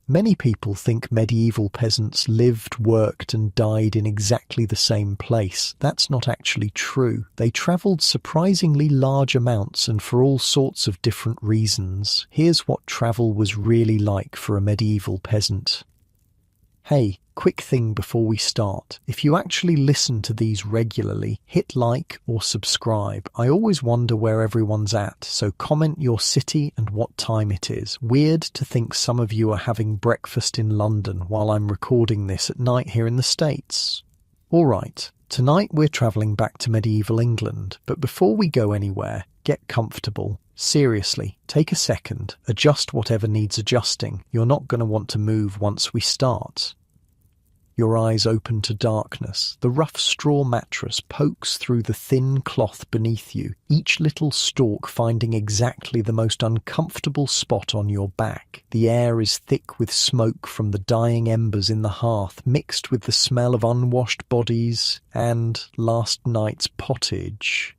Many people think medieval peasants lived, worked, and died in exactly the same place. That's not actually true. They travelled surprisingly large amounts and for all sorts of different reasons. Here's what travel was really like for a medieval peasant. Hey, quick thing before we start. If you actually listen to these regularly, hit like or subscribe. I always wonder where everyone's at, so comment your city and what time it is. Weird to think some of you are having breakfast in London while I'm recording this at night here in the States. Alright, tonight we're travelling back to medieval England, but before we go anywhere, get comfortable. Seriously, take a second, adjust whatever needs adjusting. You're not going to want to move once we start. Your eyes open to darkness. The rough straw mattress pokes through the thin cloth beneath you, each little stalk finding exactly the most uncomfortable spot on your back. The air is thick with smoke from the dying embers in the hearth, mixed with the smell of unwashed bodies and last night's pottage.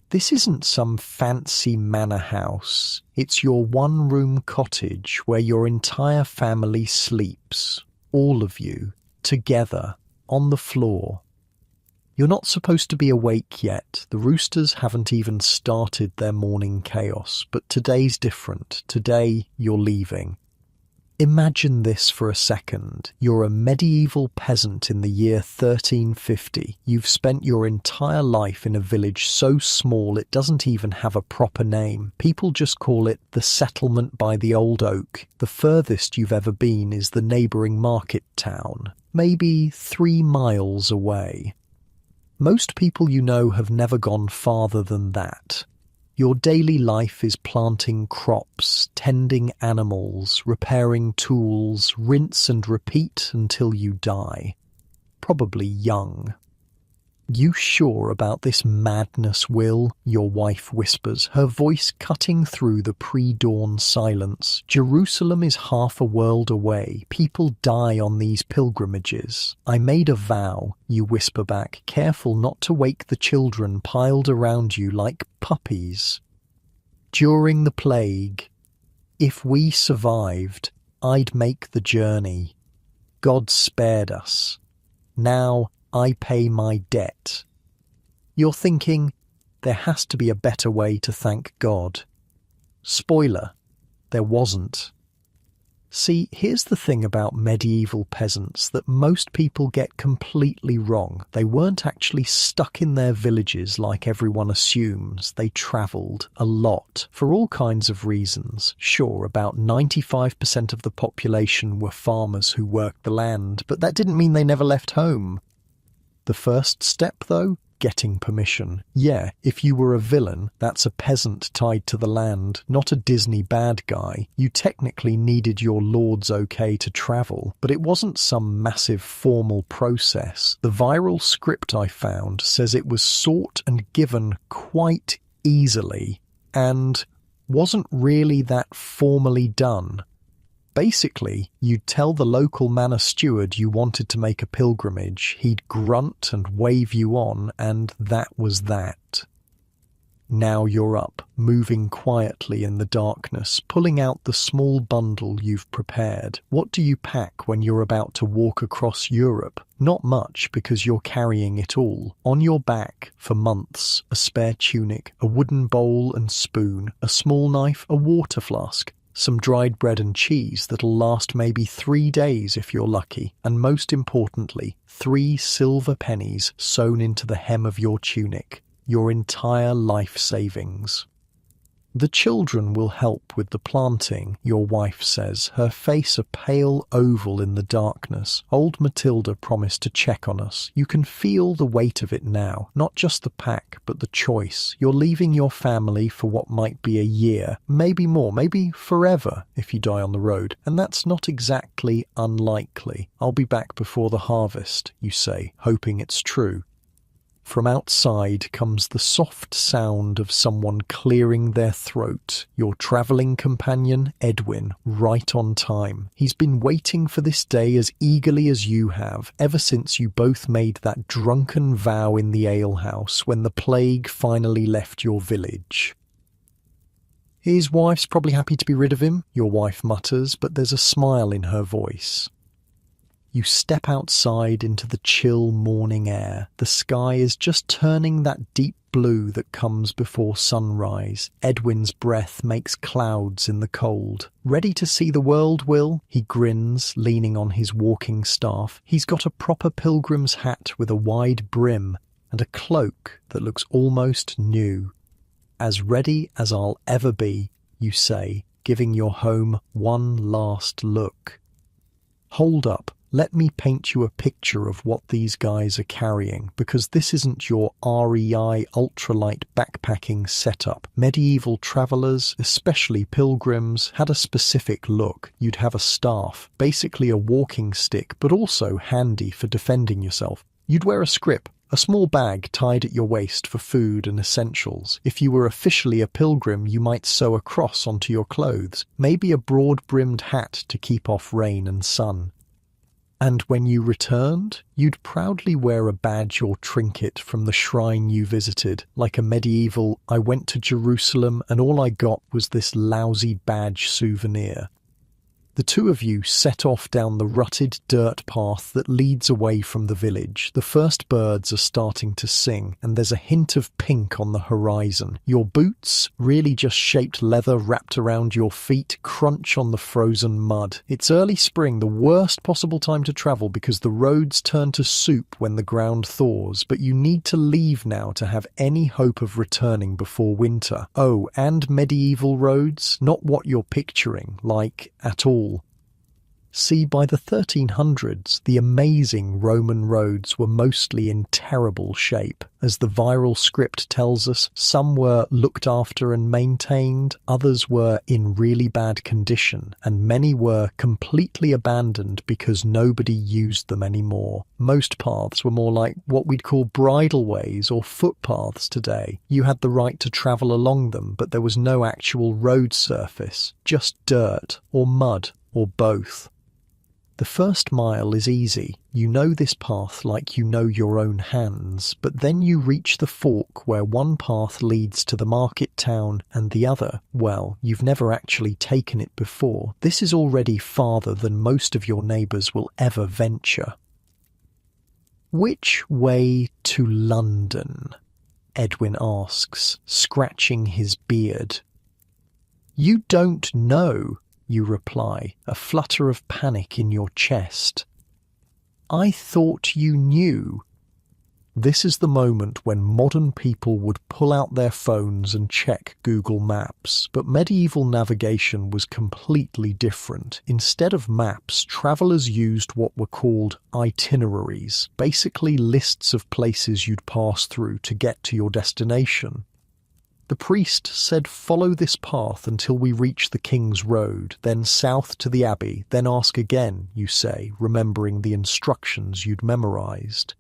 This isn't some fancy manor house. It's your one-room cottage where your entire family sleeps. All of you, together, on the floor. You're not supposed to be awake yet. The roosters haven't even started their morning chaos. But today's different. Today, you're leaving. Imagine this for a second. You're a medieval peasant in the year 1350. You've spent your entire life in a village so small it doesn't even have a proper name. People just call it the settlement by the old oak. The furthest you've ever been is the neighbouring market town, maybe 3 miles away. Most people you know have never gone farther than that. Your daily life is planting crops, tending animals, repairing tools, rinse and repeat until you die. Probably young. You sure about this madness, Will? Your wife whispers, her voice cutting through the pre-dawn silence. Jerusalem is half a world away. People die on these pilgrimages. I made a vow, you whisper back, careful not to wake the children piled around you like puppies. During the plague, if we survived, I'd make the journey. God spared us. Now I pay my debt. You're thinking, there has to be a better way to thank God. Spoiler, there wasn't. See, here's the thing about medieval peasants that most people get completely wrong. They weren't actually stuck in their villages like everyone assumes. They travelled a lot for all kinds of reasons. Sure, about 95% of the population were farmers who worked the land, but that didn't mean they never left home. The first step, though? Getting permission. Yeah, if you were a villain, that's a peasant tied to the land, not a Disney bad guy. You technically needed your lord's okay to travel, but it wasn't some massive formal process. The viral script I found says it was sought and given quite easily, and wasn't really that formally done. Basically, you'd tell the local manor steward you wanted to make a pilgrimage, he'd grunt and wave you on, and that was that. Now you're up, moving quietly in the darkness, pulling out the small bundle you've prepared. What do you pack when you're about to walk across Europe? Not much, because you're carrying it all. On your back, for months, a spare tunic, a wooden bowl and spoon, a small knife, a water flask, some dried bread and cheese that'll last maybe 3 days if you're lucky, and most importantly, 3 silver pennies sewn into the hem of your tunic, your entire life savings. The children will help with the planting, your wife says, her face a pale oval in the darkness. Old Matilda promised to check on us. You can feel the weight of it now, not just the pack, but the choice. You're leaving your family for what might be a year, maybe more, maybe forever if you die on the road, and that's not exactly unlikely. I'll be back before the harvest, you say, hoping it's true. From outside comes the soft sound of someone clearing their throat. Your travelling companion, Edwin, right on time. He's been waiting for this day as eagerly as you have, ever since you both made that drunken vow in the alehouse when the plague finally left your village. His wife's probably happy to be rid of him, your wife mutters, but there's a smile in her voice. You step outside into the chill morning air. The sky is just turning that deep blue that comes before sunrise. Edwin's breath makes clouds in the cold. Ready to see the world, Will? He grins, leaning on his walking staff. He's got a proper pilgrim's hat with a wide brim and a cloak that looks almost new. As ready as I'll ever be, you say, giving your home one last look. Hold up. Let me paint you a picture of what these guys are carrying, because this isn't your REI ultralight backpacking setup. Medieval travellers, especially pilgrims, had a specific look. You'd have a staff, basically a walking stick, but also handy for defending yourself. You'd wear a scrip, a small bag tied at your waist for food and essentials. If you were officially a pilgrim, you might sew a cross onto your clothes, maybe a broad-brimmed hat to keep off rain and sun. And when you returned, you'd proudly wear a badge or trinket from the shrine you visited, like a medieval, I went to Jerusalem and all I got was this lousy badge souvenir. The two of you set off down the rutted dirt path that leads away from the village. The first birds are starting to sing, and there's a hint of pink on the horizon. Your boots, really just shaped leather wrapped around your feet, crunch on the frozen mud. It's early spring, the worst possible time to travel because the roads turn to soup when the ground thaws, but you need to leave now to have any hope of returning before winter. Oh, and medieval roads, not what you're picturing, like, at all. See, by the 1300s, the amazing Roman roads were mostly in terrible shape. As the viral script tells us, some were looked after and maintained, others were in really bad condition, and many were completely abandoned because nobody used them anymore. Most paths were more like what we'd call bridleways or footpaths today. You had the right to travel along them, but there was no actual road surface, just dirt or mud or both. The first mile is easy. You know this path like you know your own hands, but then you reach the fork where one path leads to the market town and the other, well, you've never actually taken it before. This is already farther than most of your neighbours will ever venture. Which way to London? Edwin asks, scratching his beard. You don't know, you reply, a flutter of panic in your chest. I thought you knew. This is the moment when modern people would pull out their phones and check Google Maps, but medieval navigation was completely different. Instead of maps, travellers used what were called itineraries, basically lists of places you'd pass through to get to your destination. The priest said, follow this path until we reach the King's Road, then south to the Abbey, then ask again, you say, remembering the instructions you'd memorized.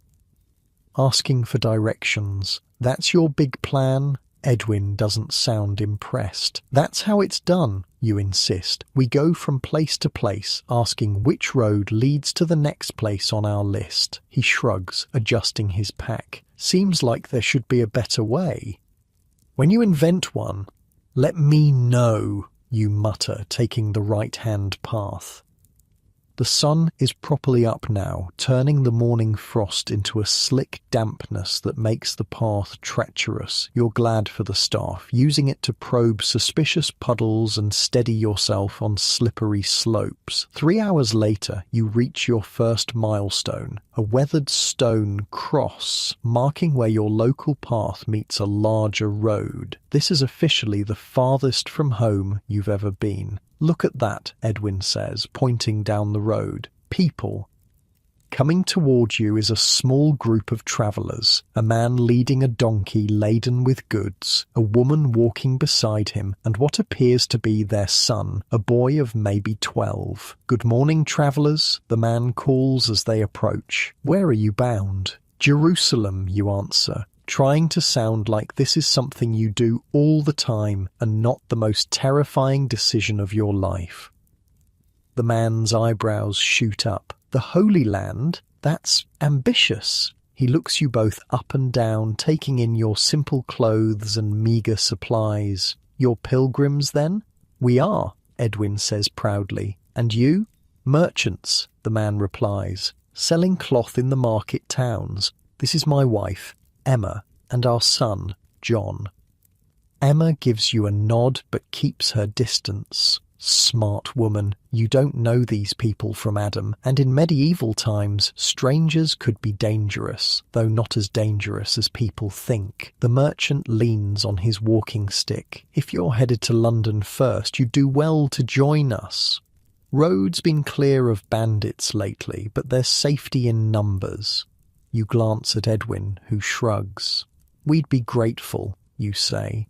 Asking for directions. That's your big plan? Edwin doesn't sound impressed. That's how it's done, you insist. We go from place to place, asking which road leads to the next place on our list. He shrugs, adjusting his pack. Seems like there should be a better way. When you invent one, let me know, you mutter, taking the right-hand path. The sun is properly up now, turning the morning frost into a slick dampness that makes the path treacherous. You're glad for the staff, using it to probe suspicious puddles and steady yourself on slippery slopes. 3 hours later, you reach your first milestone, a weathered stone cross, marking where your local path meets a larger road. This is officially the farthest from home you've ever been. Look at that, Edwin says, pointing down the road. People. Coming toward you is a small group of travellers, a man leading a donkey laden with goods, a woman walking beside him, and what appears to be their son, a boy of maybe 12. Good morning, travellers, the man calls as they approach. Where are you bound? Jerusalem, you answer, trying to sound like this is something you do all the time and not the most terrifying decision of your life. The man's eyebrows shoot up. The Holy Land? That's ambitious. He looks you both up and down, taking in your simple clothes and meagre supplies. You're pilgrims, then? We are, Edwin says proudly. And you? Merchants, the man replies, selling cloth in the market towns. This is my wife, Emma, and our son, John. Emma gives you a nod but keeps her distance. Smart woman, you don't know these people from Adam, and in medieval times, strangers could be dangerous, though not as dangerous as people think. The merchant leans on his walking stick. If you're headed to London first, you do well to join us. Road's been clear of bandits lately, but there's safety in numbers. You glance at Edwin, who shrugs. We'd be grateful, you say.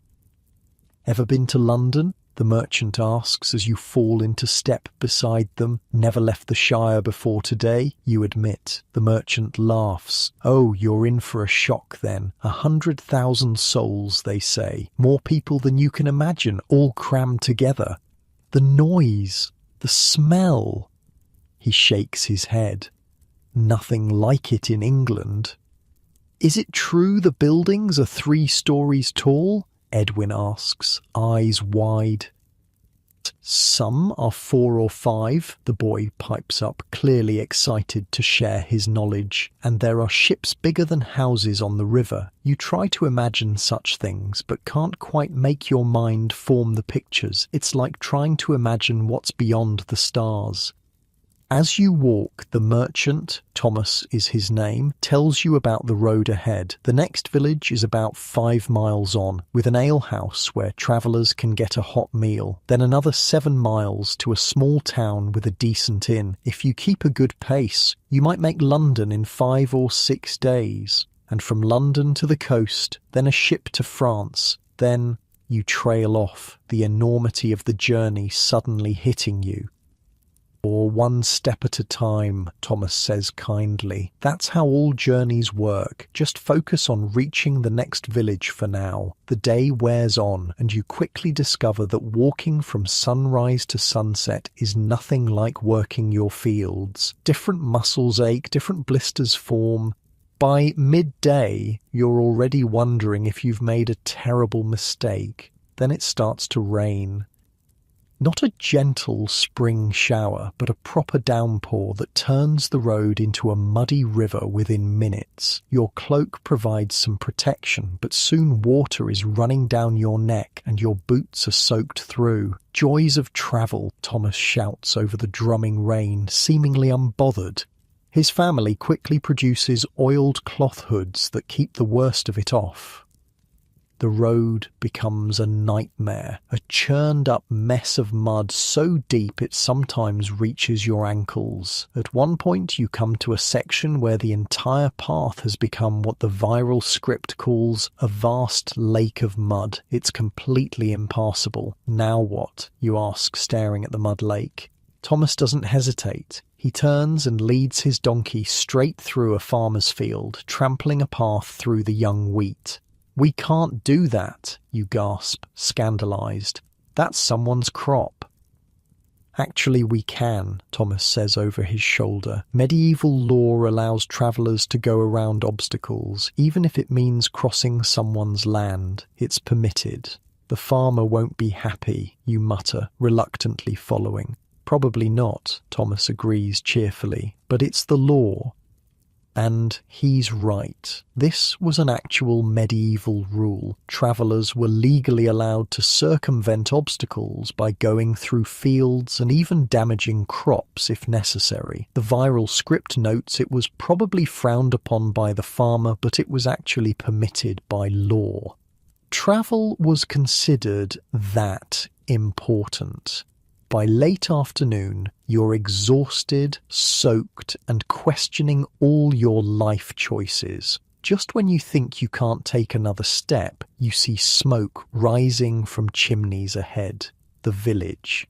Ever been to London? The merchant asks as you fall into step beside them. Never left the Shire before today, you admit. The merchant laughs. Oh, you're in for a shock then. 100,000 souls, they say. More people than you can imagine, all crammed together. The noise, the smell. He shakes his head. Nothing like it in England. Is it true the buildings are 3 stories tall? Edwin asks, eyes wide. Some are 4 or 5, the boy pipes up, clearly excited to share his knowledge. And there are ships bigger than houses on the river. You try to imagine such things, but can't quite make your mind form the pictures. It's like trying to imagine what's beyond the stars. As you walk, the merchant, Thomas is his name, tells you about the road ahead. The next village is about 5 miles on, with an alehouse where travellers can get a hot meal. Then another 7 miles to a small town with a decent inn. If you keep a good pace, you might make London in 5 or 6 days. And from London to the coast, then a ship to France. Then you trail off, the enormity of the journey suddenly hitting you. Or 1 step at a time, Thomas says kindly. That's how all journeys work. Just focus on reaching the next village for now. The day wears on, and you quickly discover that walking from sunrise to sunset is nothing like working your fields. Different muscles ache, different blisters form. By midday, you're already wondering if you've made a terrible mistake. Then it starts to rain. Not a gentle spring shower, but a proper downpour that turns the road into a muddy river within minutes. Your cloak provides some protection, but soon water is running down your neck and your boots are soaked through. Joys of travel, Thomas shouts over the drumming rain, seemingly unbothered. His family quickly produces oiled cloth hoods that keep the worst of it off. The road becomes a nightmare, a churned-up mess of mud so deep it sometimes reaches your ankles. At one point you come to a section where the entire path has become what the viral script calls a vast lake of mud. It's completely impassable. Now what? You ask, staring at the mud lake. Thomas doesn't hesitate. He turns and leads his donkey straight through a farmer's field, trampling a path through the young wheat. We can't do that, you gasp, scandalized. That's someone's crop. Actually, we can, Thomas says over his shoulder. Medieval law allows travellers to go around obstacles, even if it means crossing someone's land. It's permitted. The farmer won't be happy, you mutter, reluctantly following. Probably not, Thomas agrees cheerfully, but it's the law. And he's right. This was an actual medieval rule. Travellers were legally allowed to circumvent obstacles by going through fields and even damaging crops if necessary. The viral script notes it was probably frowned upon by the farmer, but it was actually permitted by law. Travel was considered that important. By late afternoon, you're exhausted, soaked, and questioning all your life choices. Just when you think you can't take another step, you see smoke rising from chimneys ahead. The village.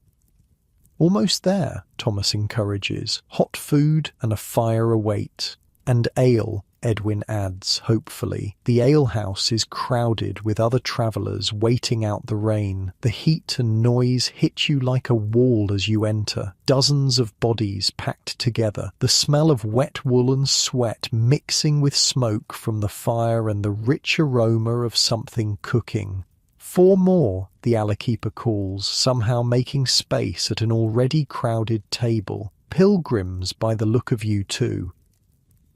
Almost there, Thomas encourages. Hot food and a fire await. And ale, Edwin adds hopefully. The alehouse is crowded with other travellers waiting out the rain. The heat and noise hit you like a wall as you enter. Dozens of bodies packed together. The smell of wet wool and sweat mixing with smoke from the fire and the rich aroma of something cooking. 4 more, the alley-keeper calls, somehow making space at an already crowded table. Pilgrims by the look of you too.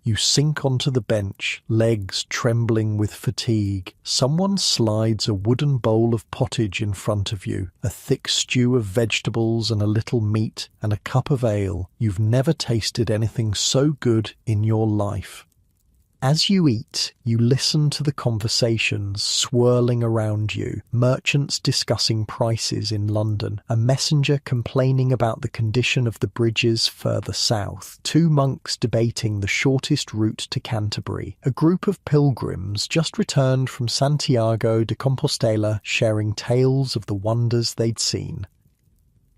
You sink onto the bench, legs trembling with fatigue. Someone slides a wooden bowl of pottage in front of you, a thick stew of vegetables and a little meat, and a cup of ale. You've never tasted anything so good in your life. As you eat, you listen to the conversations swirling around you, merchants discussing prices in London, a messenger complaining about the condition of the bridges further south, 2 monks debating the shortest route to Canterbury, a group of pilgrims just returned from Santiago de Compostela sharing tales of the wonders they'd seen.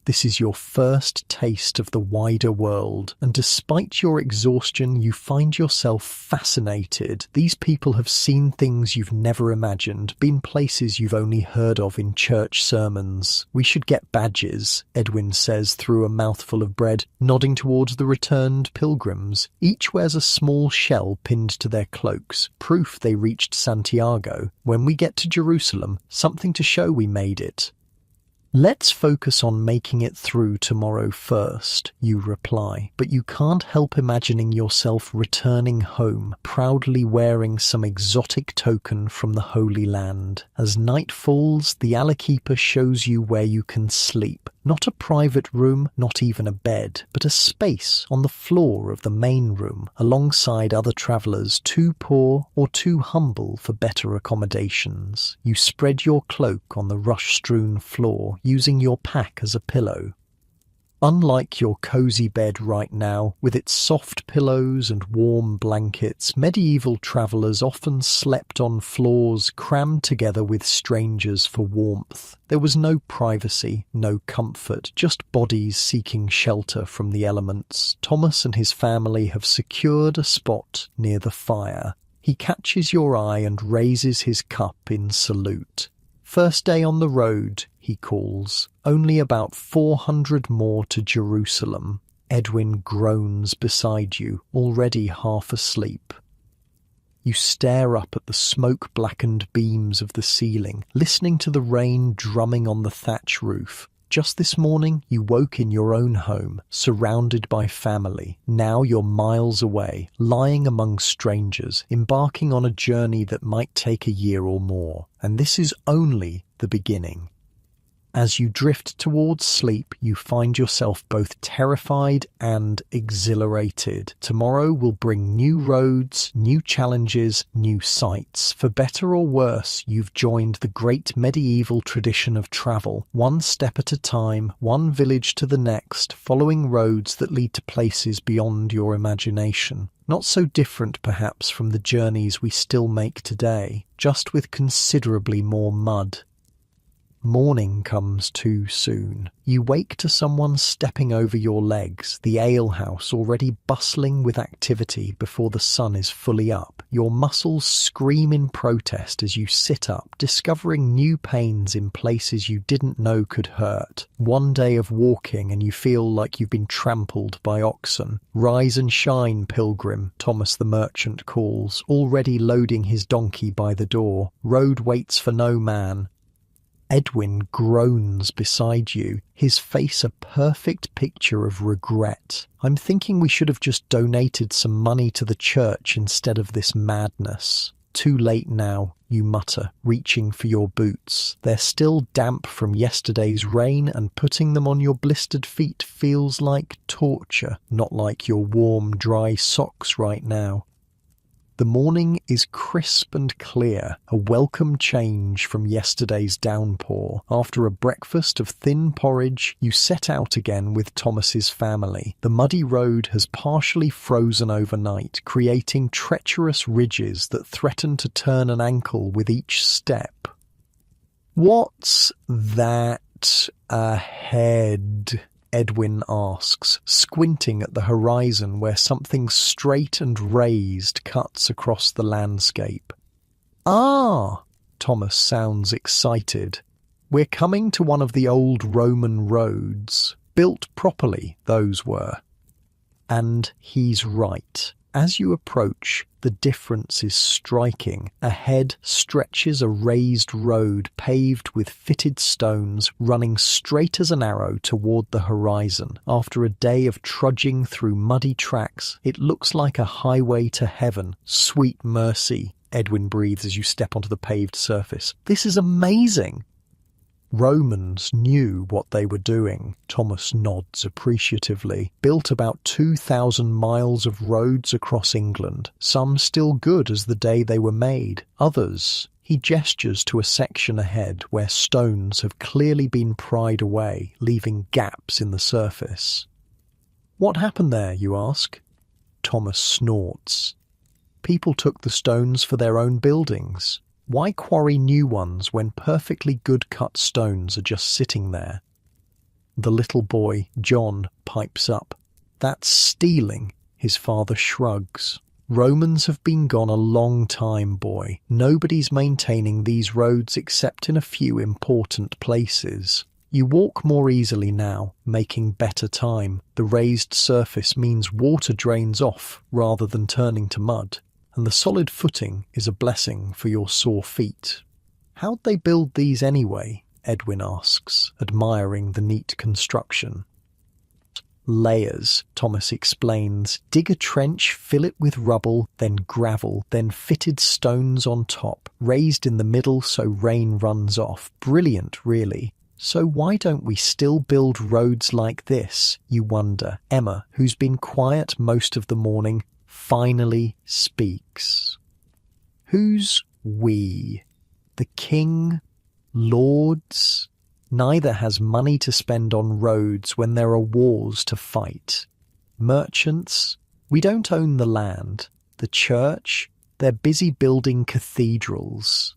This is your first taste of the wider world, and despite your exhaustion, you find yourself fascinated. These people have seen things you've never imagined, been places you've only heard of in church sermons. We should get badges, Edwin says through a mouthful of bread, nodding towards the returned pilgrims. Each wears a small shell pinned to their cloaks, proof they reached Santiago. When we get to Jerusalem, something to show we made it. Let's focus on making it through tomorrow first, you reply, but you can't help imagining yourself returning home, proudly wearing some exotic token from the Holy Land. As night falls, the alley-keeper shows you where you can sleep. Not a private room, not even a bed, but a space on the floor of the main room, alongside other travellers too poor or too humble for better accommodations. You spread your cloak on the rush-strewn floor, using your pack as a pillow. Unlike your cozy bed right now, with its soft pillows and warm blankets, medieval travellers often slept on floors crammed together with strangers for warmth. There was no privacy, no comfort, just bodies seeking shelter from the elements. Thomas and his family have secured a spot near the fire. He catches your eye and raises his cup in salute. First day on the road, he calls. Only about 400 more to Jerusalem. Edwin groans beside you, already half asleep. You stare up at the smoke-blackened beams of the ceiling, listening to the rain drumming on the thatch roof. Just this morning, you woke in your own home, surrounded by family. Now you're miles away, lying among strangers, embarking on a journey that might take a year or more. And this is only the beginning. As you drift towards sleep, you find yourself both terrified and exhilarated. Tomorrow will bring new roads, new challenges, new sights. For better or worse, you've joined the great medieval tradition of travel, one step at a time, one village to the next, following roads that lead to places beyond your imagination. Not so different, perhaps, from the journeys we still make today, just with considerably more mud. Morning comes too soon. You wake to someone stepping over your legs, the alehouse already bustling with activity before the sun is fully up. Your muscles scream in protest as you sit up, discovering new pains in places you didn't know could hurt. One day of walking and you feel like you've been trampled by oxen. Rise and shine, pilgrim, Thomas the merchant calls, already loading his donkey by the door. Road waits for no man. Edwin groans beside you, his face a perfect picture of regret. I'm thinking we should have just donated some money to the church instead of this madness. Too late now, you mutter, reaching for your boots. They're still damp from yesterday's rain, and putting them on your blistered feet feels like torture, not like your warm, dry socks right now. The morning is crisp and clear, a welcome change from yesterday's downpour. After a breakfast of thin porridge, you set out again with Thomas's family. The muddy road has partially frozen overnight, creating treacherous ridges that threaten to turn an ankle with each step. What's that ahead? Edwin asks, squinting at the horizon where something straight and raised cuts across the landscape. Ah, Thomas sounds excited. We're coming to one of the old Roman roads. Built properly, those were. And he's right. As you approach, the difference is striking. Ahead stretches a raised road paved with fitted stones, running straight as an arrow toward the horizon. After a day of trudging through muddy tracks, it looks like a highway to heaven. Sweet mercy, Edwin breathes as you step onto the paved surface. This is amazing. Romans knew what they were doing, Thomas nods appreciatively. Built about 2,000 miles of roads across England, some still good as the day they were made. Others, he gestures to a section ahead where stones have clearly been pried away, leaving gaps in the surface. What happened there, you ask? Thomas snorts. People took the stones for their own buildings. Why quarry new ones when perfectly good-cut stones are just sitting there? The little boy, John, pipes up. That's stealing, his father shrugs. Romans have been gone a long time, boy. Nobody's maintaining these roads except in a few important places. You walk more easily now, making better time. The raised surface means water drains off rather than turning to mud. And the solid footing is a blessing for your sore feet. How'd they build these anyway? Edwin asks, admiring the neat construction. Layers, Thomas explains. Dig a trench, fill it with rubble, then gravel, then fitted stones on top, raised in the middle so rain runs off. Brilliant, really. So why don't we still build roads like this, you wonder? Emma, who's been quiet most of the morning, finally speaks. Who's we? The king? Lords? Neither has money to spend on roads when there are wars to fight. Merchants? We don't own the land. The church? They're busy building cathedrals.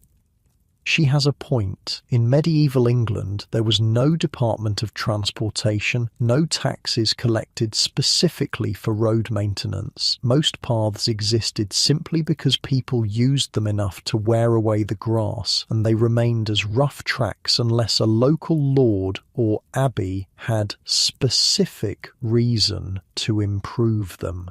She has a point. In medieval England, there was no Department of Transportation, no taxes collected specifically for road maintenance. Most paths existed simply because people used them enough to wear away the grass, and they remained as rough tracks unless a local lord or abbey had specific reason to improve them.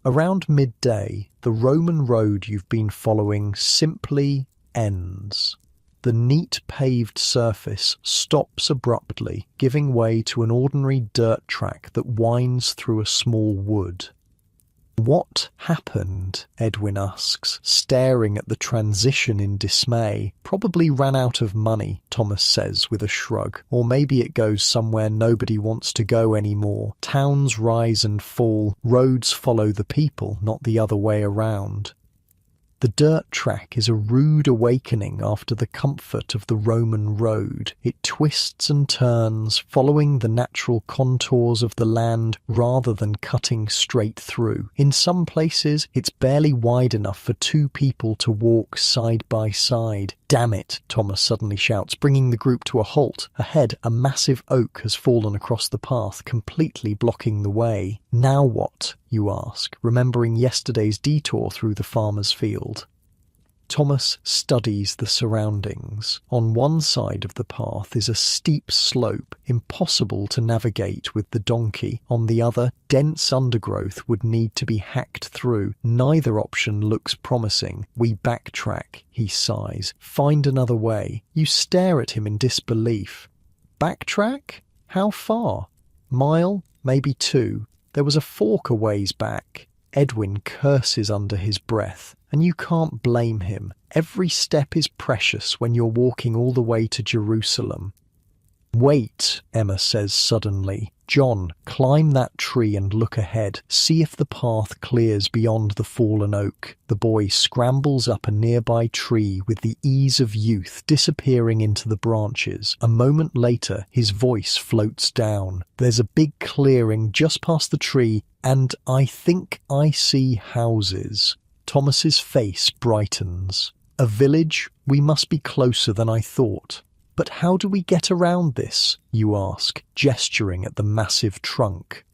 Around midday, the Roman road you've been following simply ends. The neat paved surface stops abruptly, giving way to an ordinary dirt track that winds through a small wood. What happened? Edwin asks, staring at the transition in dismay. Probably ran out of money, Thomas says with a shrug. Or maybe it goes somewhere nobody wants to go anymore. Towns rise and fall, roads follow the people, not the other way around. The dirt track is a rude awakening after the comfort of the Roman road. It twists and turns, following the natural contours of the land rather than cutting straight through. In some places, it's barely wide enough for two people to walk side by side. Damn it, Thomas suddenly shouts, bringing the group to a halt. Ahead, a massive oak has fallen across the path, completely blocking the way. Now what? You ask, remembering yesterday's detour through the farmer's field. Thomas studies the surroundings. On one side of the path is a steep slope, impossible to navigate with the donkey. On the other, dense undergrowth would need to be hacked through. Neither option looks promising. We backtrack, he sighs. Find another way. You stare at him in disbelief. Backtrack? How far? Mile? Maybe 2. There was a fork a ways back. Edwin curses under his breath, and you can't blame him. Every step is precious when you're walking all the way to Jerusalem. Wait, Emma says suddenly. John, climb that tree and look ahead. See if the path clears beyond the fallen oak. The boy scrambles up a nearby tree with the ease of youth, disappearing into the branches. A moment later, his voice floats down. There's a big clearing just past the tree, and I think I see houses. Thomas's face brightens. A village? We must be closer than I thought. But how do we get around this? You ask, gesturing at the massive trunk.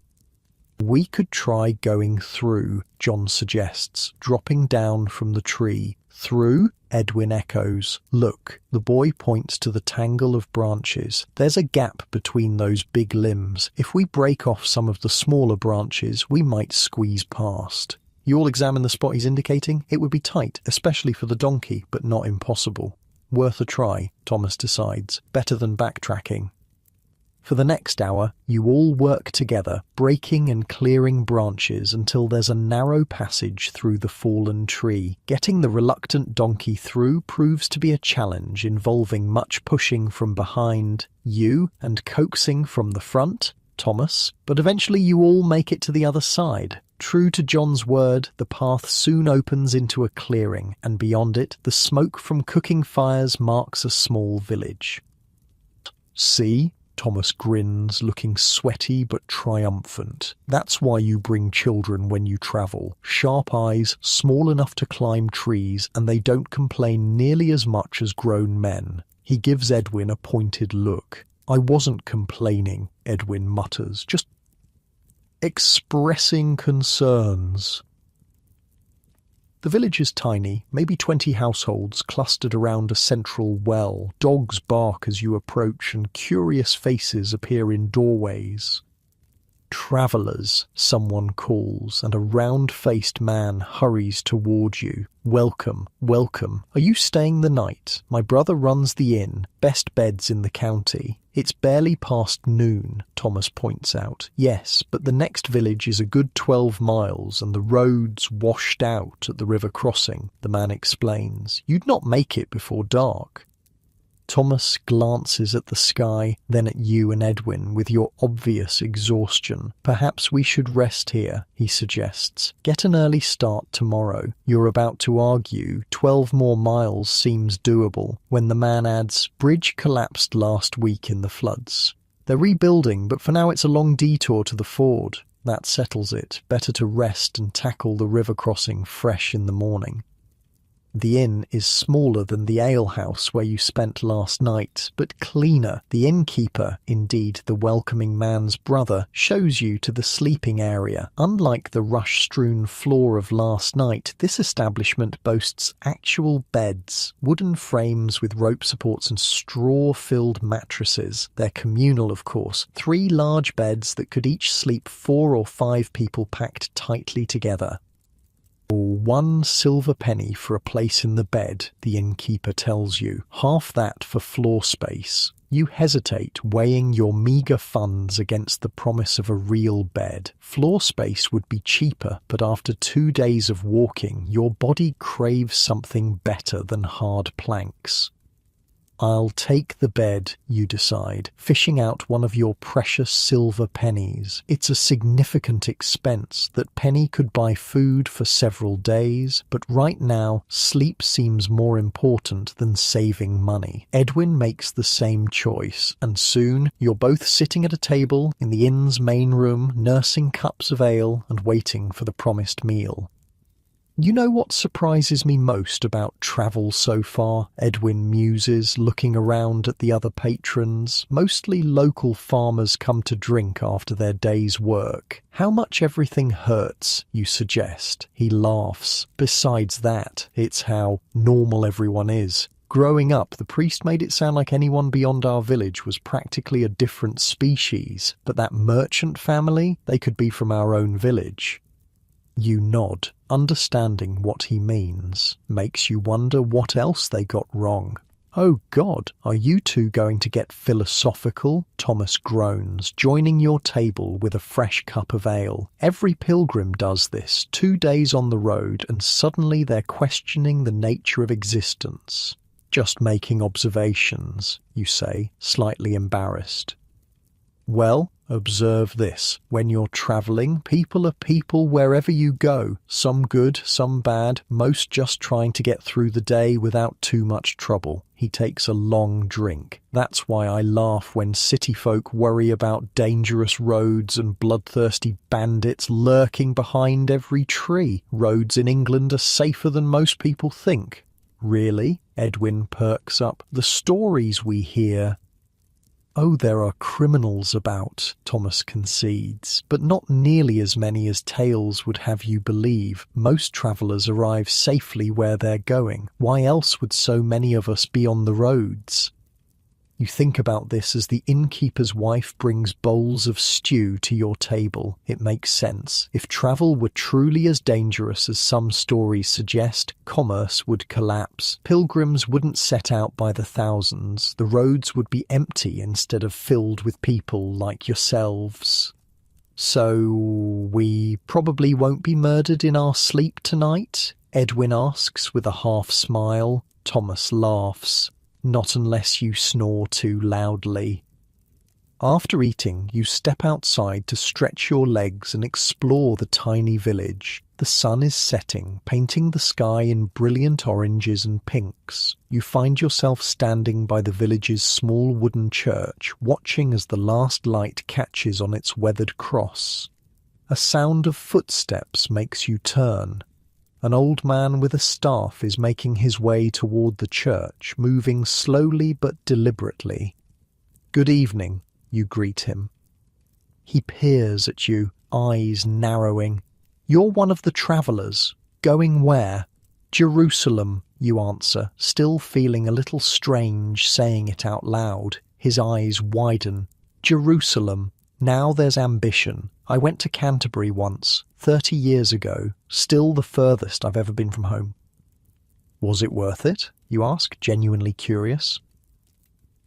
We could try going through, John suggests, dropping down from the tree. Through? Edwin echoes. Look, the boy points to the tangle of branches. There's a gap between those big limbs. If we break off some of the smaller branches, we might squeeze past. You all examine the spot he's indicating. It would be tight, especially for the donkey, but not impossible. Worth a try, Thomas decides. Better than backtracking. For the next hour, you all work together, breaking and clearing branches until there's a narrow passage through the fallen tree. Getting the reluctant donkey through proves to be a challenge involving much pushing from behind you and coaxing from the front, Thomas, but eventually you all make it to the other side. True to John's word, the path soon opens into a clearing, and beyond it, the smoke from cooking fires marks a small village. See? Thomas grins, looking sweaty but triumphant. That's why you bring children when you travel. Sharp eyes, small enough to climb trees, and they don't complain nearly as much as grown men. He gives Edwin a pointed look. I wasn't complaining, Edwin mutters, just expressing concerns. The village is tiny, maybe 20 households clustered around a central well. Dogs bark as you approach and curious faces appear in doorways. Travellers, someone calls, and a round-faced man hurries toward you. Welcome, welcome. Are you staying the night? My brother runs the inn, best beds in the county. It's barely past noon, Thomas points out. Yes, but the next village is a good 12 miles and the road's washed out at the river crossing, the man explains. You'd not make it before dark. Thomas glances at the sky, then at you and Edwin with your obvious exhaustion. Perhaps we should rest here, he suggests. Get an early start tomorrow. You're about to argue 12 more miles seems doable, when the man adds, bridge collapsed last week in the floods. They're rebuilding, but for now it's a long detour to the ford. That settles it. Better to rest and tackle the river crossing fresh in the morning. The inn is smaller than the alehouse where you spent last night, but cleaner. The innkeeper, indeed the welcoming man's brother, shows you to the sleeping area. Unlike the rush-strewn floor of last night, this establishment boasts actual beds, wooden frames with rope supports and straw-filled mattresses. They're communal, of course. 3 large beds that could each sleep 4 or 5 people packed tightly together. Or 1 silver penny for a place in the bed, the innkeeper tells you. Half that for floor space. You hesitate, weighing your meagre funds against the promise of a real bed. Floor space would be cheaper, but after 2 days of walking, your body craves something better than hard planks. I'll take the bed, you decide, fishing out one of your precious silver pennies. It's a significant expense. That penny could buy food for several days, but right now, sleep seems more important than saving money. Edwin makes the same choice, and soon you're both sitting at a table in the inn's main room, nursing cups of ale and waiting for the promised meal. You know what surprises me most about travel so far? Edwin muses, looking around at the other patrons. Mostly local farmers come to drink after their day's work. How much everything hurts, you suggest. He laughs. Besides that, it's how normal everyone is. Growing up, the priest made it sound like anyone beyond our village was practically a different species. But that merchant family, they could be from our own village. You nod, understanding what he means. Makes you wonder what else they got wrong. Oh God, are you two going to get philosophical? Thomas groans, joining your table with a fresh cup of ale. Every pilgrim does this, 2 days on the road, and suddenly they're questioning the nature of existence. Just making observations, you say, slightly embarrassed. Well, observe this. When you're travelling, people are people wherever you go. Some good, some bad, most just trying to get through the day without too much trouble. He takes a long drink. That's why I laugh when city folk worry about dangerous roads and bloodthirsty bandits lurking behind every tree. Roads in England are safer than most people think. Really? Edwin perks up. The stories we hear... Oh, there are criminals about, Thomas concedes, but not nearly as many as tales would have you believe. Most travellers arrive safely where they're going. Why else would so many of us be on the roads? You think about this as the innkeeper's wife brings bowls of stew to your table. It makes sense. If travel were truly as dangerous as some stories suggest, commerce would collapse. Pilgrims wouldn't set out by the thousands. The roads would be empty instead of filled with people like yourselves. So, we probably won't be murdered in our sleep tonight? Edwin asks with a half smile. Thomas laughs. Not unless you snore too loudly. After eating, you step outside to stretch your legs and explore the tiny village. The sun is setting, painting the sky in brilliant oranges and pinks. You find yourself standing by the village's small wooden church, watching as the last light catches on its weathered cross. A sound of footsteps makes you turn. An old man with a staff is making his way toward the church, moving slowly but deliberately. "Good evening," you greet him. He peers at you, eyes narrowing. "You're one of the travellers. Going where?" "Jerusalem," you answer, still feeling a little strange saying it out loud. His eyes widen. "Jerusalem. Now there's ambition. I went to Canterbury once, 30 years ago, still the furthest I've ever been from home." "Was it worth it?" you ask, genuinely curious.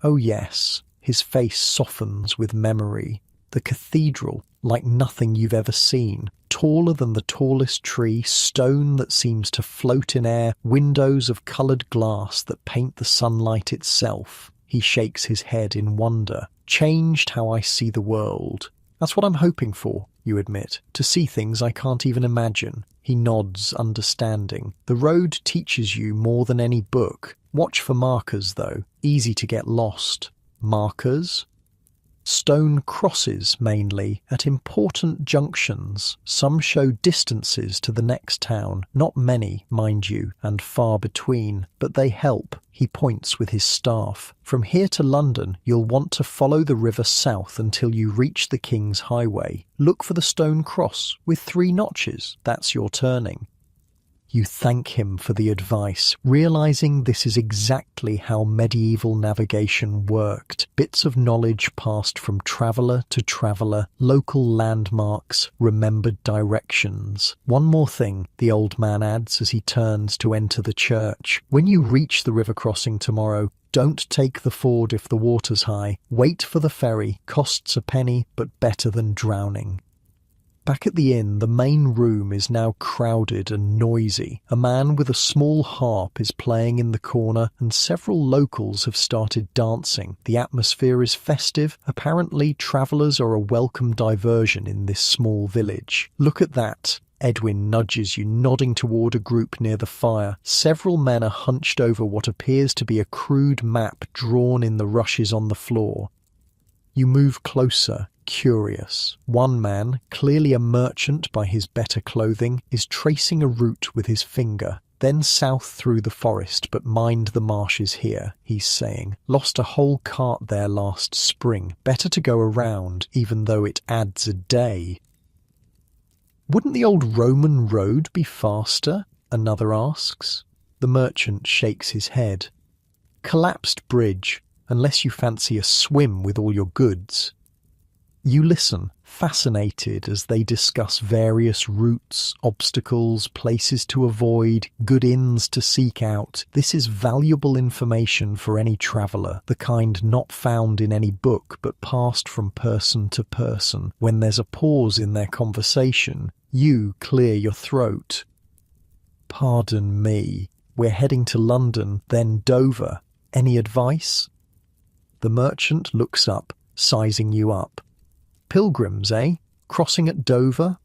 "Oh yes." His face softens with memory. The cathedral, like nothing you've ever seen. Taller than the tallest tree, stone that seems to float in air, windows of coloured glass that paint the sunlight itself. He shakes his head in wonder. "Changed how I see the world." "That's what I'm hoping for," you admit, "to see things I can't even imagine." He nods, understanding. "The road teaches you more than any book. Watch for markers, though. Easy to get lost." "Markers?" "Stone crosses, mainly, at important junctions. Some show distances to the next town. Not many, mind you, and far between. But they help." He points with his staff. "From here to London, you'll want to follow the river south until you reach the King's Highway. Look for the stone cross, with 3 notches. That's your turning." You thank him for the advice, realizing this is exactly how medieval navigation worked. Bits of knowledge passed from traveller to traveller, local landmarks, remembered directions. "One more thing," the old man adds as he turns to enter the church. "When you reach the river crossing tomorrow, don't take the ford if the water's high. Wait for the ferry. Costs a penny, but better than drowning." Back at the inn, the main room is now crowded and noisy. A man with a small harp is playing in the corner, and several locals have started dancing. The atmosphere is festive. Apparently, travellers are a welcome diversion in this small village. "Look at that." Edwin nudges you, nodding toward a group near the fire. Several men are hunched over what appears to be a crude map drawn in the rushes on the floor. You move closer, curious. One man, clearly a merchant by his better clothing, is tracing a route with his finger. "Then south through the forest, but mind the marshes here," he's saying. "Lost a whole cart there last spring. Better to go around, even though it adds a day." "Wouldn't the old Roman road be faster?" another asks. The merchant shakes his head. "Collapsed bridge, unless you fancy a swim with all your goods." You listen, fascinated as they discuss various routes, obstacles, places to avoid, good inns to seek out. This is valuable information for any traveller, the kind not found in any book but passed from person to person. When there's a pause in their conversation, you clear your throat. "Pardon me, we're heading to London, then Dover. Any advice?" The merchant looks up, sizing you up. "Pilgrims, eh? Crossing at Dover?"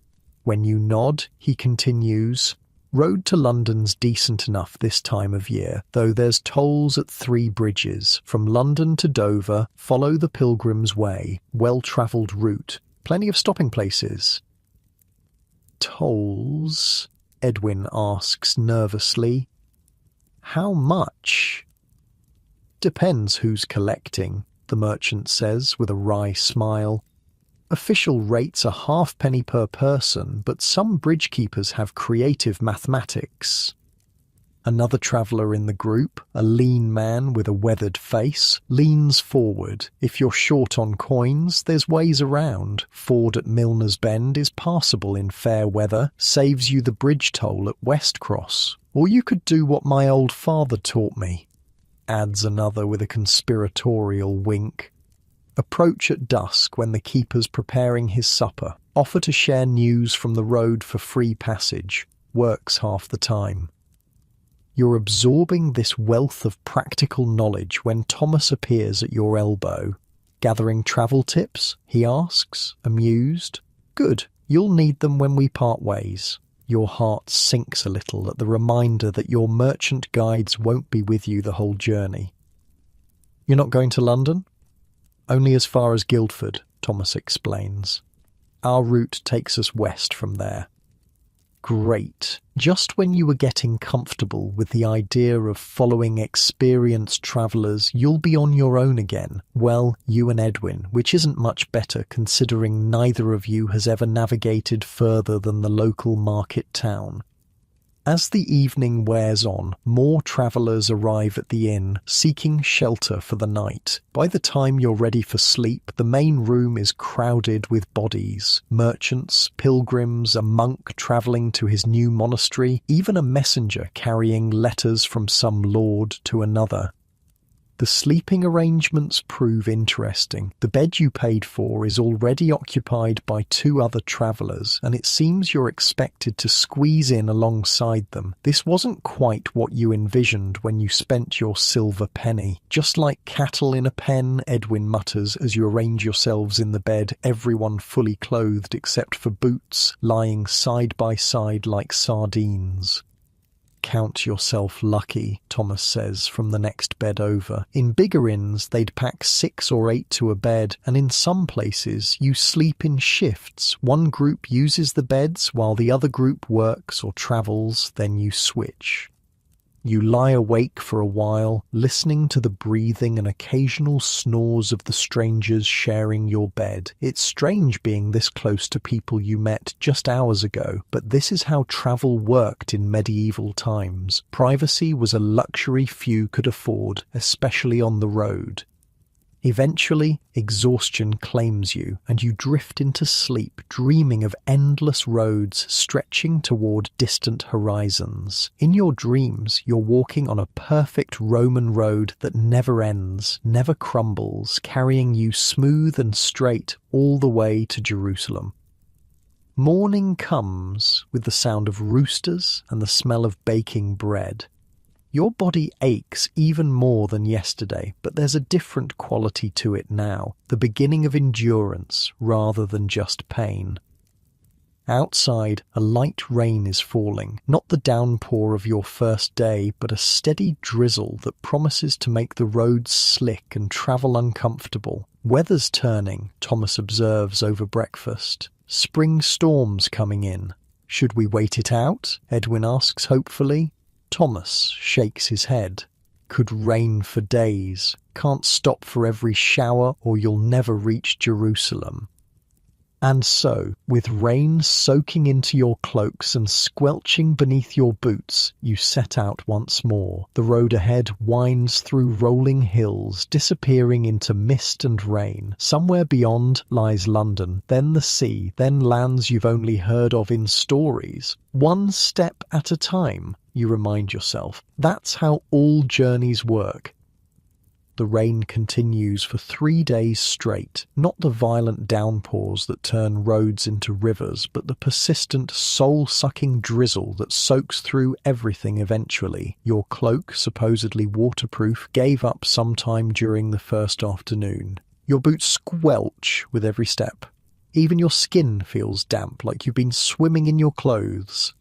When you nod, he continues, "Road to London's decent enough this time of year, though there's tolls at 3 bridges. From London to Dover, follow the Pilgrim's Way, well-travelled route. Plenty of stopping places." "Tolls?" Edwin asks nervously. "How much?" "Depends who's collecting," the merchant says with a wry smile. "Official rates are halfpenny per person, but some bridge keepers have creative mathematics." Another traveller in the group, a lean man with a weathered face, leans forward. If you're short on coins, there's ways around. Ford at Milner's Bend is passable in fair weather, saves you the bridge toll at West Cross. Or you could do what my old father taught me, adds another with a conspiratorial wink. Approach at dusk when the keeper's preparing his supper. Offer to share news from the road for free passage. Works half the time. You're absorbing this wealth of practical knowledge when Thomas appears at your elbow. Gathering travel tips? He asks, amused. Good, you'll need them when we part ways. Your heart sinks a little at the reminder that your merchant guides won't be with you the whole journey. You're not going to London? Only as far as Guildford, Thomas explains. Our route takes us west from there. Great. Just when you were getting comfortable with the idea of following experienced travellers, you'll be on your own again. Well, you and Edwin, which isn't much better considering neither of you has ever navigated further than the local market town. As the evening wears on, more travellers arrive at the inn, seeking shelter for the night. By the time you're ready for sleep, the main room is crowded with bodies. Merchants, pilgrims, a monk travelling to his new monastery, even a messenger carrying letters from some lord to another. The sleeping arrangements prove interesting. The bed you paid for is already occupied by 2 other travellers, and it seems you're expected to squeeze in alongside them. This wasn't quite what you envisioned when you spent your silver penny. Just like cattle in a pen, Edwin mutters as you arrange yourselves in the bed, everyone fully clothed except for Boots, lying side by side like sardines. Count yourself lucky, Thomas says from the next bed over. In bigger inns, they'd pack 6 or 8 to a bed, and in some places, you sleep in shifts. One group uses the beds while the other group works or travels, then you switch. You lie awake for a while, listening to the breathing and occasional snores of the strangers sharing your bed. It's strange being this close to people you met just hours ago, but this is how travel worked in medieval times. Privacy was a luxury few could afford, especially on the road. Eventually, exhaustion claims you, and you drift into sleep, dreaming of endless roads stretching toward distant horizons. In your dreams, you're walking on a perfect Roman road that never ends, never crumbles, carrying you smooth and straight all the way to Jerusalem. Morning comes with the sound of roosters and the smell of baking bread. Your body aches even more than yesterday, but there's a different quality to it now, the beginning of endurance rather than just pain. Outside, a light rain is falling, not the downpour of your first day, but a steady drizzle that promises to make the roads slick and travel uncomfortable. Weather's turning, Thomas observes over breakfast. Spring storms coming in. Should we wait it out? Edwin asks hopefully. Thomas shakes his head. Could rain for days. Can't stop for every shower or you'll never reach Jerusalem. And so, with rain soaking into your cloaks and squelching beneath your boots, you set out once more. The road ahead winds through rolling hills, disappearing into mist and rain. Somewhere beyond lies London, then the sea, then lands you've only heard of in stories. One step at a time, you remind yourself. That's how all journeys work. The rain continues for 3 days straight, not the violent downpours that turn roads into rivers, but the persistent, soul-sucking drizzle that soaks through everything eventually. Your cloak, supposedly waterproof, gave up sometime during the first afternoon. Your boots squelch with every step. Even your skin feels damp, like you've been swimming in your clothes.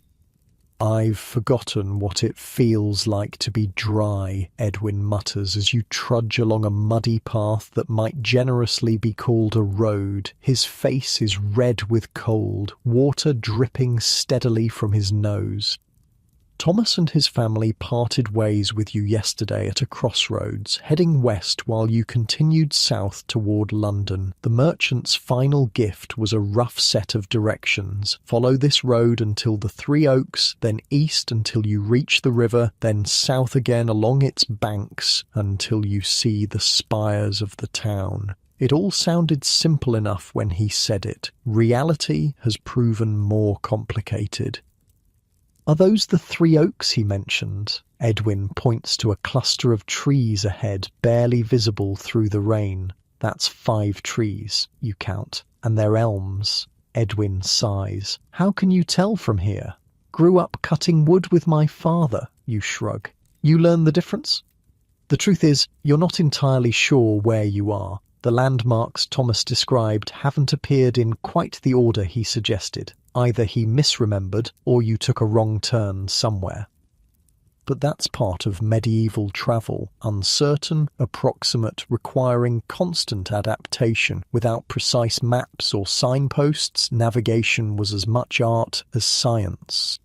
I've forgotten what it feels like to be dry, Edwin mutters as you trudge along a muddy path that might generously be called a road. His face is red with cold, water dripping steadily from his nose. Thomas and his family parted ways with you yesterday at a crossroads, heading west while you continued south toward London. The merchant's final gift was a rough set of directions. Follow this road until the Three Oaks, then east until you reach the river, then south again along its banks until you see the spires of the town. It all sounded simple enough when he said it. Reality has proven more complicated. Are those the Three Oaks he mentioned? Edwin points to a cluster of trees ahead, barely visible through the rain. That's 5 trees, you count, and they're elms. Edwin sighs. How can you tell from here? Grew up cutting wood with my father, you shrug. You learn the difference? The truth is, you're not entirely sure where you are. The landmarks Thomas described haven't appeared in quite the order he suggested. Either he misremembered or you took a wrong turn somewhere. But that's part of medieval travel, uncertain, approximate, requiring constant adaptation. Without precise maps or signposts, navigation was as much art as science.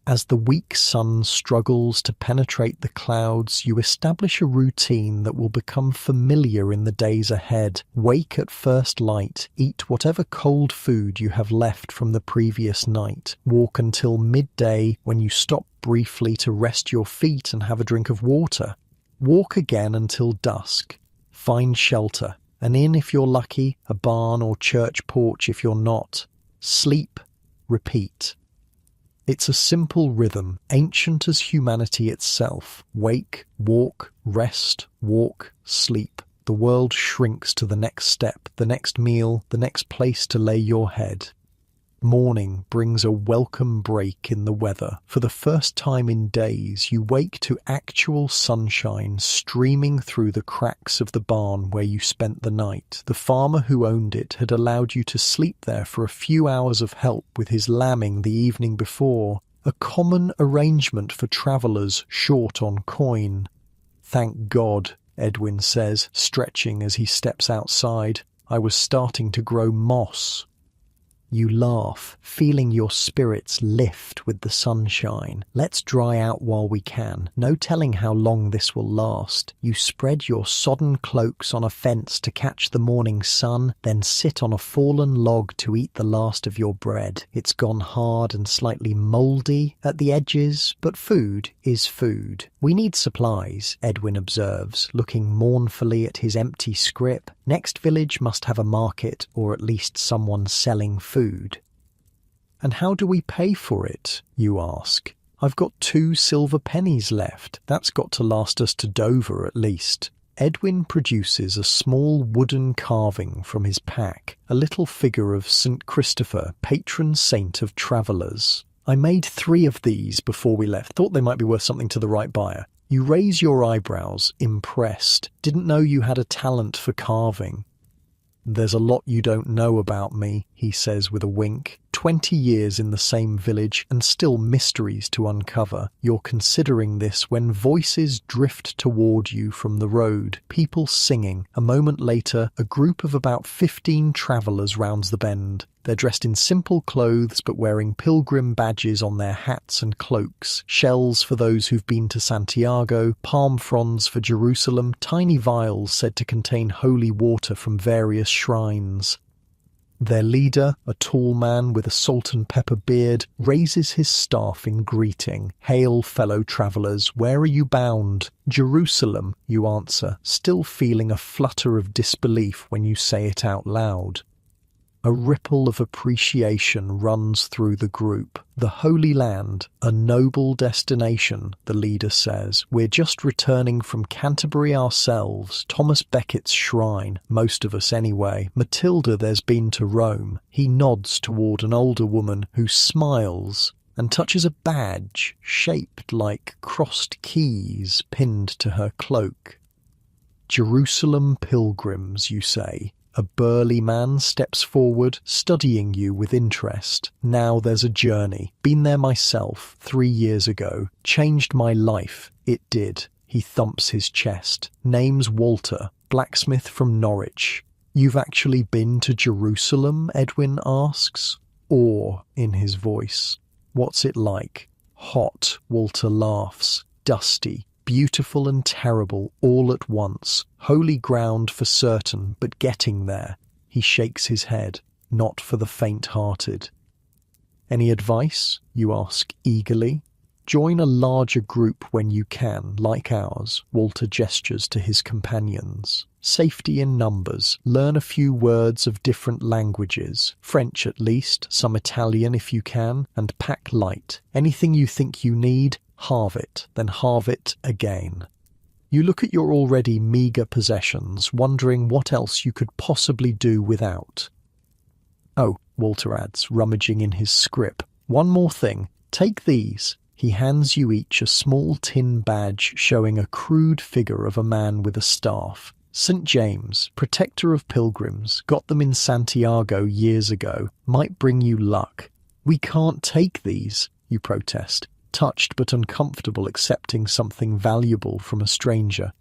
As the weak sun struggles to penetrate the clouds, you establish a routine that will become familiar in the days ahead. Wake at first light, eat whatever cold food you have left from the previous night. Walk until midday when you stop briefly to rest your feet and have a drink of water. Walk again until dusk. Find shelter, an inn if you're lucky, a barn or church porch if you're not. Sleep, repeat. It's a simple rhythm, ancient as humanity itself. Wake, walk, rest, walk, sleep. The world shrinks to the next step, the next meal, the next place to lay your head. Morning brings a welcome break in the weather. For the first time in days, you wake to actual sunshine streaming through the cracks of the barn where you spent the night. The farmer who owned it had allowed you to sleep there for a few hours of help with his lambing the evening before, a common arrangement for travellers short on coin. Thank God, Edwin says, stretching as he steps outside. I was starting to grow moss. You laugh, feeling your spirits lift with the sunshine. Let's dry out while we can. No telling how long this will last. You spread your sodden cloaks on a fence to catch the morning sun, then sit on a fallen log to eat the last of your bread. It's gone hard and slightly mouldy at the edges, but food is food. We need supplies, Edwin observes, looking mournfully at his empty scrip. Next village must have a market, or at least someone selling food. And how do we pay for it, you ask? I've got 2 silver pennies left. That's got to last us to Dover at least. Edwin produces a small wooden carving from his pack, a little figure of St. Christopher, patron saint of travellers. I made 3 of these before we left. Thought they might be worth something to the right buyer. You raise your eyebrows, impressed. Didn't know you had a talent for carving. There's a lot you don't know about me, he says with a wink. 20 years in the same village and still mysteries to uncover. You're considering this when voices drift toward you from the road, people singing. A moment later, a group of about 15 travellers rounds the bend. They're dressed in simple clothes but wearing pilgrim badges on their hats and cloaks, shells for those who've been to Santiago, palm fronds for Jerusalem, tiny vials said to contain holy water from various shrines. Their leader, a tall man with a salt and pepper beard, raises his staff in greeting. Hail, fellow travellers, where are you bound? Jerusalem, you answer, still feeling a flutter of disbelief when you say it out loud. A ripple of appreciation runs through the group. The Holy Land, a noble destination, the leader says. We're just returning from Canterbury ourselves, Thomas Becket's shrine, most of us anyway. Matilda there's been to Rome. He nods toward an older woman who smiles and touches a badge shaped like crossed keys pinned to her cloak. Jerusalem pilgrims, you say. A burly man steps forward, studying you with interest. Now there's a journey. Been there myself 3 years ago. Changed my life. It did. He thumps his chest. Name's Walter, blacksmith from Norwich. You've actually been to Jerusalem? Edwin asks, awe in his voice. What's it like? Hot, Walter laughs. Dusty, beautiful and terrible all at once. Holy ground for certain, but getting there. He shakes his head. Not for the faint-hearted. Any advice? You ask eagerly. Join a larger group when you can, like ours. Walter gestures to his companions. Safety in numbers. Learn a few words of different languages. French at least, some Italian if you can, and pack light. Anything you think you need, halve it, then halve it again. You look at your already meagre possessions, wondering what else you could possibly do without. Oh, Walter adds, rummaging in his scrip. One more thing. Take these. He hands you each a small tin badge showing a crude figure of a man with a staff. St. James, protector of pilgrims, got them in Santiago years ago. Might bring you luck. We can't take these, you protest, touched but uncomfortable accepting something valuable from a stranger.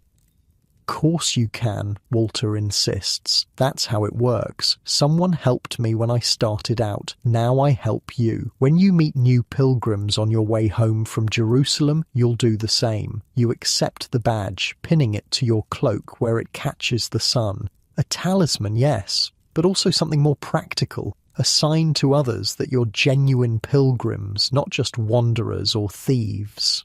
Course you can, Walter insists. That's how it works. Someone helped me when I started out. Now I help you. When you meet new pilgrims on your way home from Jerusalem, you'll do the same. You accept the badge, pinning it to your cloak where it catches the sun. A talisman, yes, but also something more practical. A sign to others that you're genuine pilgrims, not just wanderers or thieves.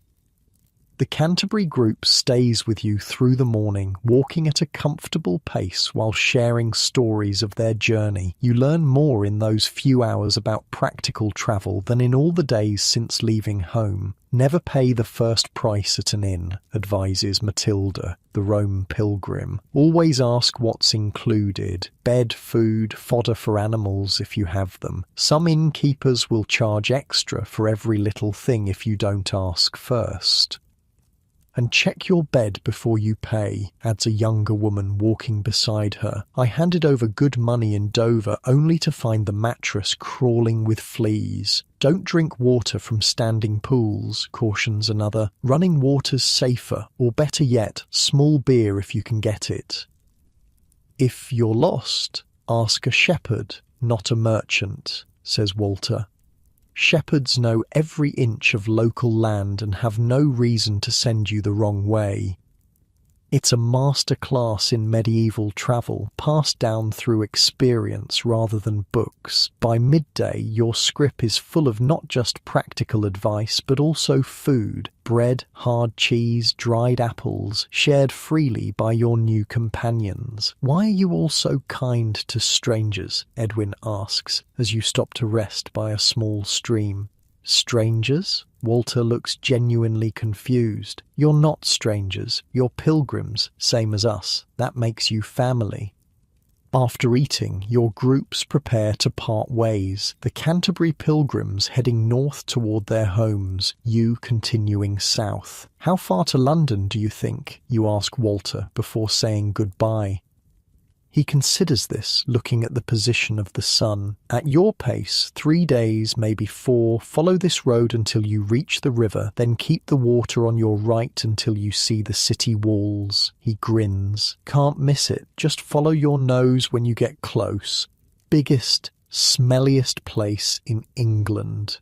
The Canterbury group stays with you through the morning, walking at a comfortable pace while sharing stories of their journey. You learn more in those few hours about practical travel than in all the days since leaving home. Never pay the first price at an inn, advises Matilda, the Rome pilgrim. Always ask what's included. Bed, food, fodder for animals if you have them. Some innkeepers will charge extra for every little thing if you don't ask first. And check your bed before you pay, adds a younger woman walking beside her. I handed over good money in Dover only to find the mattress crawling with fleas. Don't drink water from standing pools, cautions another. Running water's safer, or better yet, small beer if you can get it. If you're lost, ask a shepherd, not a merchant, says Walter. Shepherds know every inch of local land and have no reason to send you the wrong way. It's a master class in medieval travel, passed down through experience rather than books. By midday, your scrip is full of not just practical advice, but also food. Bread, hard cheese, dried apples, shared freely by your new companions. Why are you all so kind to strangers? Edwin asks, as you stop to rest by a small stream. Strangers? Walter looks genuinely confused. You're not strangers. You're pilgrims, same as us. That makes you family. After eating, your groups prepare to part ways. The Canterbury pilgrims heading north toward their homes, you continuing south. How far to London, do you think? You ask Walter before saying goodbye. He considers this, looking at the position of the sun. At your pace, 3 days, maybe 4, follow this road until you reach the river, then keep the water on your right until you see the city walls. He grins. Can't miss it. Just follow your nose when you get close. Biggest, smelliest place in England.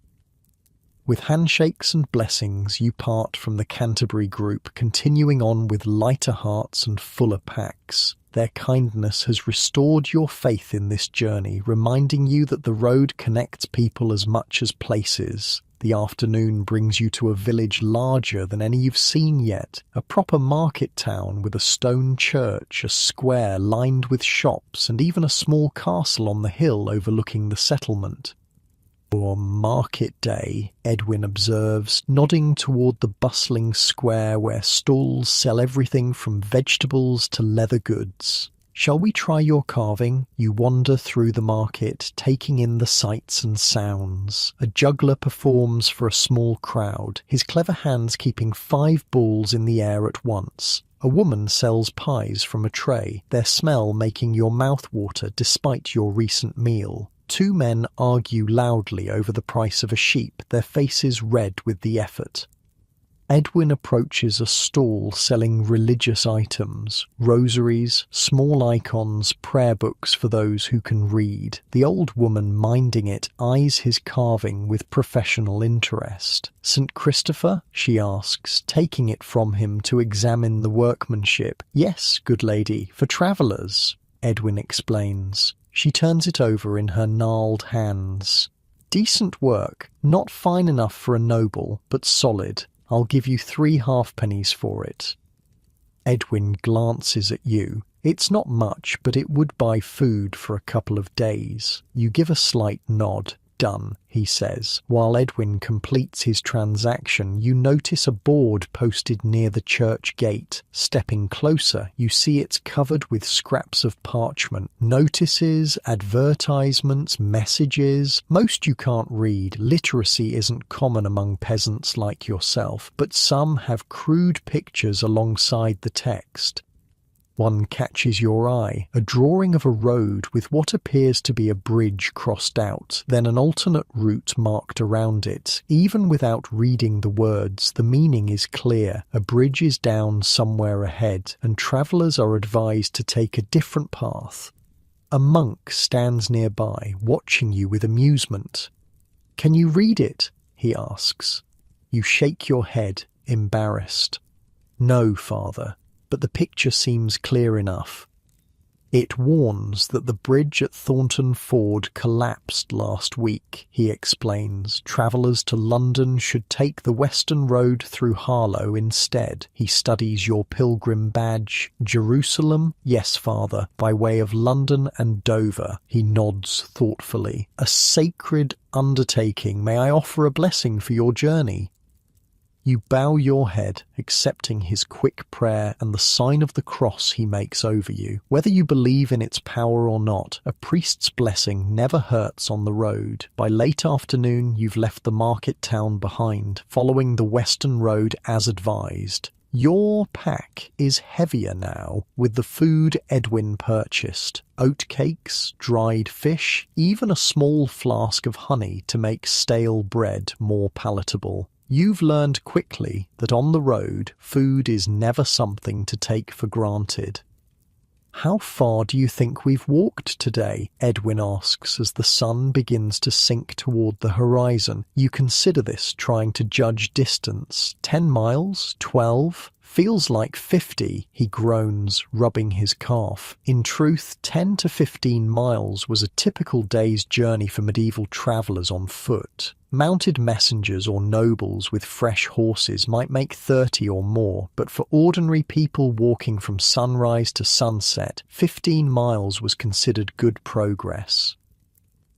With handshakes and blessings, you part from the Canterbury group, continuing on with lighter hearts and fuller packs. Their kindness has restored your faith in this journey, reminding you that the road connects people as much as places. The afternoon brings you to a village larger than any you've seen yet, a proper market town with a stone church, a square lined with shops, and even a small castle on the hill overlooking the settlement. Or market day, Edwin observes, nodding toward the bustling square where stalls sell everything from vegetables to leather goods. Shall we try your carving? You wander through the market, taking in the sights and sounds. A juggler performs for a small crowd, his clever hands keeping 5 balls in the air at once. A woman sells pies from a tray, their smell making your mouth water despite your recent meal. 2 men argue loudly over the price of a sheep, their faces red with the effort. Edwin approaches a stall selling religious items, rosaries, small icons, prayer books for those who can read. The old woman minding it eyes his carving with professional interest. "St. Christopher?" she asks, taking it from him to examine the workmanship. "Yes, good lady, for travellers," Edwin explains. She turns it over in her gnarled hands. "Decent work, not fine enough for a noble, but solid. I'll give you 3 halfpennies for it." Edwin glances at you. It's not much, but it would buy food for a couple of days. You give a slight nod. "Done," he says. While Edwin completes his transaction, you notice a board posted near the church gate. Stepping closer, you see it's covered with scraps of parchment. Notices, advertisements, messages. Most you can't read. Literacy isn't common among peasants like yourself, but some have crude pictures alongside the text. One catches your eye, a drawing of a road with what appears to be a bridge crossed out, then an alternate route marked around it. Even without reading the words, the meaning is clear. A bridge is down somewhere ahead, and travellers are advised to take a different path. A monk stands nearby, watching you with amusement. "Can you read it?" he asks. You shake your head, embarrassed. "No, Father, but the picture seems clear enough." It warns that the bridge at Thornton Ford collapsed last week, he explains. Travellers to London should take the Western Road through Harlow instead. He studies your pilgrim badge. "Jerusalem?" "Yes, Father, by way of London and Dover." He nods thoughtfully. "A sacred undertaking. May I offer a blessing for your journey?" You bow your head, accepting his quick prayer and the sign of the cross he makes over you. Whether you believe in its power or not, a priest's blessing never hurts on the road. By late afternoon, you've left the market town behind, following the Western Road as advised. Your pack is heavier now, with the food Edwin purchased. Oatcakes, dried fish, even a small flask of honey to make stale bread more palatable. You've learned quickly that on the road, food is never something to take for granted. "How far do you think we've walked today?" Edwin asks as the sun begins to sink toward the horizon. You consider this, trying to judge distance. 10 miles? 12? "Feels like 50, he groans, rubbing his calf. In truth, 10 to 15 miles was a typical day's journey for medieval travellers on foot. Mounted messengers or nobles with fresh horses might make 30 or more, but for ordinary people walking from sunrise to sunset, 15 miles was considered good progress.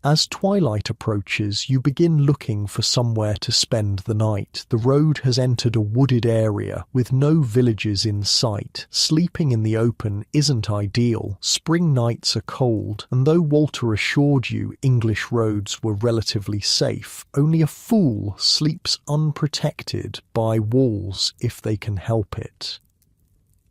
As twilight approaches, you begin looking for somewhere to spend the night. The road has entered a wooded area, with no villages in sight. Sleeping in the open isn't ideal. Spring nights are cold, and though Walter assured you English roads were relatively safe, only a fool sleeps unprotected by walls if they can help it.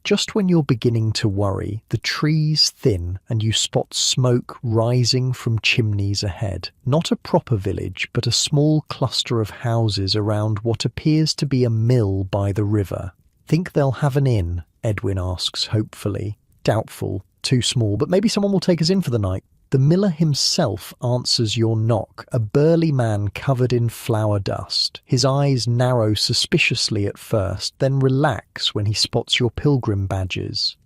Just when you're beginning to worry, the trees thin and you spot smoke rising from chimneys ahead. Not a proper village, but a small cluster of houses around what appears to be a mill by the river. "Think they'll have an inn?" Edwin asks hopefully. "Doubtful. Too small, but maybe someone will take us in for the night." The miller himself answers your knock, a burly man covered in flour dust. His eyes narrow suspiciously at first, then relax when he spots your pilgrim badges.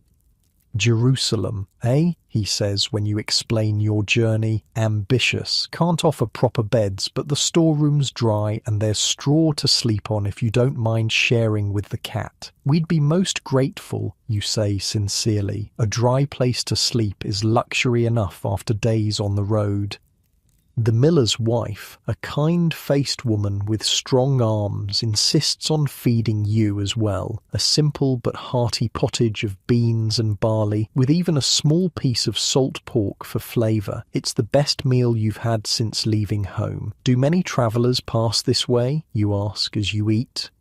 "Jerusalem, eh?" he says when you explain your journey. "Ambitious. Can't offer proper beds, but the storeroom's dry and there's straw to sleep on if you don't mind sharing with the cat. We'd be most grateful," you say sincerely. A dry place to sleep is luxury enough after days on the road. The miller's wife, a kind-faced woman with strong arms, insists on feeding you as well. A simple but hearty pottage of beans and barley, with even a small piece of salt pork for flavour. It's the best meal you've had since leaving home. "Do many travellers pass this way?" you ask as you eat.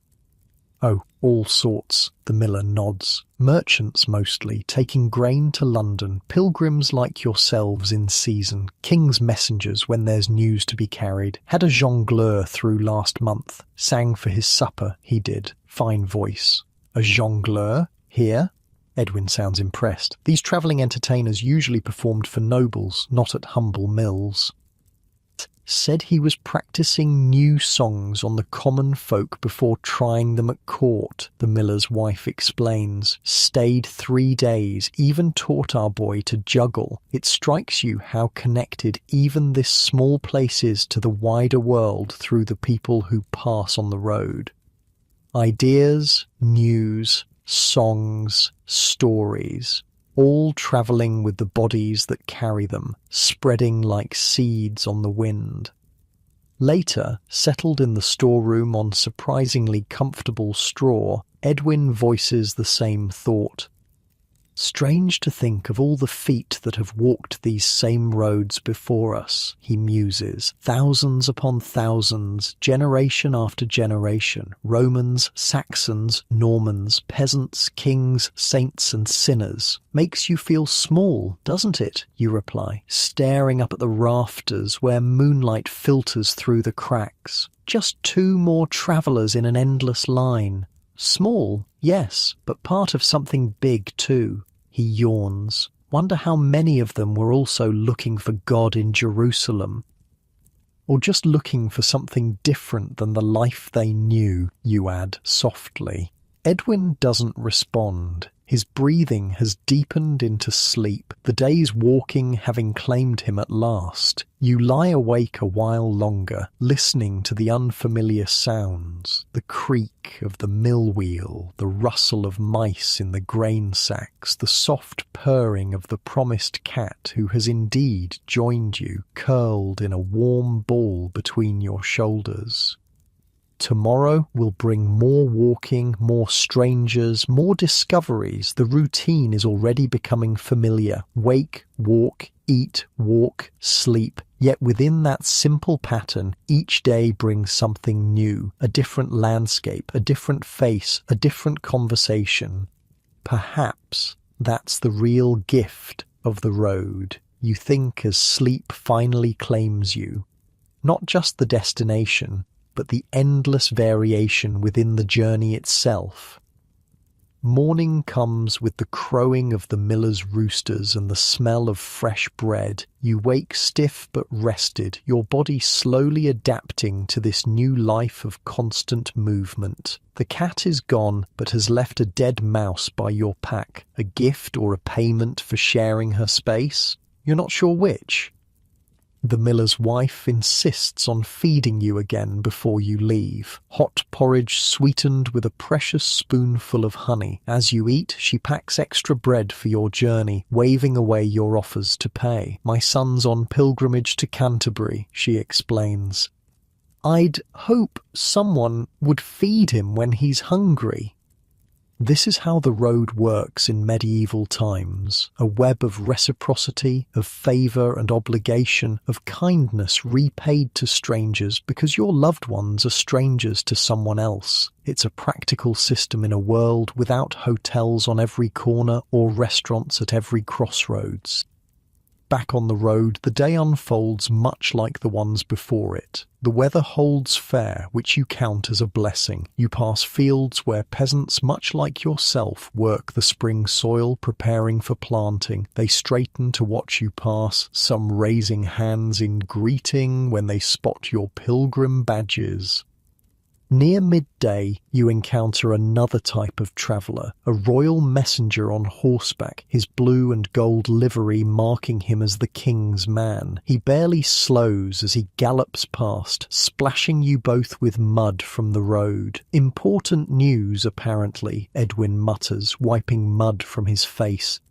Oh, all sorts, the miller nods. Merchants mostly, taking grain to London, pilgrims like yourselves in season, king's messengers when there's news to be carried. Had a jongleur through last month. Sang for his supper, he did. Fine voice. A jongleur? Here? Edwin sounds impressed. These travelling entertainers usually performed for nobles, not at humble mills. Said he was practising new songs on the common folk before trying them at court, the miller's wife explains. Stayed 3 days, even taught our boy to juggle. It strikes you how connected even this small place is to the wider world through the people who pass on the road. Ideas, news, songs, stories, all travelling with the bodies that carry them, spreading like seeds on the wind. Later, settled in the storeroom on surprisingly comfortable straw, Edwin voices the same thought. Strange to think of all the feet that have walked these same roads before us, he muses. Thousands upon thousands, generation after generation. Romans, Saxons, Normans, peasants, kings, saints and sinners. Makes you feel small, doesn't it? You reply, staring up at the rafters where moonlight filters through the cracks. Just 2 more travellers in an endless line. Small, yes, but part of something big too. He yawns. Wonder how many of them were also looking for God in Jerusalem. Or just looking for something different than the life they knew, you add softly. Edwin doesn't respond. His breathing has deepened into sleep, the day's walking having claimed him at last. You lie awake a while longer, listening to the unfamiliar sounds, the creak of the mill wheel, the rustle of mice in the grain sacks, the soft purring of the promised cat who has indeed joined you, curled in a warm ball between your shoulders. Tomorrow will bring more walking, more strangers, more discoveries. The routine is already becoming familiar. Wake, walk, eat, walk, sleep. Yet within that simple pattern, each day brings something new, a different landscape, a different face, a different conversation. Perhaps that's the real gift of the road, you think as sleep finally claims you. Not just the destination, but the endless variation within the journey itself. Morning comes with the crowing of the miller's roosters and the smell of fresh bread. You wake stiff but rested, your body slowly adapting to this new life of constant movement. The cat is gone, but has left a dead mouse by your pack, a gift or a payment for sharing her space? You're not sure which. The miller's wife insists on feeding you again before you leave. Hot porridge sweetened with a precious spoonful of honey. As you eat, she packs extra bread for your journey, waving away your offers to pay. My son's on pilgrimage to Canterbury, she explains. I'd hope someone would feed him when he's hungry. This is how the road works in medieval times, a web of reciprocity, of favour and obligation, of kindness repaid to strangers because your loved ones are strangers to someone else. It's a practical system in a world without hotels on every corner or restaurants at every crossroads. Back on the road, the day unfolds much like the ones before it. The weather holds fair, which you count as a blessing. You pass fields where peasants, much like yourself, work the spring soil, preparing for planting. They straighten to watch you pass, some raising hands in greeting when they spot your pilgrim badges. Near midday, you encounter another type of traveller, a royal messenger on horseback, his blue and gold livery marking him as the king's man. He barely slows as he gallops past, splashing you both with mud from the road. Important news, apparently, Edwin mutters, wiping mud from his face.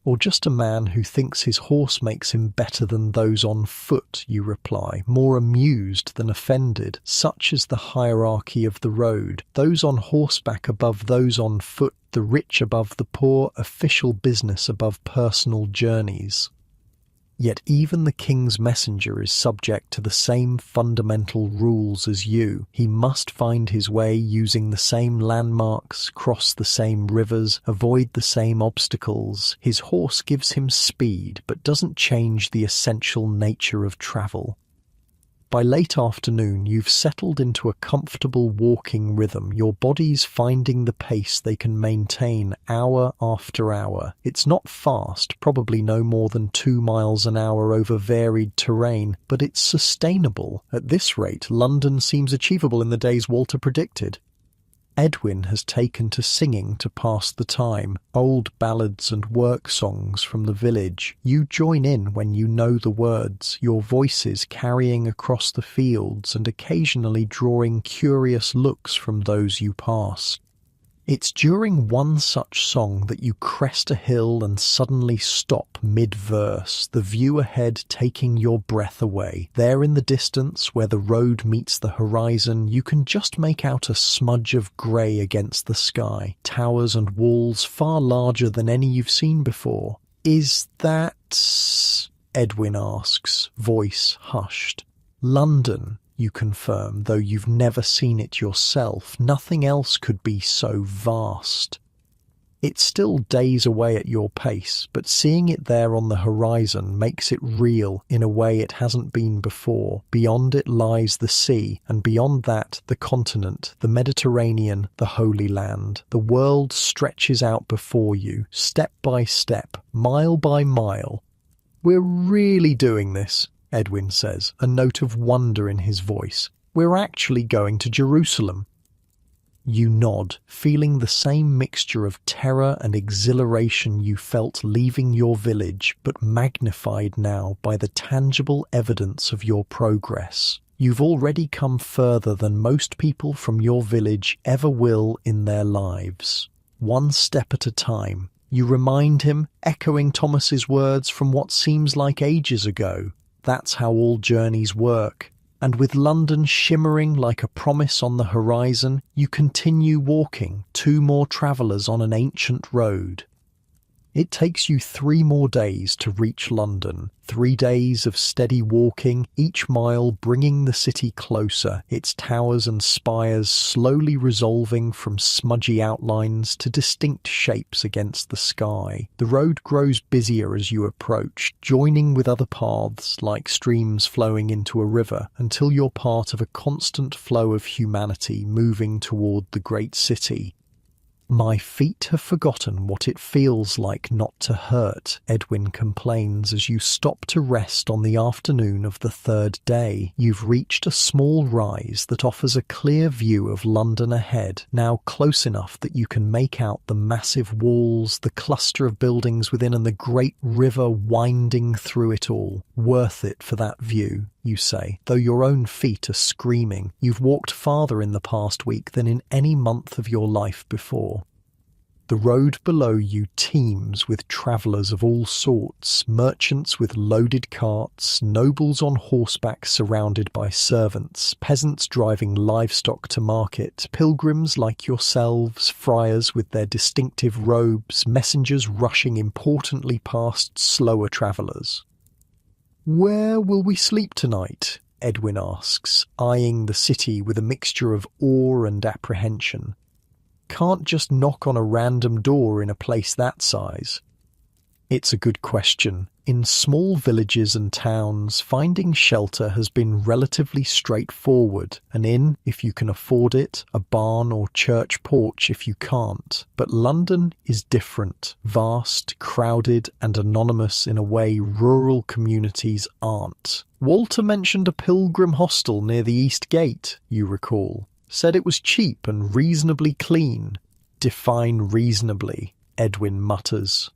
Or just a man who thinks his horse makes him better than those on foot, you reply, more amused than offended. Such is the hierarchy of the road. Those on horseback above those on foot, the rich above the poor, official business above personal journeys. Yet even the king's messenger is subject to the same fundamental rules as you. He must find his way using the same landmarks, cross the same rivers, avoid the same obstacles. His horse gives him speed, but doesn't change the essential nature of travel. By late afternoon, you've settled into a comfortable walking rhythm, your body's finding the pace they can maintain hour after hour. It's not fast, probably no more than 2 miles an hour over varied terrain, but it's sustainable. At this rate, London seems achievable in the days Walter predicted. Edwin has taken to singing to pass the time, old ballads and work songs from the village. You join in when you know the words, your voices carrying across the fields and occasionally drawing curious looks from those you pass. It's during one such song that you crest a hill and suddenly stop mid-verse, the view ahead taking your breath away. There in the distance, where the road meets the horizon, you can just make out a smudge of grey against the sky, towers and walls far larger than any you've seen before. "Is that—" Edwin asks, voice hushed. "London," you confirm, though you've never seen it yourself. Nothing else could be so vast. It's still days away at your pace, but seeing it there on the horizon makes it real in a way it hasn't been before. Beyond it lies the sea, and beyond that the continent, the Mediterranean, the Holy Land. The world stretches out before you, step by step, mile by mile. "We're really doing this," Edwin says, a note of wonder in his voice. "We're actually going to Jerusalem." You nod, feeling the same mixture of terror and exhilaration you felt leaving your village, but magnified now by the tangible evidence of your progress. You've already come further than most people from your village ever will in their lives. One step at a time. You remind him, echoing Thomas's words from what seems like ages ago. That's how all journeys work. And with London shimmering like a promise on the horizon, you continue walking, 2 more travellers on an ancient road. It takes you 3 more days to reach London, 3 days of steady walking, each mile bringing the city closer, its towers and spires slowly resolving from smudgy outlines to distinct shapes against the sky. The road grows busier as you approach, joining with other paths like streams flowing into a river, until you're part of a constant flow of humanity moving toward the great city. "My feet have forgotten what it feels like not to hurt," Edwin complains as you stop to rest on the afternoon of the 3rd day. You've reached a small rise that offers a clear view of London ahead, now close enough that you can make out the massive walls, the cluster of buildings within, and the great river winding through it all. "Worth it for that view," you say, though your own feet are screaming. You've walked farther in the past week than in any month of your life before. The road below you teems with travellers of all sorts, merchants with loaded carts, nobles on horseback surrounded by servants, peasants driving livestock to market, pilgrims like yourselves, friars with their distinctive robes, messengers rushing importantly past slower travellers. "Where will we sleep tonight?" Edwin asks, eyeing the city with a mixture of awe and apprehension. Can't just knock on a random door in a place that size. It's a good question. In small villages and towns, finding shelter has been relatively straightforward. An inn, if you can afford it, a barn or church porch if you can't. But London is different, vast, crowded, and anonymous in a way rural communities aren't. Walter mentioned a pilgrim hostel near the East Gate, you recall. Said it was cheap and reasonably clean. "Define reasonably," Edwin mutters.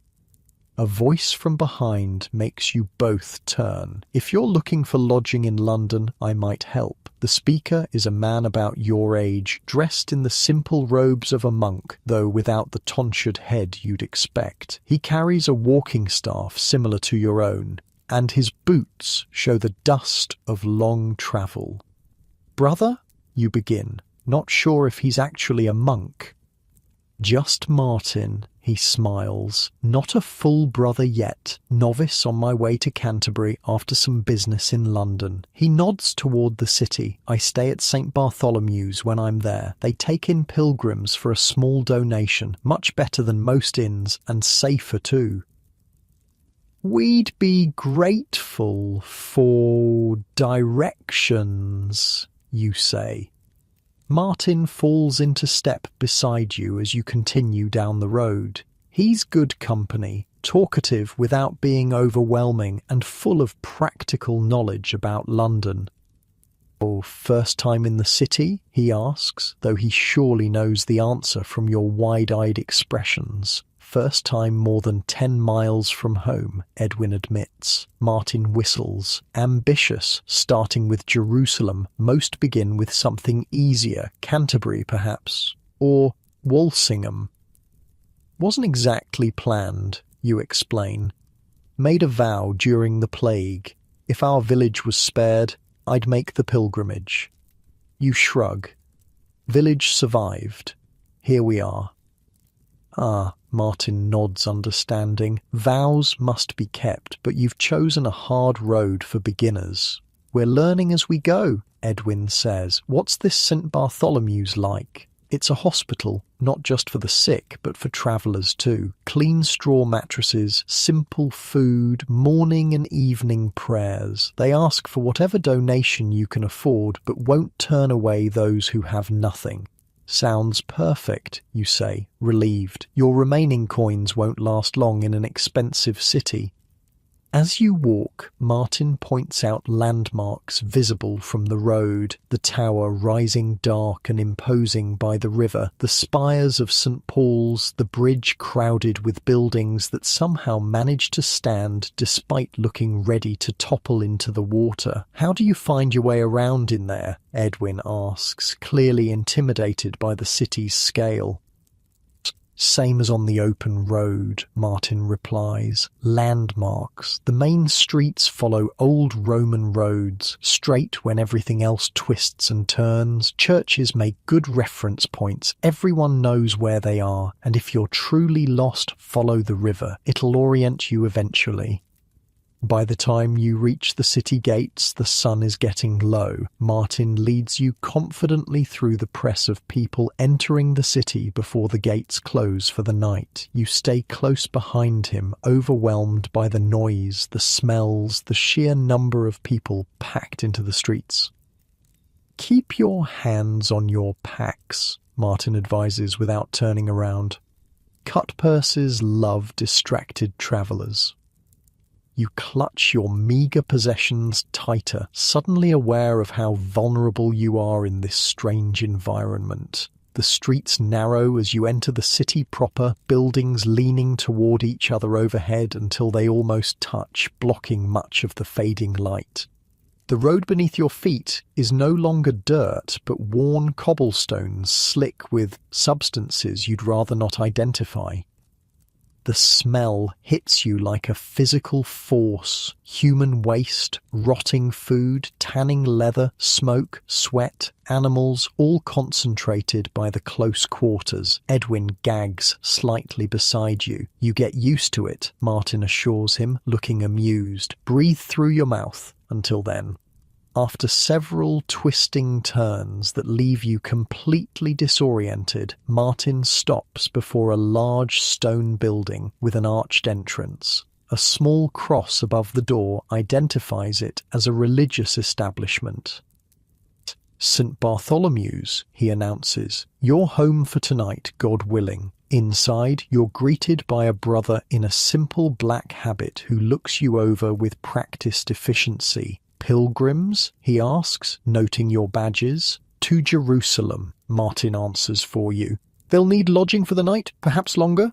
A voice from behind makes you both turn. "If you're looking for lodging in London, I might help." The speaker is a man about your age, dressed in the simple robes of a monk, though without the tonsured head you'd expect. He carries a walking staff similar to your own, and his boots show the dust of long travel. "Brother?" you begin, not sure if he's actually a monk. Just Martin, he smiles. Not a full brother yet. Novice on my way to Canterbury after some business in London. He nods toward the city. I stay at St. Bartholomew's when I'm there. They take in pilgrims for a small donation. Much better than most inns, and safer too. We'd be grateful for directions, you say. Martin falls into step beside you as you continue down the road. He's good company, talkative without being overwhelming and full of practical knowledge about London. "Oh, first time in the city?" he asks, though he surely knows the answer from your wide-eyed expressions. "First time more than 10 miles from home," Edwin admits. Martin whistles. "Ambitious, starting with Jerusalem. Most begin with something easier, Canterbury perhaps. Or Walsingham." "Wasn't exactly planned," you explain. "Made a vow during the plague. If our village was spared, I'd make the pilgrimage." You shrug. "Village survived. Here we are." "Ah," Martin nods understanding. "Vows must be kept, but you've chosen a hard road for beginners." "We're learning as we go," Edwin says. "What's this St. Bartholomew's like?" "It's a hospital, not just for the sick, but for travellers too. Clean straw mattresses, simple food, morning and evening prayers. They ask for whatever donation you can afford, but won't turn away those who have nothing." "Sounds perfect," you say, relieved. "Your remaining coins won't last long in an expensive city." As you walk, Martin points out landmarks visible from the road, the tower rising dark and imposing by the river, the spires of St. Paul's, the bridge crowded with buildings that somehow manage to stand despite looking ready to topple into the water. "How do you find your way around in there?" Edwin asks, clearly intimidated by the city's scale. "Same as on the open road," Martin replies. "Landmarks. The main streets follow old Roman roads, straight when everything else twists and turns. Churches make good reference points. Everyone knows where they are, and if you're truly lost, follow the river. It'll orient you eventually." By the time you reach the city gates, the sun is getting low. Martin leads you confidently through the press of people entering the city before the gates close for the night. You stay close behind him, overwhelmed by the noise, the smells, the sheer number of people packed into the streets. "Keep your hands on your packs," Martin advises without turning around. Cut purses love distracted travellers. You clutch your meagre possessions tighter, suddenly aware of how vulnerable you are in this strange environment. The streets narrow as you enter the city proper, buildings leaning toward each other overhead until they almost touch, blocking much of the fading light. The road beneath your feet is no longer dirt, but worn cobblestones slick with substances you'd rather not identify. The smell hits you like a physical force. Human waste, rotting food, tanning leather, smoke, sweat, animals, all concentrated by the close quarters. Edwin gags slightly beside you. "You get used to it," Martin assures him, looking amused. "Breathe through your mouth until then." After several twisting turns that leave you completely disoriented, Martin stops before a large stone building with an arched entrance. A small cross above the door identifies it as a religious establishment. "St. Bartholomew's," he announces. "You're home for tonight, God willing." Inside, you're greeted by a brother in a simple black habit who looks you over with practiced efficiency. "Pilgrims?" he asks, noting your badges. "To Jerusalem," Martin answers for you. "They'll need lodging for the night, perhaps longer?"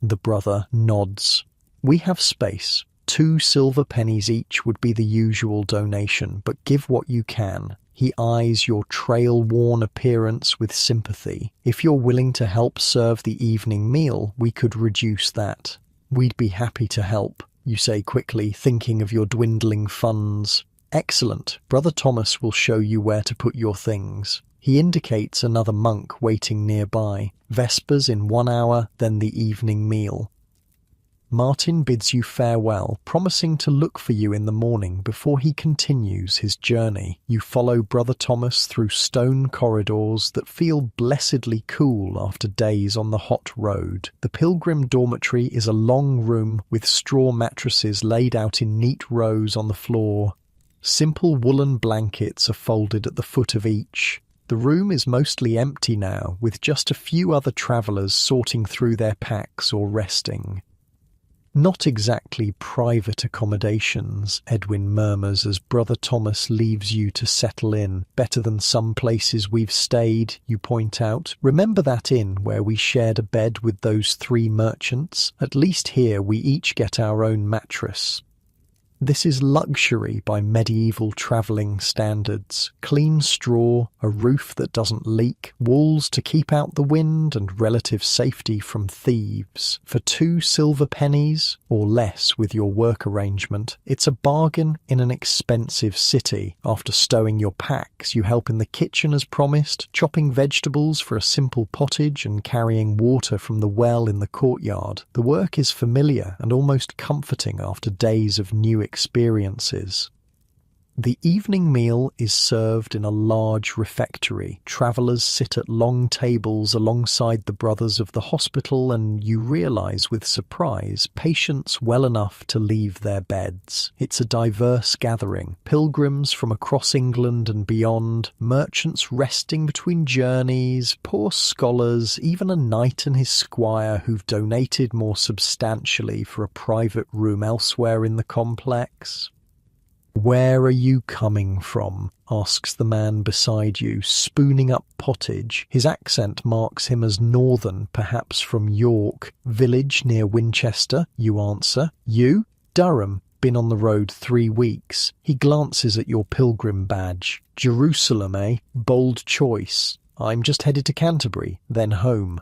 The brother nods. "We have space. 2 silver pennies each would be the usual donation, but give what you can." He eyes your trail-worn appearance with sympathy. "If you're willing to help serve the evening meal, we could reduce that." "We'd be happy to help," you say quickly, thinking of your dwindling funds. "Excellent. Brother Thomas will show you where to put your things." He indicates another monk waiting nearby. Vespers in 1 hour, then the evening meal. Martin bids you farewell, promising to look for you in the morning before he continues his journey. You follow Brother Thomas through stone corridors that feel blessedly cool after days on the hot road. The pilgrim dormitory is a long room with straw mattresses laid out in neat rows on the floor. Simple woolen blankets are folded at the foot of each. The room is mostly empty now, with just a few other travellers sorting through their packs or resting. Not exactly private accommodations, Edwin murmurs as Brother Thomas leaves you to settle in. Better than some places we've stayed, you point out. Remember that inn where we shared a bed with those 3 merchants? At least here we each get our own mattress. This is luxury by medieval travelling standards. Clean straw, a roof that doesn't leak, walls to keep out the wind, and relative safety from thieves. For 2 silver pennies, or less with your work arrangement, it's a bargain in an expensive city. After stowing your packs, you help in the kitchen as promised, chopping vegetables for a simple pottage and carrying water from the well in the courtyard. The work is familiar and almost comforting after days of new experiences. The evening meal is served in a large refectory. Travellers sit at long tables alongside the brothers of the hospital, and you realise with surprise patients well enough to leave their beds. It's a diverse gathering. Pilgrims from across England and beyond, merchants resting between journeys, poor scholars, even a knight and his squire who've donated more substantially for a private room elsewhere in the complex. "Where are you coming from?" asks the man beside you, spooning up pottage. His accent marks him as northern, perhaps from York. "Village near Winchester," you answer. "You?" "Durham. Been on the road 3 weeks." He glances at your pilgrim badge. "Jerusalem, eh? Bold choice." "I'm just headed to Canterbury, then home."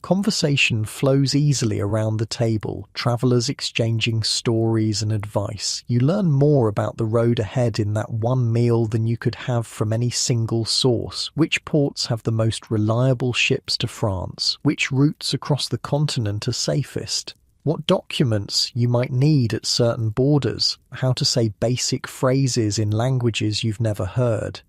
Conversation flows easily around the table, travellers exchanging stories and advice. You learn more about the road ahead in that one meal than you could have from any single source. Which ports have the most reliable ships to France? Which routes across the continent are safest? What documents you might need at certain borders? How to say basic phrases in languages you've never heard.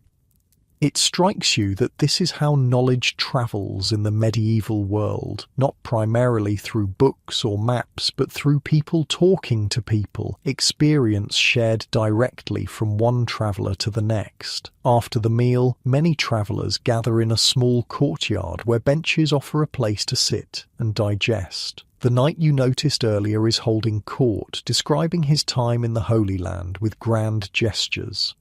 It strikes you that this is how knowledge travels in the medieval world, not primarily through books or maps, but through people talking to people, experience shared directly from one traveller to the next. After the meal, many travellers gather in a small courtyard where benches offer a place to sit and digest. The knight you noticed earlier is holding court, describing his time in the Holy Land with grand gestures.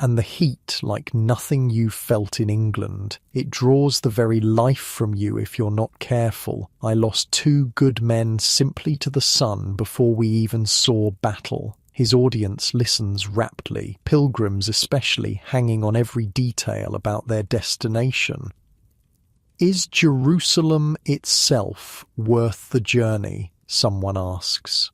And the heat, like nothing you've felt in England. It draws the very life from you if you're not careful. I lost 2 good men simply to the sun before we even saw battle. His audience listens raptly, pilgrims especially hanging on every detail about their destination. Is Jerusalem itself worth the journey? Someone asks.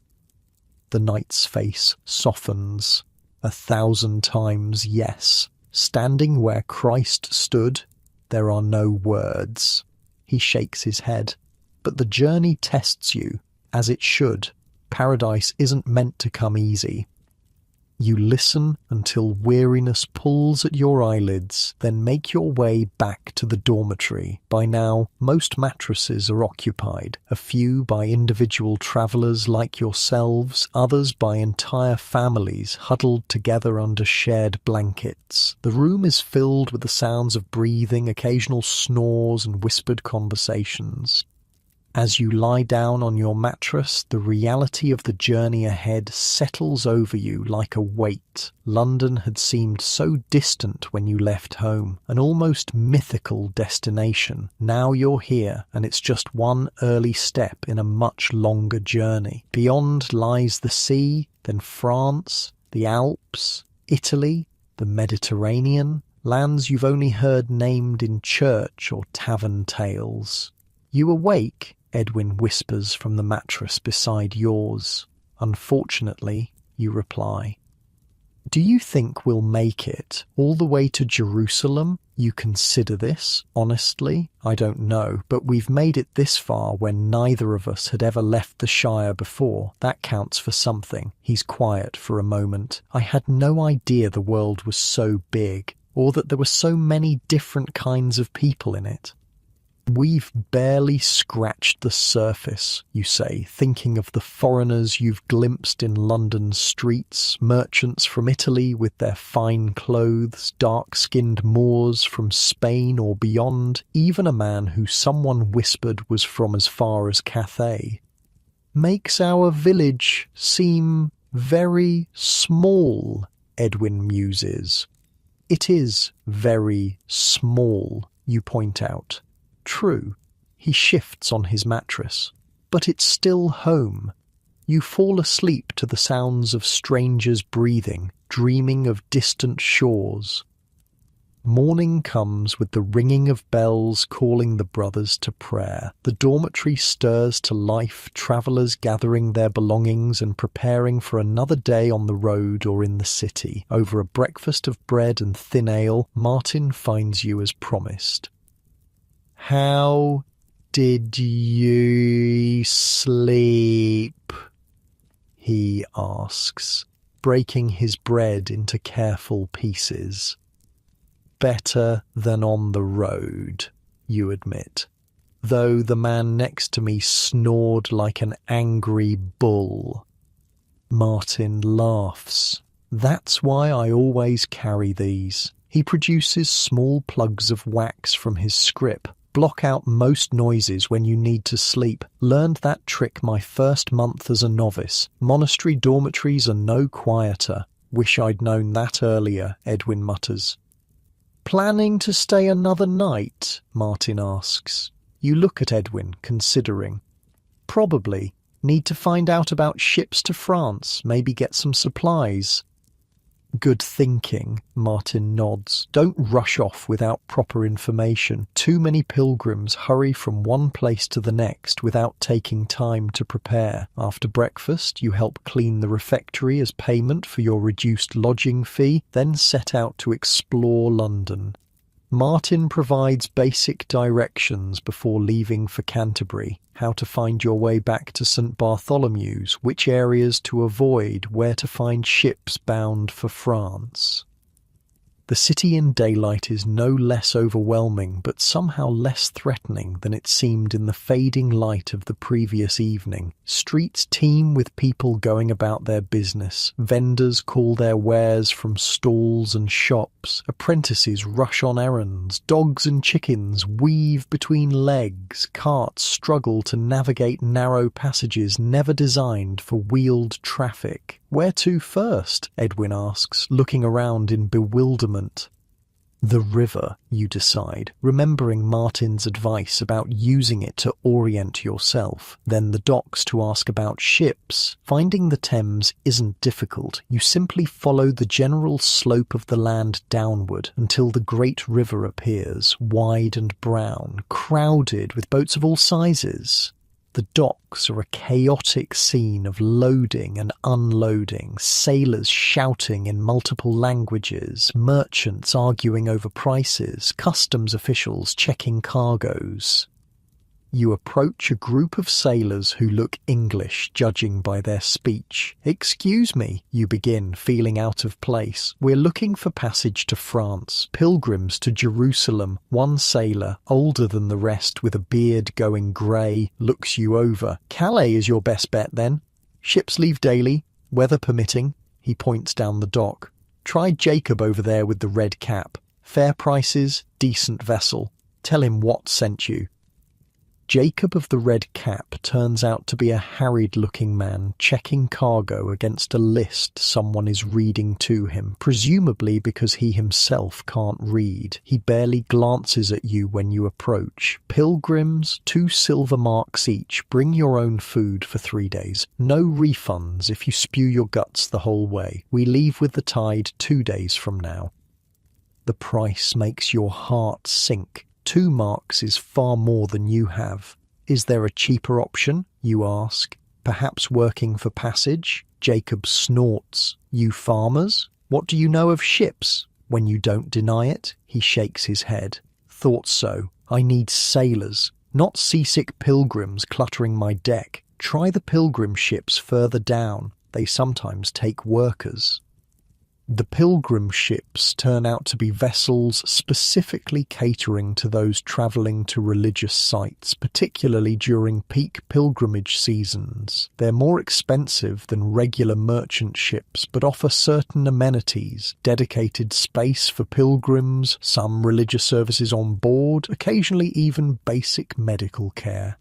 The knight's face softens. 1,000 times yes. Standing where Christ stood, there are no words. He shakes his head. But the journey tests you, as it should. Paradise isn't meant to come easy. You listen until weariness pulls at your eyelids, then make your way back to the dormitory. By now, most mattresses are occupied, a few by individual travellers like yourselves, others by entire families huddled together under shared blankets. The room is filled with the sounds of breathing, occasional snores and whispered conversations. As you lie down on your mattress, the reality of the journey ahead settles over you like a weight. London had seemed so distant when you left home, an almost mythical destination. Now you're here, and it's just one early step in a much longer journey. Beyond lies the sea, then France, the Alps, Italy, the Mediterranean, lands you've only heard named in church or tavern tales. "You awake?" Edwin whispers from the mattress beside yours. "Unfortunately," you reply. Do you think we'll make it all the way to Jerusalem? You consider this? Honestly, I don't know, but we've made it this far when neither of us had ever left the Shire before. That counts for something. He's quiet for a moment. I had no idea the world was so big, or that there were so many different kinds of people in it. We've barely scratched the surface, you say, thinking of the foreigners you've glimpsed in London's streets, merchants from Italy with their fine clothes, dark-skinned Moors from Spain or beyond, even a man who someone whispered was from as far as Cathay. Makes our village seem very small, Edwin muses. It is very small, you point out. True, he shifts on his mattress, but it's still home. You fall asleep to the sounds of strangers breathing, dreaming of distant shores. Morning comes with the ringing of bells calling the brothers to prayer. The dormitory stirs to life, travellers gathering their belongings and preparing for another day on the road or in the city. Over a breakfast of bread and thin ale, Martin finds you as promised. How did you sleep? He asks, breaking his bread into careful pieces. Better than on the road, you admit, though the man next to me snored like an angry bull. Martin laughs. That's why I always carry these. He produces small plugs of wax from his scrip. Block out most noises when you need to sleep. Learned that trick my first month as a novice. Monastery dormitories are no quieter. Wish I'd known that earlier, Edwin mutters. Planning to stay another night? Martin asks. You look at Edwin, considering. Probably. Need to find out about ships to France, maybe get some supplies. Good thinking, Martin nods. Don't rush off without proper information. Too many pilgrims hurry from one place to the next without taking time to prepare. After breakfast, you help clean the refectory as payment for your reduced lodging fee, then set out to explore London. Martin provides basic directions before leaving for Canterbury. How to find your way back to St. Bartholomew's, which areas to avoid, where to find ships bound for France. The city in daylight is no less overwhelming, but somehow less threatening than it seemed in the fading light of the previous evening. Streets teem with people going about their business. Vendors call their wares from stalls and shops. Apprentices rush on errands. Dogs and chickens weave between legs. Carts struggle to navigate narrow passages never designed for wheeled traffic. Where to first? Edwin asks, looking around in bewilderment. The river, you decide, remembering Martin's advice about using it to orient yourself. Then the docks to ask about ships. Finding the Thames isn't difficult. You simply follow the general slope of the land downward until the great river appears, wide and brown, crowded with boats of all sizes. The docks are a chaotic scene of loading and unloading, sailors shouting in multiple languages, merchants arguing over prices, customs officials checking cargoes. You approach a group of sailors who look English, judging by their speech. "Excuse me," you begin, feeling out of place. "We're looking for passage to France, pilgrims to Jerusalem." One sailor, older than the rest with a beard going grey, looks you over. "Calais is your best bet, then. Ships leave daily, weather permitting." He points down the dock. "Try Jacob over there with the red cap. Fair prices, decent vessel. Tell him Watt sent you." Jacob of the red cap turns out to be a harried-looking man checking cargo against a list someone is reading to him, presumably because he himself can't read. He barely glances at you when you approach. "Pilgrims, 2 silver marks each. Bring your own food for 3 days. No refunds if you spew your guts the whole way. We leave with the tide 2 days from now." The price makes your heart sink. 2 marks is far more than you have. "Is there a cheaper option?" you ask. "Perhaps working for passage?" Jacob snorts. "You farmers?" What do you know of ships? When you don't deny it, he shakes his head. Thought so. I need sailors, not seasick pilgrims cluttering my deck. Try the pilgrim ships further down. They sometimes take workers. The pilgrim ships turn out to be vessels specifically catering to those travelling to religious sites, particularly during peak pilgrimage seasons. They're more expensive than regular merchant ships, but offer certain amenities, dedicated space for pilgrims, some religious services on board, occasionally even basic medical care.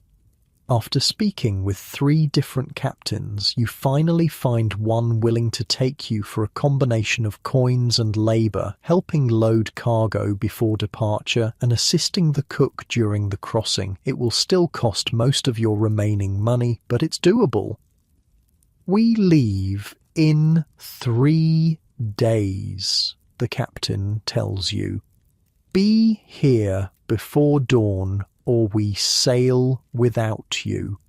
After speaking with 3 different captains, you finally find one willing to take you for a combination of coins and labour, helping load cargo before departure and assisting the cook during the crossing. It will still cost most of your remaining money, but it's doable. We leave in 3 days, the captain tells you. Be here before dawn, or we sail without you.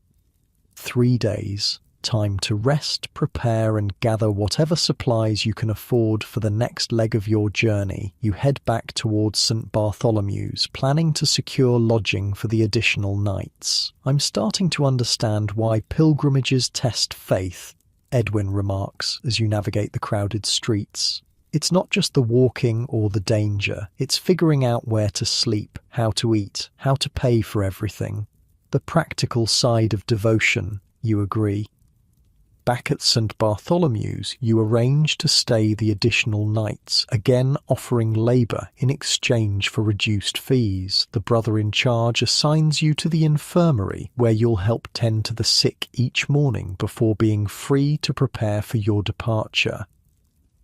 3 days. Time to rest, prepare and gather whatever supplies you can afford for the next leg of your journey. You head back towards St. Bartholomew's, planning to secure lodging for the additional nights. I'm starting to understand why pilgrimages test faith, Edwin remarks as you navigate the crowded streets. It's not just the walking or the danger, it's figuring out where to sleep, how to eat, how to pay for everything. The practical side of devotion, you agree. Back at St. Bartholomew's, you arrange to stay the additional nights, again offering labour in exchange for reduced fees. The brother in charge assigns you to the infirmary, where you'll help tend to the sick each morning before being free to prepare for your departure.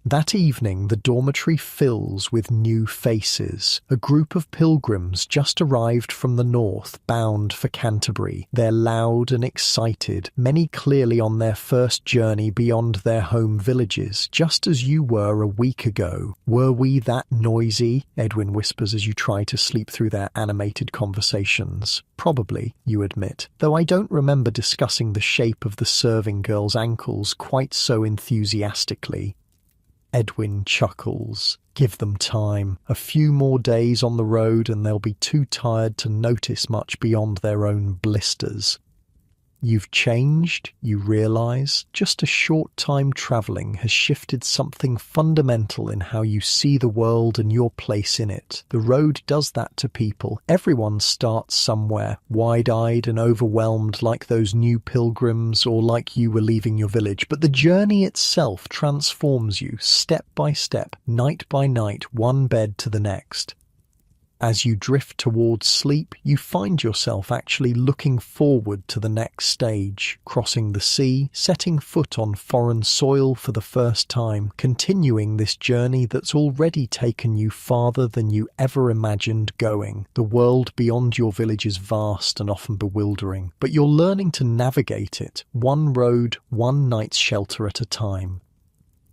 That evening, the dormitory fills with new faces. A group of pilgrims just arrived from the north, bound for Canterbury. They're loud and excited, many clearly on their first journey beyond their home villages, just as you were a week ago. Were we that noisy? Edwin whispers as you try to sleep through their animated conversations. Probably, you admit, though I don't remember discussing the shape of the serving girl's ankles quite so enthusiastically. Edwin chuckles. Give them time. A few more days on the road and they'll be too tired to notice much beyond their own blisters. You've changed, you realise. Just a short time travelling has shifted something fundamental in how you see the world and your place in it. The road does that to people. Everyone starts somewhere, wide-eyed and overwhelmed like those new pilgrims or like you were leaving your village. But the journey itself transforms you, step by step, night by night, one bed to the next. As you drift towards sleep, you find yourself actually looking forward to the next stage, crossing the sea, setting foot on foreign soil for the first time, continuing this journey that's already taken you farther than you ever imagined going. The world beyond your village is vast and often bewildering, but you're learning to navigate it, one road, one night's shelter at a time.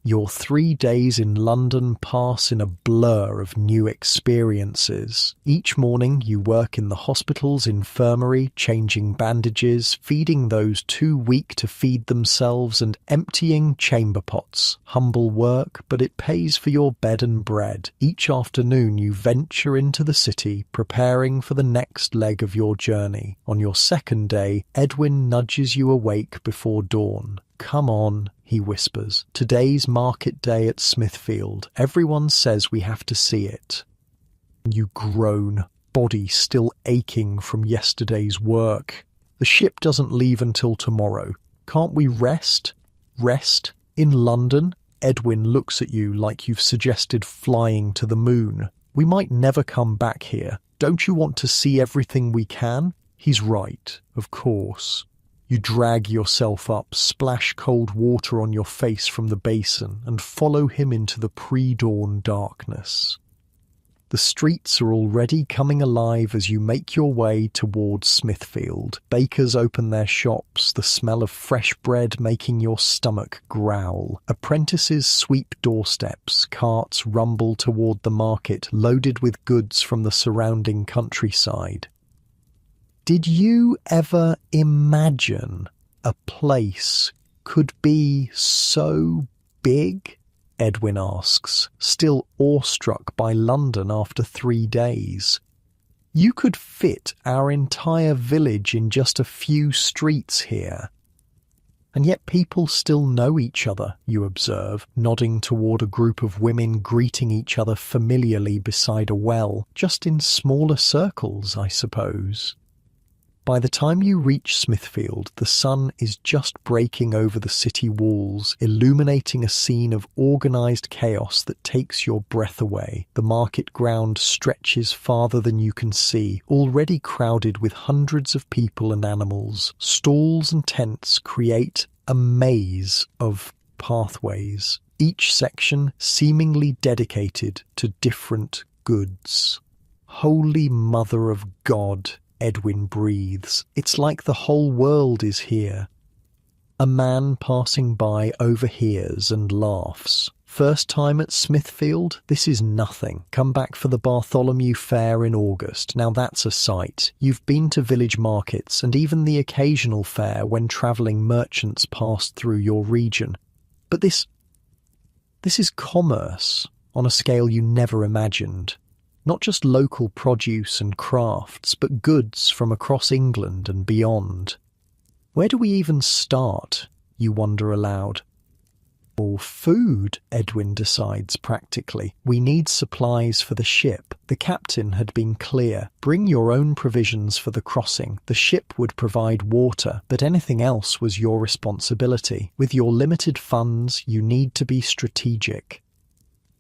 Your 3 days in London pass in a blur of new experiences. Each morning you work in the hospital's infirmary, changing bandages, feeding those too weak to feed themselves and emptying chamber pots. Humble work, but it pays for your bed and bread. Each afternoon you venture into the city, preparing for the next leg of your journey. On your second day, Edwin nudges you awake before dawn. Come on, he whispers. Today's market day at Smithfield. Everyone says we have to see it. You groan, body still aching from yesterday's work. The ship doesn't leave until tomorrow. Can't we rest? Rest? In London? Edwin looks at you like you've suggested flying to the moon. We might never come back here. Don't you want to see everything we can? He's right, of course. You drag yourself up, splash cold water on your face from the basin, and follow him into the pre-dawn darkness. The streets are already coming alive as you make your way towards Smithfield. Bakers open their shops, the smell of fresh bread making your stomach growl. Apprentices sweep doorsteps, carts rumble toward the market, loaded with goods from the surrounding countryside. Did you ever imagine a place could be so big? Edwin asks, still awestruck by London after 3 days. You could fit our entire village in just a few streets here. And yet people still know each other, you observe, nodding toward a group of women greeting each other familiarly beside a well, just in smaller circles, I suppose. By the time you reach Smithfield, the sun is just breaking over the city walls, illuminating a scene of organised chaos that takes your breath away. The market ground stretches farther than you can see, already crowded with hundreds of people and animals. Stalls and tents create a maze of pathways, each section seemingly dedicated to different goods. Holy Mother of God! Edwin breathes. It's like the whole world is here. A man passing by overhears and laughs. First time at Smithfield? This is nothing. Come back for the Bartholomew Fair in August. Now that's a sight. You've been to village markets and even the occasional fair when travelling merchants passed through your region. But this is commerce on a scale you never imagined. Not just local produce and crafts, but goods from across England and beyond. Where do we even start, you wonder aloud? Or food, Edwin decides practically. We need supplies for the ship. The captain had been clear. Bring your own provisions for the crossing. The ship would provide water, but anything else was your responsibility. With your limited funds, you need to be strategic.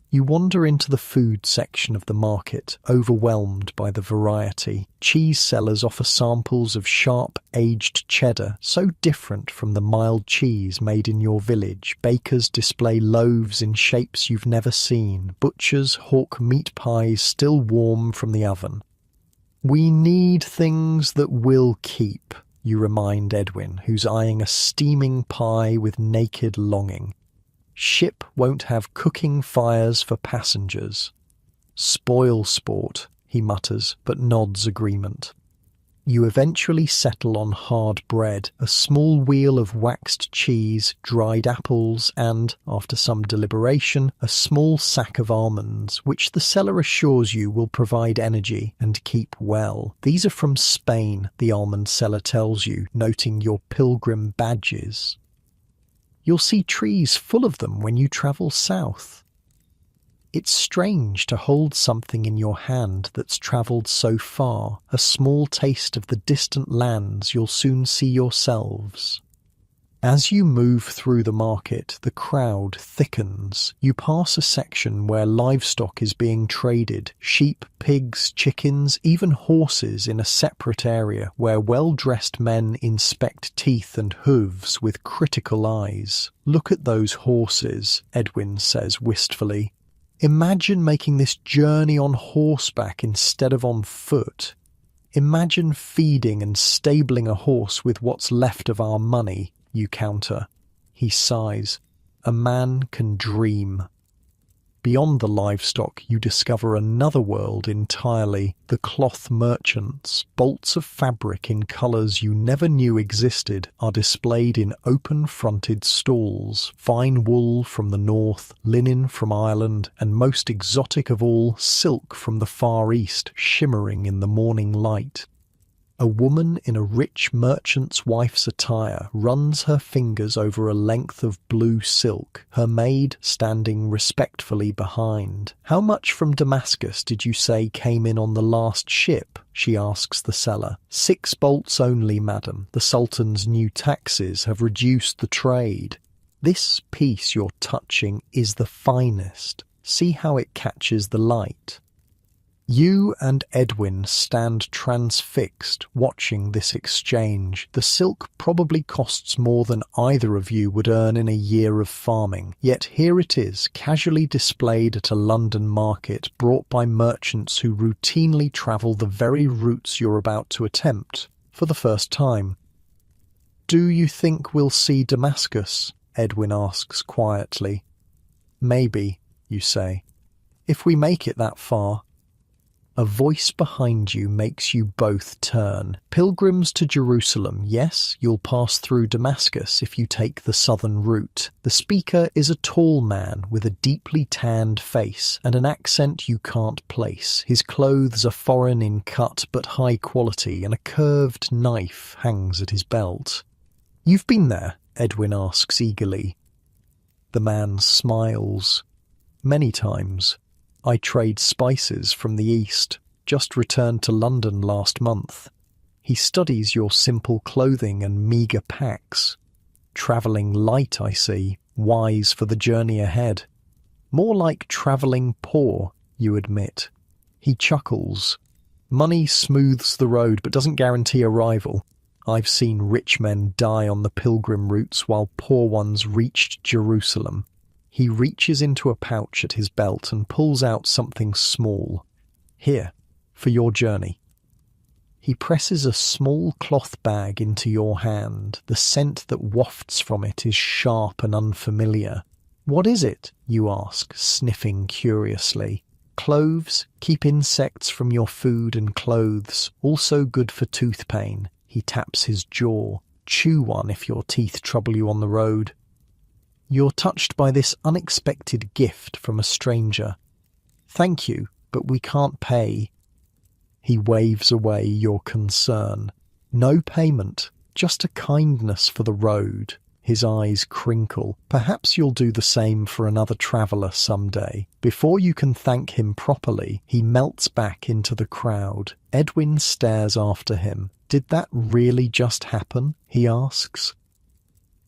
You wander into the food section of the market, overwhelmed by the variety. Cheese sellers offer samples of sharp, aged cheddar, so different from the mild cheese made in your village. Bakers display loaves in shapes you've never seen. Butchers hawk meat pies still warm from the oven. We need things that will keep, you remind Edwin, who's eyeing a steaming pie with naked longing. Ship won't have cooking fires for passengers. Spoil sport, he mutters, but nods agreement. You eventually settle on hard bread, a small wheel of waxed cheese, dried apples, and, after some deliberation, a small sack of almonds, which the seller assures you will provide energy and keep well. These are from Spain, the almond seller tells you, noting your pilgrim badges. You'll see trees full of them when you travel south. It's strange to hold something in your hand that's travelled so far, a small taste of the distant lands you'll soon see yourselves. As you move through the market, the crowd thickens. You pass a section where livestock is being traded, sheep, pigs, chickens, even horses in a separate area where well-dressed men inspect teeth and hooves with critical eyes. Look at those horses, Edwin says wistfully. Imagine making this journey on horseback instead of on foot. Imagine feeding and stabling a horse with what's left of our money. You counter. He sighs. A man can dream. Beyond the livestock, you discover another world entirely. The cloth merchants, bolts of fabric in colours you never knew existed, are displayed in open-fronted stalls. Fine wool from the north, linen from Ireland, and most exotic of all, silk from the Far East, shimmering in the morning light. A woman in a rich merchant's wife's attire runs her fingers over a length of blue silk, her maid standing respectfully behind. How much from Damascus did you say came in on the last ship? She asks the seller. 6 bolts only, madam. The Sultan's new taxes have reduced the trade. This piece you're touching is the finest. See how it catches the light. You and Edwin stand transfixed, watching this exchange. The silk probably costs more than either of you would earn in a year of farming. Yet here it is, casually displayed at a London market, brought by merchants who routinely travel the very routes you're about to attempt, for the first time. Do you think we'll see Damascus? Edwin asks quietly. Maybe, you say. If we make it that far. A voice behind you makes you both turn. Pilgrims to Jerusalem, yes, you'll pass through Damascus if you take the southern route. The speaker is a tall man with a deeply tanned face and an accent you can't place. His clothes are foreign in cut but high quality, and a curved knife hangs at his belt. "You've been there?" Edwin asks eagerly. The man smiles. "Many times. I trade spices from the East, just returned to London last month." He studies your simple clothing and meagre packs. "Travelling light, I see, wise for the journey ahead." "More like travelling poor," you admit. He chuckles. "Money smooths the road but doesn't guarantee arrival. I've seen rich men die on the pilgrim routes while poor ones reached Jerusalem." He reaches into a pouch at his belt and pulls out something small. "Here, for your journey." He presses a small cloth bag into your hand. The scent that wafts from it is sharp and unfamiliar. "What is it?" you ask, sniffing curiously. "Cloves, keep insects from your food and clothes. Also good for tooth pain." He taps his jaw. "Chew one if your teeth trouble you on the road." You're touched by this unexpected gift from a stranger. "Thank you, but we can't pay." He waves away your concern. "No payment, just a kindness for the road." His eyes crinkle. "Perhaps you'll do the same for another traveller someday." Before you can thank him properly, he melts back into the crowd. Edwin stares after him. "Did that really just happen?" he asks.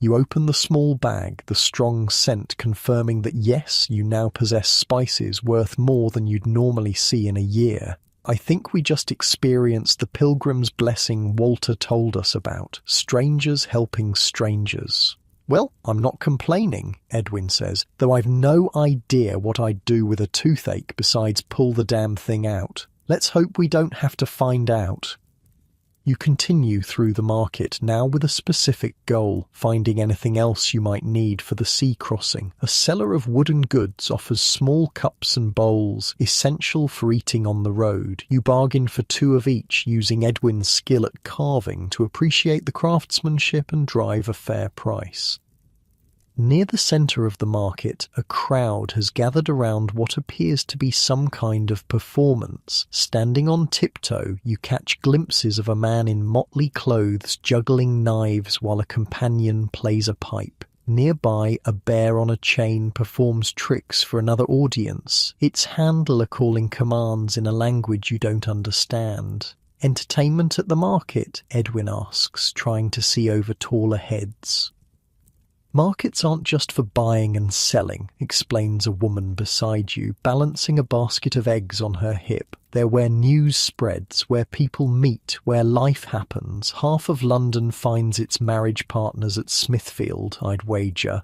You open the small bag, the strong scent confirming that yes, you now possess spices worth more than you'd normally see in a year. "I think we just experienced the pilgrim's blessing Walter told us about, strangers helping strangers." "Well, I'm not complaining," Edwin says, "though I've no idea what I'd do with a toothache besides pull the damn thing out. Let's hope we don't have to find out." You continue through the market, now with a specific goal, finding anything else you might need for the sea crossing. A seller of wooden goods offers small cups and bowls, essential for eating on the road. You bargain for 2 of each, using Edwin's skill at carving to appreciate the craftsmanship and drive a fair price. Near the centre of the market, a crowd has gathered around what appears to be some kind of performance. Standing on tiptoe, you catch glimpses of a man in motley clothes juggling knives while a companion plays a pipe. Nearby, a bear on a chain performs tricks for another audience, its handler calling commands in a language you don't understand. "Entertainment at the market?" Edwin asks, trying to see over taller heads. "Markets aren't just for buying and selling," explains a woman beside you, balancing a basket of eggs on her hip. "They're where news spreads, where people meet, where life happens. Half of London finds its marriage partners at Smithfield, I'd wager."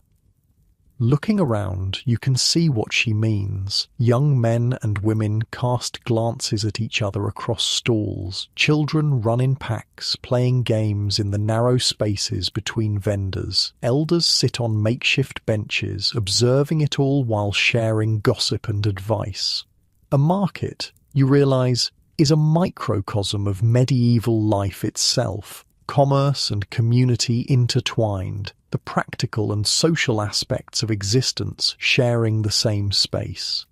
Looking around, you can see what she means. Young men and women cast glances at each other across stalls. Children run in packs, playing games in the narrow spaces between vendors. Elders sit on makeshift benches, observing it all while sharing gossip and advice. A market, you realise, is a microcosm of medieval life itself. Commerce and community intertwined, the practical and social aspects of existence sharing the same space.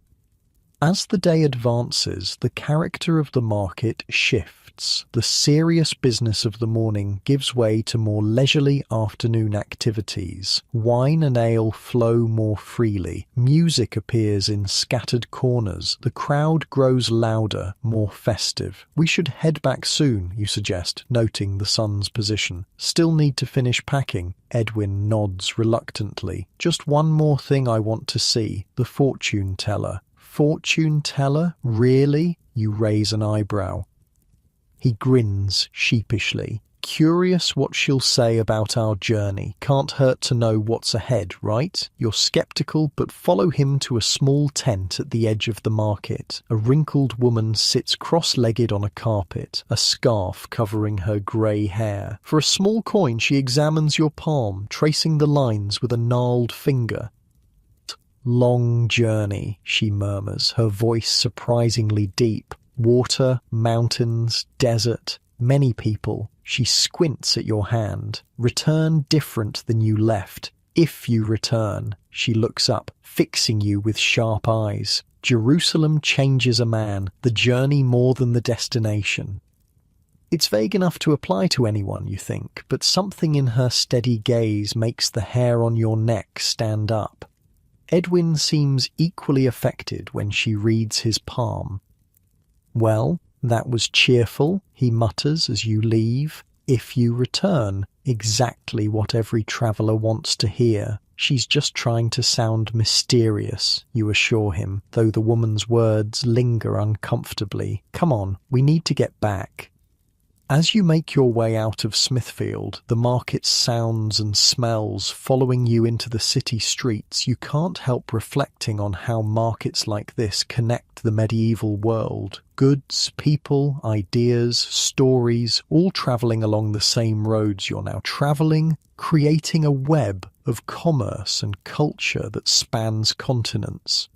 As the day advances, the character of the market shifts. The serious business of the morning gives way to more leisurely afternoon activities. Wine and ale flow more freely. Music appears in scattered corners. The crowd grows louder, more festive. "We should head back soon," you suggest, noting the sun's position. "Still need to finish packing." Edwin nods reluctantly. "Just one more thing I want to see, the fortune teller." "Fortune teller? Really?" You raise an eyebrow. He grins sheepishly. "Curious what she'll say about our journey. Can't hurt to know what's ahead, right?" You're skeptical, but follow him to a small tent at the edge of the market. A wrinkled woman sits cross-legged on a carpet, a scarf covering her grey hair. For a small coin, she examines your palm, tracing the lines with a gnarled finger. "Long journey," she murmurs, her voice surprisingly deep. Water, mountains, desert, many people. She squints at your hand. Return different than you left. If you return. She looks up, fixing you with sharp eyes. Jerusalem changes a man, the journey more than the destination. It's vague enough to apply to anyone, you think, but something in her steady gaze makes the hair on your neck stand up. Edwin seems equally affected when she reads his palm. Well, that was cheerful, he mutters as you leave. If you return, exactly what every traveller wants to hear. She's just trying to sound mysterious, you assure him, though the woman's words linger uncomfortably. Come on, we need to get back. As you make your way out of Smithfield, the market's sounds and smells following you into the city streets, you can't help reflecting on how markets like this connect the medieval world. Goods, people, ideas, stories, all travelling along the same roads you're now travelling, creating a web of commerce and culture that spans continents.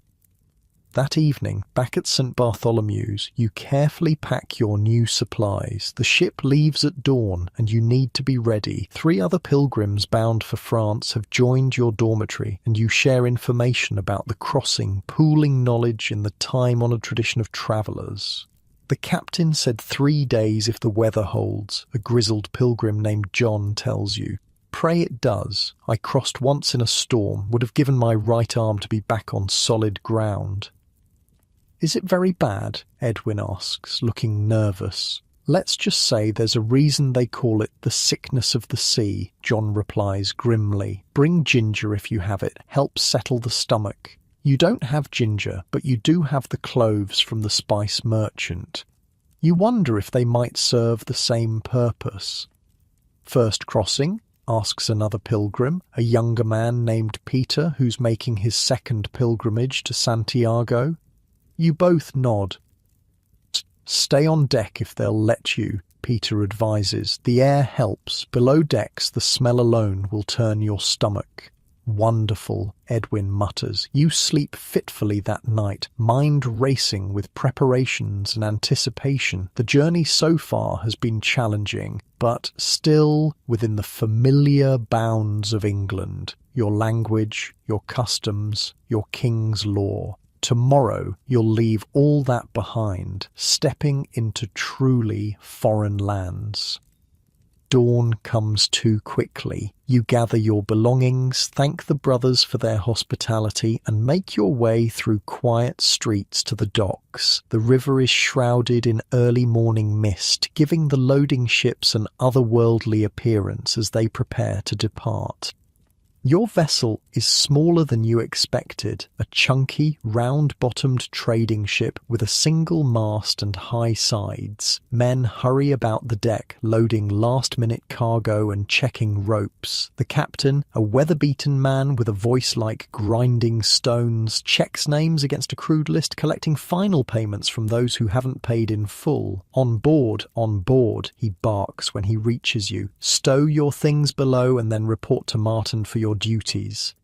That evening, back at St. Bartholomew's, you carefully pack your new supplies. The ship leaves at dawn, and you need to be ready. 3 other pilgrims bound for France have joined your dormitory, and you share information about the crossing, pooling knowledge in the time-honoured tradition of travellers. The captain said 3 days if the weather holds, a grizzled pilgrim named John tells you. Pray it does. I crossed once in a storm, would have given my right arm to be back on solid ground. Is it very bad? Edwin asks, looking nervous. Let's just say there's a reason they call it the sickness of the sea, John replies grimly. Bring ginger if you have it. Help settle the stomach. You don't have ginger, but you do have the cloves from the spice merchant. You wonder if they might serve the same purpose. First crossing? Asks another pilgrim, a younger man named Peter who's making his second pilgrimage to Santiago. You both nod. Stay on deck if they'll let you, Peter advises. The air helps. Below decks, the smell alone will turn your stomach. Wonderful, Edwin mutters. You sleep fitfully that night, mind racing with preparations and anticipation. The journey so far has been challenging, but still within the familiar bounds of England. Your language, your customs, your king's law. Tomorrow you'll leave all that behind, stepping into truly foreign lands. Dawn comes too quickly. You gather your belongings, thank the brothers for their hospitality, and make your way through quiet streets to the docks. The river is shrouded in early morning mist, giving the loading ships an otherworldly appearance as they prepare to depart. Your vessel is smaller than you expected, a chunky, round-bottomed trading ship with a single mast and high sides. Men hurry about the deck, loading last-minute cargo and checking ropes. The captain, a weather-beaten man with a voice like grinding stones, checks names against a crude list, collecting final payments from those who haven't paid in full. On board, he barks when he reaches you. Stow your things below and then report to Martin for your duties.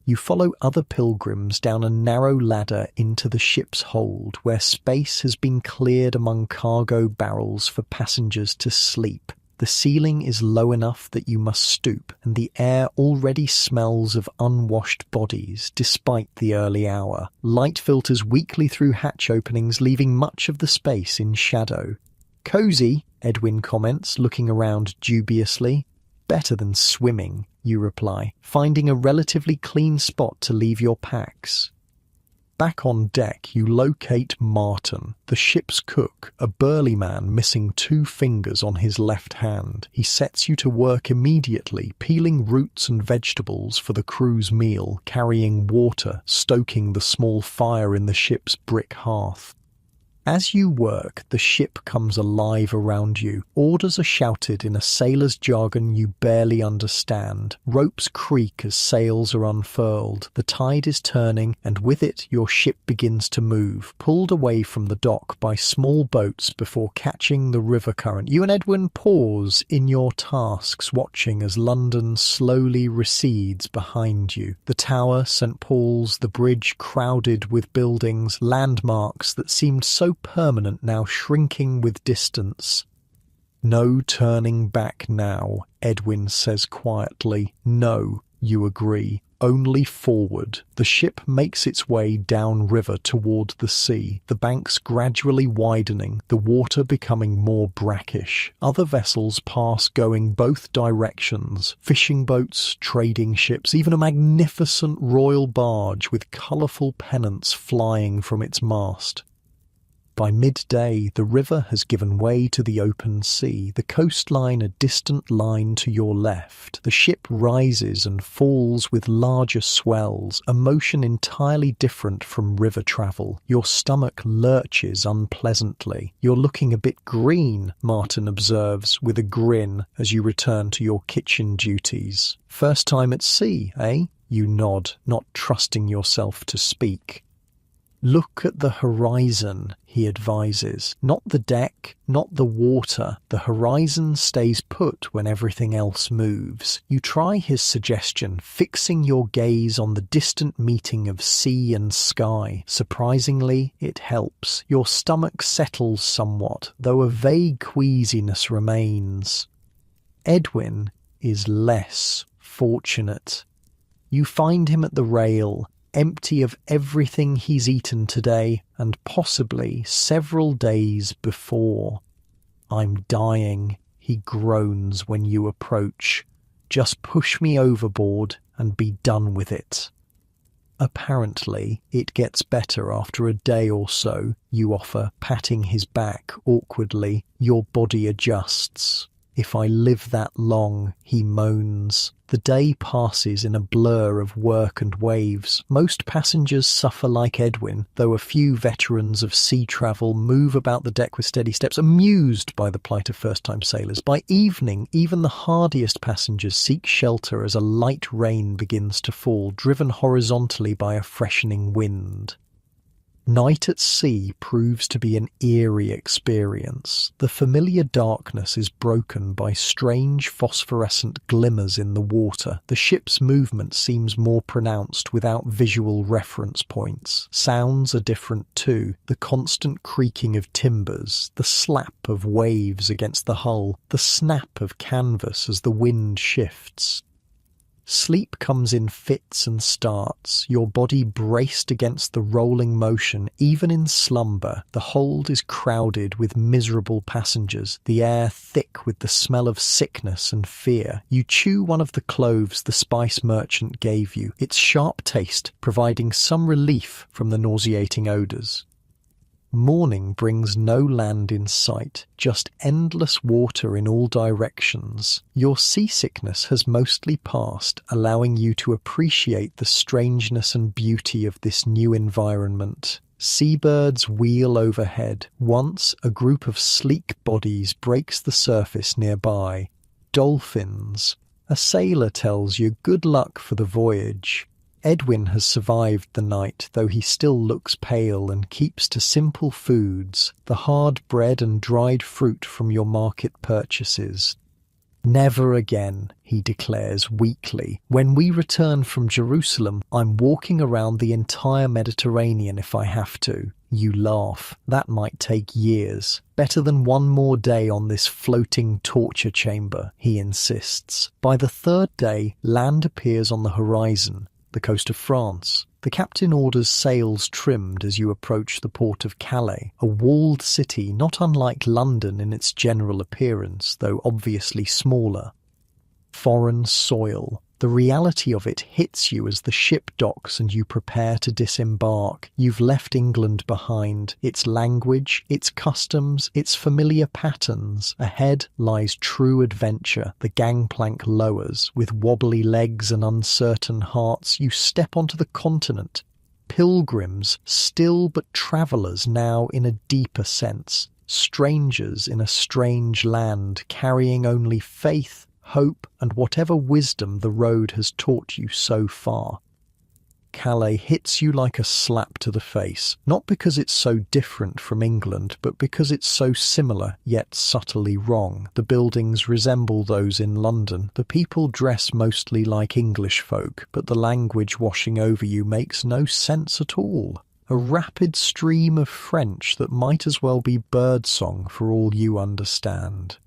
You follow other pilgrims down a narrow ladder into the ship's hold, where space has been cleared among cargo barrels for passengers to sleep. The ceiling is low enough that you must stoop, and the air already smells of unwashed bodies, despite the early hour. Light filters weakly through hatch openings, leaving much of the space in shadow. Cozy, Edwin comments, looking around dubiously. Better than swimming, you reply, finding a relatively clean spot to leave your packs. Back on deck, you locate Martin, the ship's cook, a burly man missing 2 fingers on his left hand. He sets you to work immediately, peeling roots and vegetables for the crew's meal, carrying water, stoking the small fire in the ship's brick hearth. As you work, the ship comes alive around you. Orders are shouted in a sailor's jargon you barely understand. Ropes creak as sails are unfurled. The tide is turning, and with it your ship begins to move, pulled away from the dock by small boats before catching the river current. You and Edwin pause in your tasks, watching as London slowly recedes behind you. The Tower, St. Paul's, the bridge crowded with buildings, landmarks that seemed so permanent, now shrinking with distance. "No turning back now," Edwin says quietly. "No," you agree. "Only forward." The ship makes its way downriver toward the sea, the banks gradually widening, the water becoming more brackish. Other vessels pass going both directions, fishing boats, trading ships, even a magnificent royal barge with colourful pennants flying from its mast. By midday, the river has given way to the open sea, the coastline a distant line to your left. The ship rises and falls with larger swells, a motion entirely different from river travel. Your stomach lurches unpleasantly. "You're looking a bit green," Martin observes with a grin as you return to your kitchen duties. "First time at sea, eh?" You nod, not trusting yourself to speak. "Look at the horizon," he advises. "Not the deck, not the water. The horizon stays put when everything else moves." You try his suggestion, fixing your gaze on the distant meeting of sea and sky. Surprisingly, it helps. Your stomach settles somewhat, though a vague queasiness remains. Edwin is less fortunate. You find him at the rail, empty of everything he's eaten today and possibly several days before. "I'm dying," he groans when you approach. "Just push me overboard and be done with it." Apparently, it gets better after a day or so, you offer, patting his back awkwardly. Your body adjusts. "If I live that long," he moans. The day passes in a blur of work and waves. Most passengers suffer like Edwin, though a few veterans of sea travel move about the deck with steady steps, amused by the plight of first-time sailors. By evening, even the hardiest passengers seek shelter as a light rain begins to fall, driven horizontally by a freshening wind. Night at sea proves to be an eerie experience. The familiar darkness is broken by strange phosphorescent glimmers in the water. The ship's movement seems more pronounced without visual reference points. Sounds are different too. The constant creaking of timbers, the slap of waves against the hull, the snap of canvas as the wind shifts. Sleep comes in fits and starts, your body braced against the rolling motion. Even in slumber, the hold is crowded with miserable passengers, the air thick with the smell of sickness and fear. You chew one of the cloves the spice merchant gave you, its sharp taste providing some relief from the nauseating odours. Morning brings no land in sight, just endless water in all directions. Your seasickness has mostly passed, allowing you to appreciate the strangeness and beauty of this new environment. Seabirds wheel overhead. Once, a group of sleek bodies breaks the surface nearby. Dolphins. A sailor tells you good luck for the voyage. Edwin has survived the night, though he still looks pale and keeps to simple foods, the hard bread and dried fruit from your market purchases. "Never again," he declares weakly. "When we return from Jerusalem, I'm walking around the entire Mediterranean if I have to." You laugh. "That might take years. Better than one more day on this floating torture chamber," he insists. By the third day, land appears on the horizon. The coast of France. The captain orders sails trimmed as you approach the port of Calais, a walled city not unlike London in its general appearance, though obviously smaller. Foreign soil. The reality of it hits you as the ship docks and you prepare to disembark. You've left England behind, its language, its customs, its familiar patterns. Ahead lies true adventure. The gangplank lowers. With wobbly legs and uncertain hearts, you step onto the continent. Pilgrims, still but travellers now in a deeper sense. Strangers in a strange land, carrying only faith, hope, and whatever wisdom the road has taught you so far. Calais hits you like a slap to the face, not because it's so different from England, but because it's so similar, yet subtly wrong. The buildings resemble those in London. The people dress mostly like English folk, but the language washing over you makes no sense at all. a rapid stream of French that might as well be birdsong for all you understand.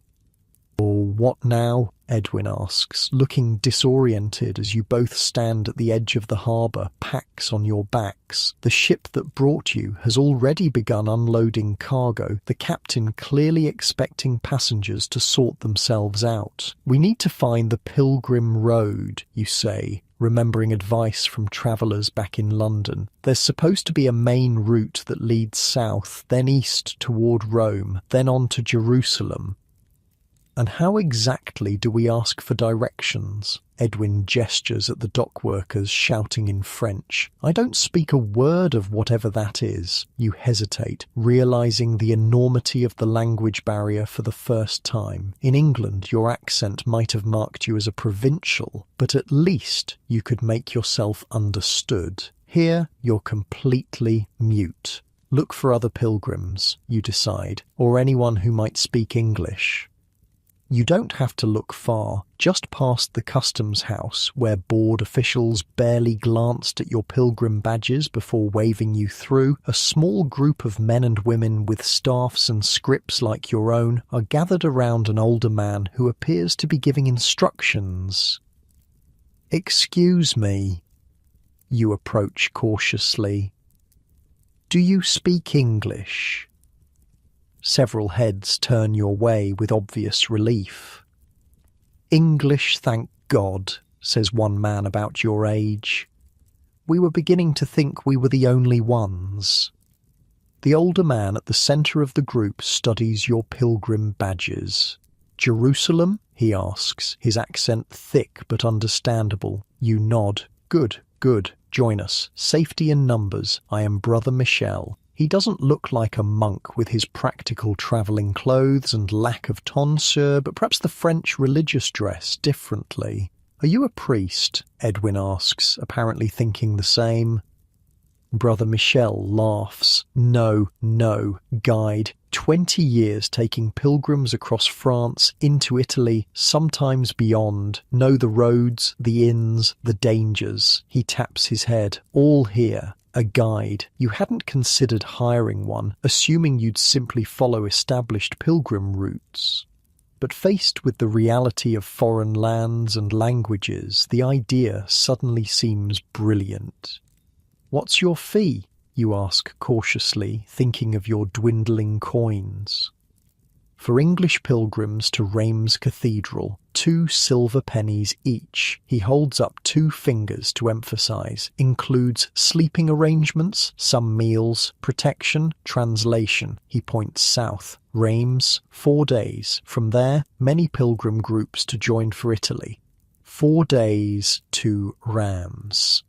"Oh, what now?" Edwin asks, looking disoriented as you both stand at the edge of the harbour, packs on your backs. The ship that brought you has already begun unloading cargo, the captain clearly expecting passengers to sort themselves out. "We need to find the Pilgrim Road," you say, remembering advice from travellers back in London. "There's supposed to be a main route that leads south, then east toward Rome, then on to Jerusalem." "And how exactly do we ask for directions?" Edwin gestures at the dock workers shouting in French. "I don't speak a word of whatever that is." You hesitate, realising the enormity of the language barrier for the first time. In England, your accent might have marked you as a provincial, but at least you could make yourself understood. Here, you're completely mute. Look for other pilgrims, you decide, or anyone who might speak English. You don't have to look far, just past the customs house where board officials barely glanced at your pilgrim badges before waving you through. A small group of men and women with staffs and scrips like your own are gathered around an older man who appears to be giving instructions. "Excuse me," you approach cautiously. "Do you speak English?" Several heads turn your way with obvious relief. "English, thank God," says one man about your age. "We were beginning to think we were the only ones." The older man at the centre of the group studies your pilgrim badges. "Jerusalem?" he asks, his accent thick but understandable. You nod. "Good, good. Join us. Safety in numbers. I am Brother Michel." He doesn't look like a monk with his practical travelling clothes and lack of tonsure, but perhaps the French religious dress differently. "Are you a priest?" Edwin asks, apparently thinking the same. Brother Michel laughs. No, guide. 20 years taking pilgrims across France, into Italy, sometimes beyond. Know the roads, the inns, the dangers. He taps his head. All here. A guide. You hadn't considered hiring one, assuming you'd simply follow established pilgrim routes. But faced with the reality of foreign lands and languages, the idea suddenly seems brilliant. "What's your fee?" you ask cautiously, thinking of your dwindling coins. "For English pilgrims to Reims Cathedral, 2 silver pennies each." He holds up 2 fingers to emphasise. "Includes sleeping arrangements, some meals, protection, translation." He points south. "Reims, 4 days. From there, many pilgrim groups to join for Italy. 4 days to Reims."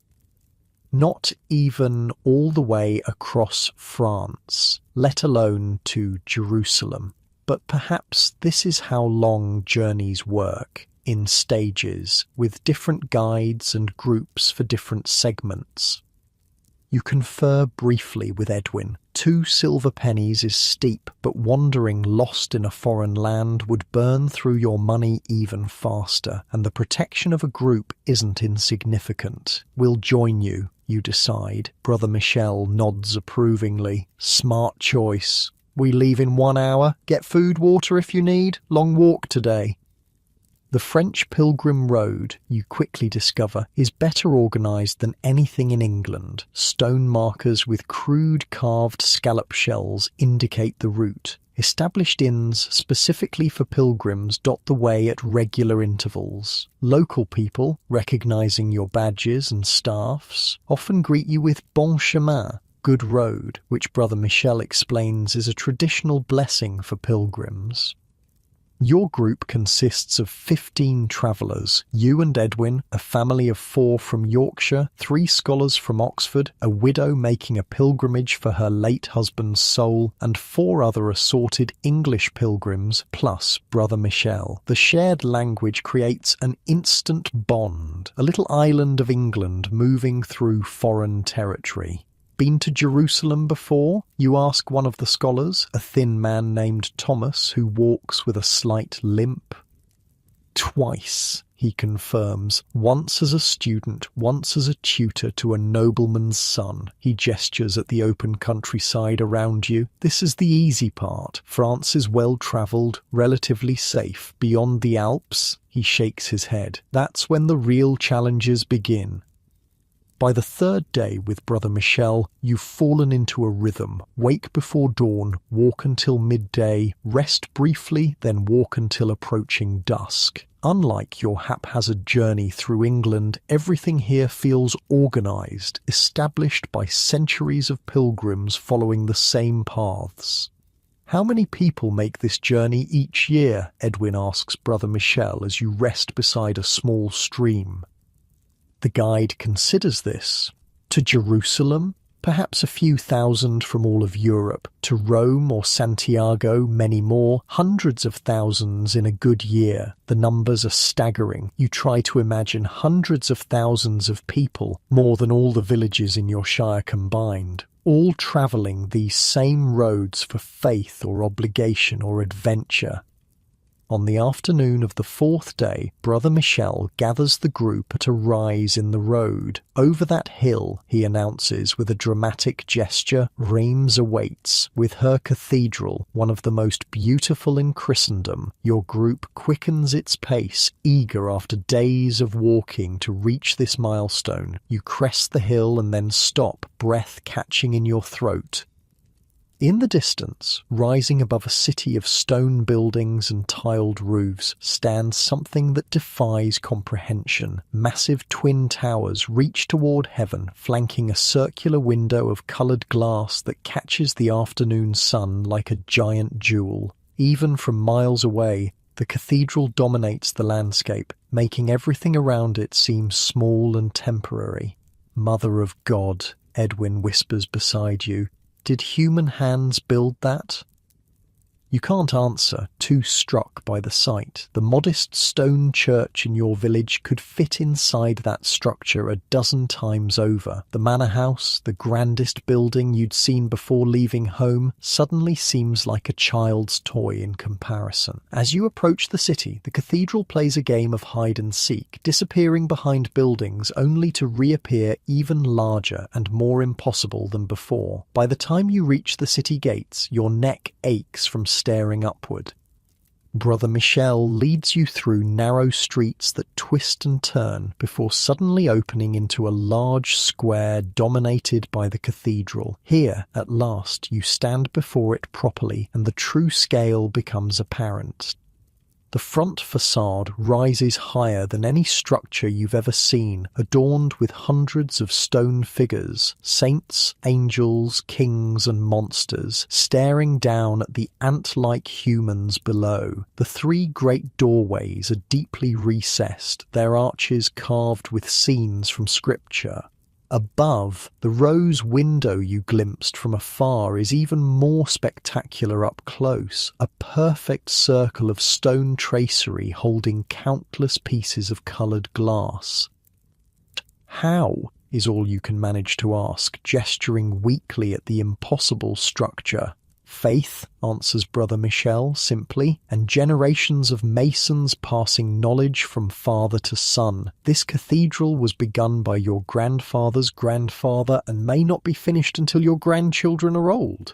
Not even all the way across France, let alone to Jerusalem. But perhaps this is how long journeys work, in stages, with different guides and groups for different segments. You confer briefly with Edwin. 2 silver pennies is steep, but wandering lost in a foreign land would burn through your money even faster, and the protection of a group isn't insignificant. "We'll join you," you decide. Brother Michel nods approvingly. "Smart choice. We leave in 1 hour. Get food, water if you need. Long walk today." The French Pilgrim Road, you quickly discover, is better organised than anything in England. Stone markers with crude carved scallop shells indicate the route. Established inns specifically for pilgrims dot the way at regular intervals. Local people, recognising your badges and staffs, often greet you with "Bon chemin," good road, which Brother Michel explains is a traditional blessing for pilgrims. Your group consists of 15 travellers, you and Edwin, a family of 4 from Yorkshire, 3 scholars from Oxford, a widow making a pilgrimage for her late husband's soul, and 4 other assorted English pilgrims, plus Brother Michel. The shared language creates an instant bond, a little island of England moving through foreign territory. "Been to Jerusalem before?" you ask one of the scholars, a thin man named Thomas who walks with a slight limp. "Twice," he confirms. Once as a student, once as a tutor to a nobleman's son. He gestures at the open countryside around you. This is the easy part. France is well-travelled, relatively safe. Beyond the Alps, he shakes his head. That's when the real challenges begin. By the third day with Brother Michel, you've fallen into a rhythm. Wake before dawn, walk until midday, rest briefly, then walk until approaching dusk. Unlike your haphazard journey through England, everything here feels organised, established by centuries of pilgrims following the same paths. How many people make this journey each year? Edwin asks Brother Michel as you rest beside a small stream. The guide considers this. To Jerusalem, perhaps a few thousand from all of Europe. To Rome or Santiago, many more. Hundreds of thousands in a good year. The numbers are staggering. You try to imagine hundreds of thousands of people, more than all the villages in your shire combined, all travelling these same roads for faith or obligation or adventure. On the afternoon of the fourth day, Brother Michel gathers the group at a rise in the road. Over that hill, he announces with a dramatic gesture, Reims awaits. With her cathedral, one of the most beautiful in Christendom, your group quickens its pace, eager after days of walking to reach this milestone. You crest the hill and then stop, breath catching in your throat. In the distance, rising above a city of stone buildings and tiled roofs, stands something that defies comprehension. Massive twin towers reach toward heaven, flanking a circular window of coloured glass that catches the afternoon sun like a giant jewel. Even from miles away, the cathedral dominates the landscape, making everything around it seem small and temporary. Mother of God, Edwin whispers beside you. Did human hands build that? You can't answer, too struck by the sight. The modest stone church in your village could fit inside that structure a dozen times over. The manor house, the grandest building you'd seen before leaving home, suddenly seems like a child's toy in comparison. As you approach the city, the cathedral plays a game of hide and seek, disappearing behind buildings only to reappear even larger and more impossible than before. By the time you reach the city gates, your neck aches from staring upward. Brother Michel leads you through narrow streets that twist and turn before suddenly opening into a large square dominated by the cathedral. Here, at last, you stand before it properly and the true scale becomes apparent. The front facade rises higher than any structure you've ever seen, adorned with hundreds of stone figures, saints, angels, kings and monsters, staring down at the ant-like humans below. The three great doorways are deeply recessed, their arches carved with scenes from scripture. Above, the rose window you glimpsed from afar is even more spectacular up close, a perfect circle of stone tracery holding countless pieces of coloured glass. How? Is all you can manage to ask, gesturing weakly at the impossible structure. Faith, answers Brother Michel simply, and generations of masons passing knowledge from father to son. This cathedral was begun by your grandfather's grandfather and may not be finished until your grandchildren are old.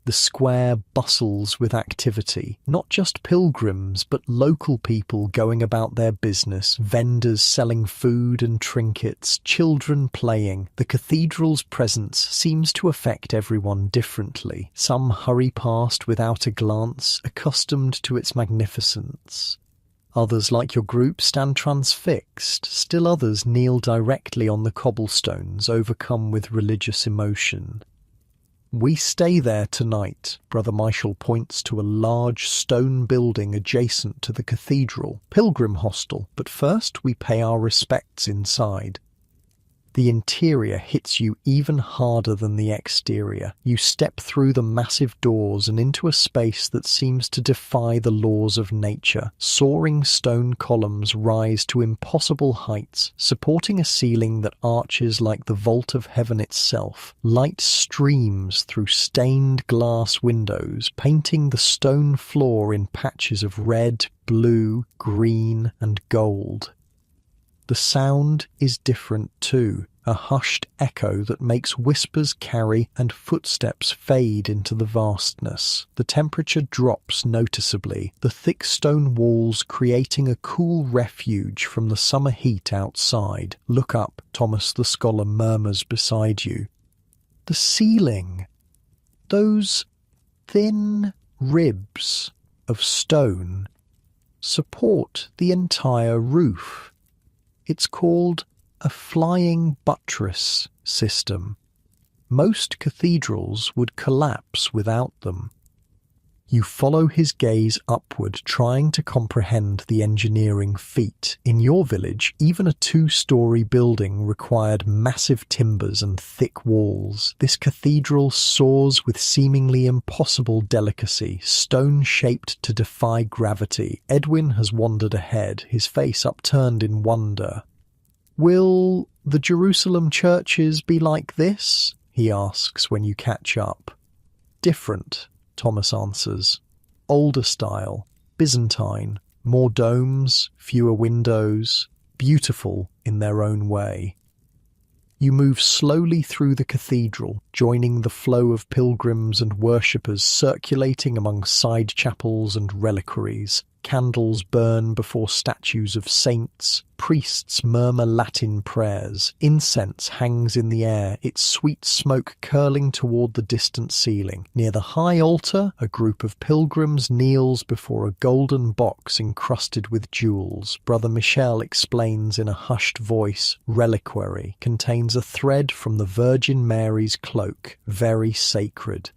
The square bustles with activity, not just pilgrims, but local people going about their business, vendors selling food and trinkets, children playing. The cathedral's presence seems to affect everyone differently. Some hurry past without a glance, accustomed to its magnificence. Others, like your group, stand transfixed. Still others kneel directly on the cobblestones, overcome with religious emotion. We stay there tonight. Brother Michel points to a large stone building adjacent to the cathedral, pilgrim hostel, but first we pay our respects inside. The interior hits you even harder than the exterior. You step through the massive doors and into a space that seems to defy the laws of nature. Soaring stone columns rise to impossible heights, supporting a ceiling that arches like the vault of heaven itself. Light streams through stained glass windows, painting the stone floor in patches of red, blue, green, and gold. The sound is different too, a hushed echo that makes whispers carry and footsteps fade into the vastness. The temperature drops noticeably, the thick stone walls creating a cool refuge from the summer heat outside. Look up, Thomas the scholar murmurs beside you. The ceiling. Those thin ribs of stone support the entire roof. It's called a flying buttress system. Most cathedrals would collapse without them. You follow his gaze upward, trying to comprehend the engineering feat. In your village, even a 2-story building required massive timbers and thick walls. This cathedral soars with seemingly impossible delicacy, stone-shaped to defy gravity. Edwin has wandered ahead, his face upturned in wonder. "Will the Jerusalem churches be like this?" he asks when you catch up. "Different," Thomas answers. "Older style, Byzantine, more domes, fewer windows, beautiful in their own way." You move slowly through the cathedral, joining the flow of pilgrims and worshippers circulating among side chapels and reliquaries. Candles burn before statues of saints, priests murmur Latin prayers, incense hangs in the air, its sweet smoke curling toward the distant ceiling. Near the high altar, a group of pilgrims kneels before a golden box encrusted with jewels. Brother Michel explains in a hushed voice, "Reliquary contains a thread from the Virgin Mary's cloak, very sacred."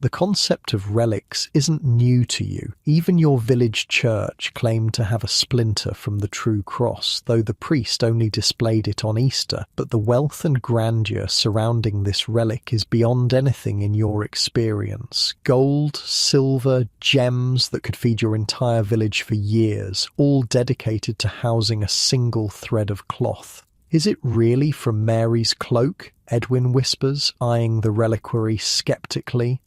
The concept of relics isn't new to you. Even your village church claimed to have a splinter from the true cross, though the priest only displayed it on Easter. But the wealth and grandeur surrounding this relic is beyond anything in your experience. Gold, silver, gems that could feed your entire village for years, all dedicated to housing a single thread of cloth. "Is it really from Mary's cloak?" Edwin whispers, eyeing the reliquary skeptically.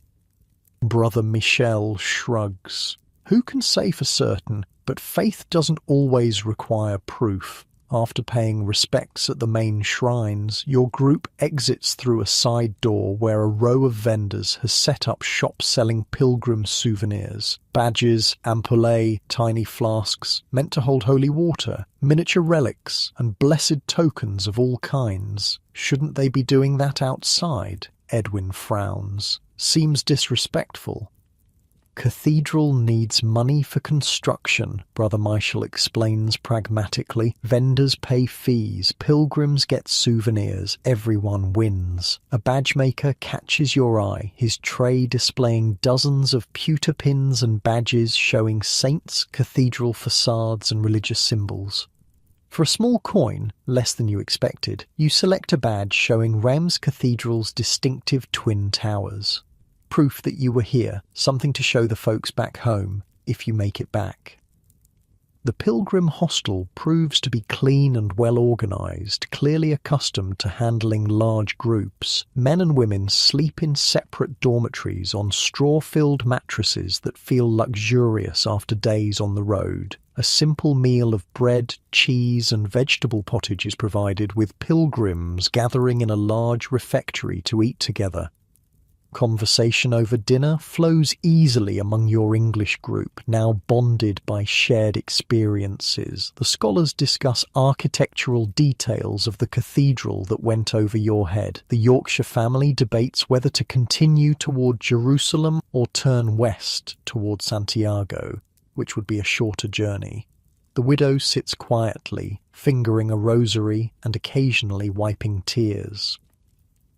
Brother Michel shrugs. "Who can say for certain? But faith doesn't always require proof." After paying respects at the main shrines, your group exits through a side door where a row of vendors has set up shops selling pilgrim souvenirs. Badges, ampoules, tiny flasks, meant to hold holy water, miniature relics, and blessed tokens of all kinds. Shouldn't they be doing that outside? Edwin frowns. Seems disrespectful. "Cathedral needs money for construction," Brother Michel explains pragmatically. "Vendors pay fees, pilgrims get souvenirs, everyone wins." A badge maker catches your eye, his tray displaying dozens of pewter pins and badges showing saints, cathedral facades, and religious symbols. For a small coin, less than you expected, you select a badge showing Reims Cathedral's distinctive twin towers. Proof that you were here, something to show the folks back home, if you make it back. The pilgrim hostel proves to be clean and well organised, clearly accustomed to handling large groups. Men and women sleep in separate dormitories on straw-filled mattresses that feel luxurious after days on the road. A simple meal of bread, cheese and vegetable pottage is provided, with pilgrims gathering in a large refectory to eat together. Conversation over dinner flows easily among your English group, now bonded by shared experiences. The scholars discuss architectural details of the cathedral that went over your head. The Yorkshire family debates whether to continue toward Jerusalem or turn west toward Santiago, which would be a shorter journey. The widow sits quietly, fingering a rosary and occasionally wiping tears.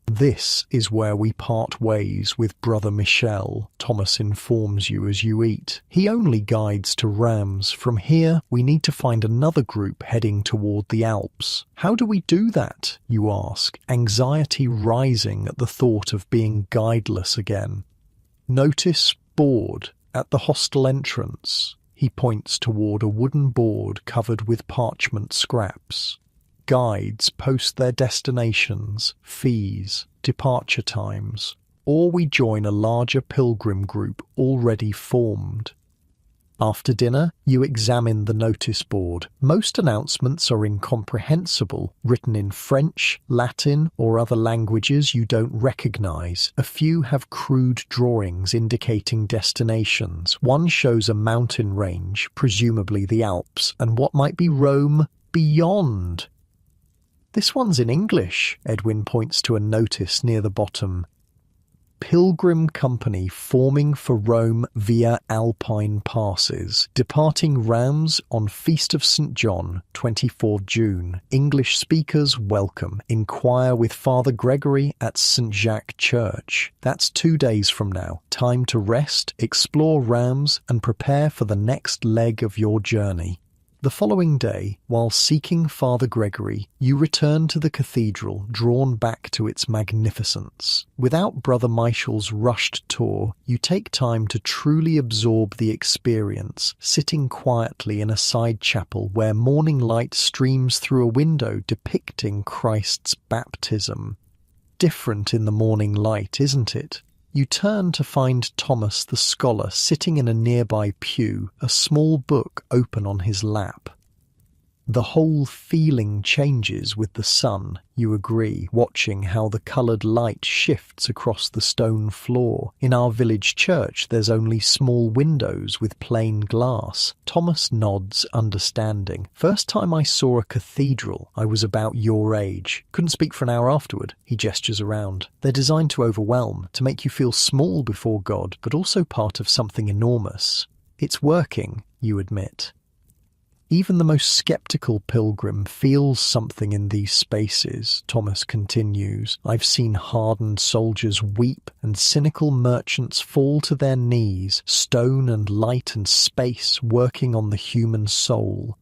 This is where we part ways with Brother Michel, Thomas informs you as you eat. He only guides to Rams. From here, we need to find another group heading toward the Alps. How do we do that, you ask, anxiety rising at the thought of being guideless again. Notice board at the hostel entrance. He points toward a wooden board covered with parchment scraps. Guides post their destinations, fees, departure times, or we join a larger pilgrim group already formed. After dinner, you examine the notice board. Most announcements are incomprehensible, written in French, Latin, or other languages you don't recognize. A few have crude drawings indicating destinations. One shows a mountain range, presumably the Alps, and what might be Rome beyond. This one's in English, Edwin points to a notice near the bottom. Pilgrim company forming for Rome via Alpine passes, departing Rams on Feast of St. John, 24th June. English speakers welcome. Inquire with Father Gregory at St. Jacques Church. That's 2 days from now. Time to rest, explore Rams, and prepare for the next leg of your journey. The following day, while seeking Father Gregory, you return to the cathedral, drawn back to its magnificence. Without Brother Michel's rushed tour, you take time to truly absorb the experience, sitting quietly in a side chapel where morning light streams through a window depicting Christ's baptism. Different in the morning light, isn't it? You turn to find Thomas the scholar sitting in a nearby pew, a small book open on his lap. The whole feeling changes with the sun, you agree, watching how the coloured light shifts across the stone floor. In our village church there's only small windows with plain glass. Thomas nods, understanding. First time I saw a cathedral, I was about your age. Couldn't speak for an hour afterward. He gestures around. They're designed to overwhelm, to make you feel small before God, but also part of something enormous. It's working, you admit. Even the most sceptical pilgrim feels something in these spaces, Thomas continues. I've seen hardened soldiers weep and cynical merchants fall to their knees, stone and light and space working on the human soul.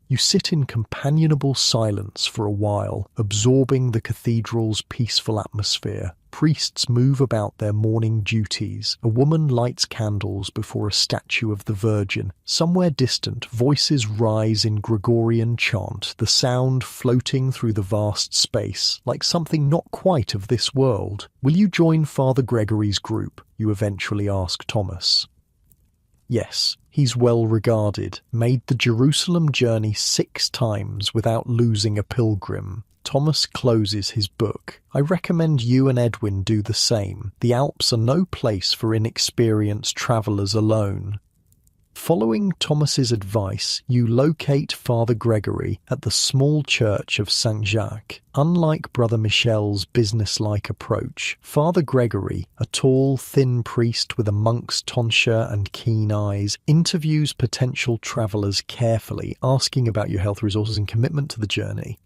You sit in companionable silence for a while, absorbing the cathedral's peaceful atmosphere. Priests move about their morning duties. A woman lights candles before a statue of the Virgin. Somewhere distant, voices rise in Gregorian chant, the sound floating through the vast space, like something not quite of this world. Will you join Father Gregory's group? You eventually ask Thomas. Yes, he's well regarded, made the Jerusalem journey 6 times without losing a pilgrim. Thomas closes his book. I recommend you and Edwin do the same. The Alps are no place for inexperienced travellers alone. Following Thomas's advice, you locate Father Gregory at the small church of St. Jacques. Unlike Brother Michel's businesslike approach, Father Gregory, a tall, thin priest with a monk's tonsure and keen eyes, interviews potential travellers carefully, asking about your health resources and commitment to the journey.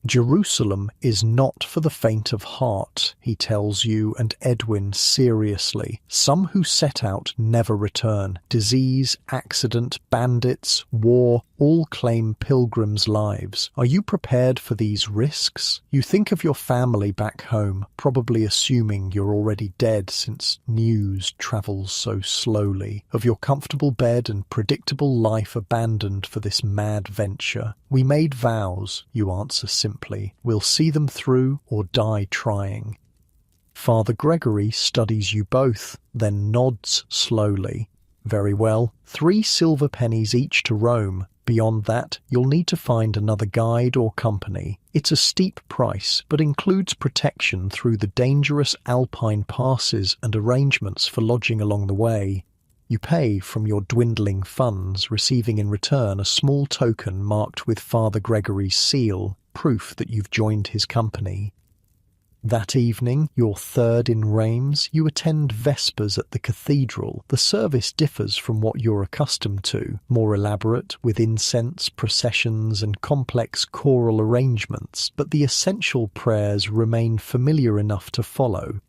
Jerusalem is not for the faint of heart, he tells you and Edwin seriously. Some who set out never return. Disease, accident, bandits, war, all claim pilgrims' lives. Are you prepared for these risks? You think of your family back home, probably assuming you're already dead since news travels so slowly. Of your comfortable bed and predictable life abandoned for this mad venture. We made vows, you answer simply. We'll see them through or die trying. Father Gregory studies you both, then nods slowly. Very well, 3 silver pennies each to Rome. Beyond that, you'll need to find another guide or company. It's a steep price, but includes protection through the dangerous alpine passes and arrangements for lodging along the way. You pay from your dwindling funds, receiving in return a small token marked with Father Gregory's seal, proof that you've joined his company. That evening, your third in Reims, you attend Vespers at the cathedral. The service differs from what you're accustomed to, more elaborate, with incense, processions, and complex choral arrangements, but the essential prayers remain familiar enough to follow.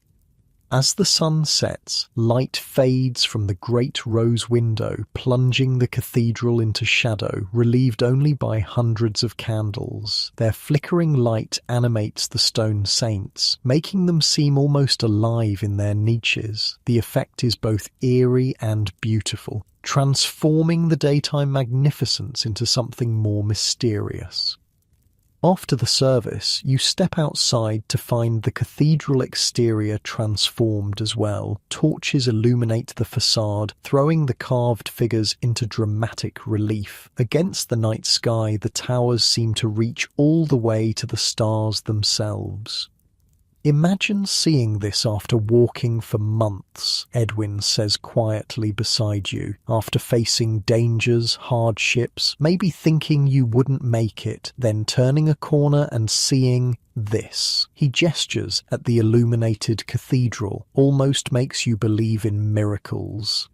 As the sun sets, light fades from the great rose window, plunging the cathedral into shadow, relieved only by hundreds of candles. Their flickering light animates the stone saints, making them seem almost alive in their niches. The effect is both eerie and beautiful, transforming the daytime magnificence into something more mysterious. After the service, you step outside to find the cathedral exterior transformed as well. Torches illuminate the facade, throwing the carved figures into dramatic relief. Against the night sky, the towers seem to reach all the way to the stars themselves. Imagine seeing this after walking for months, Edwin says quietly beside you, after facing dangers, hardships, maybe thinking you wouldn't make it, then turning a corner and seeing this. He gestures at the illuminated cathedral, almost makes you believe in miracles.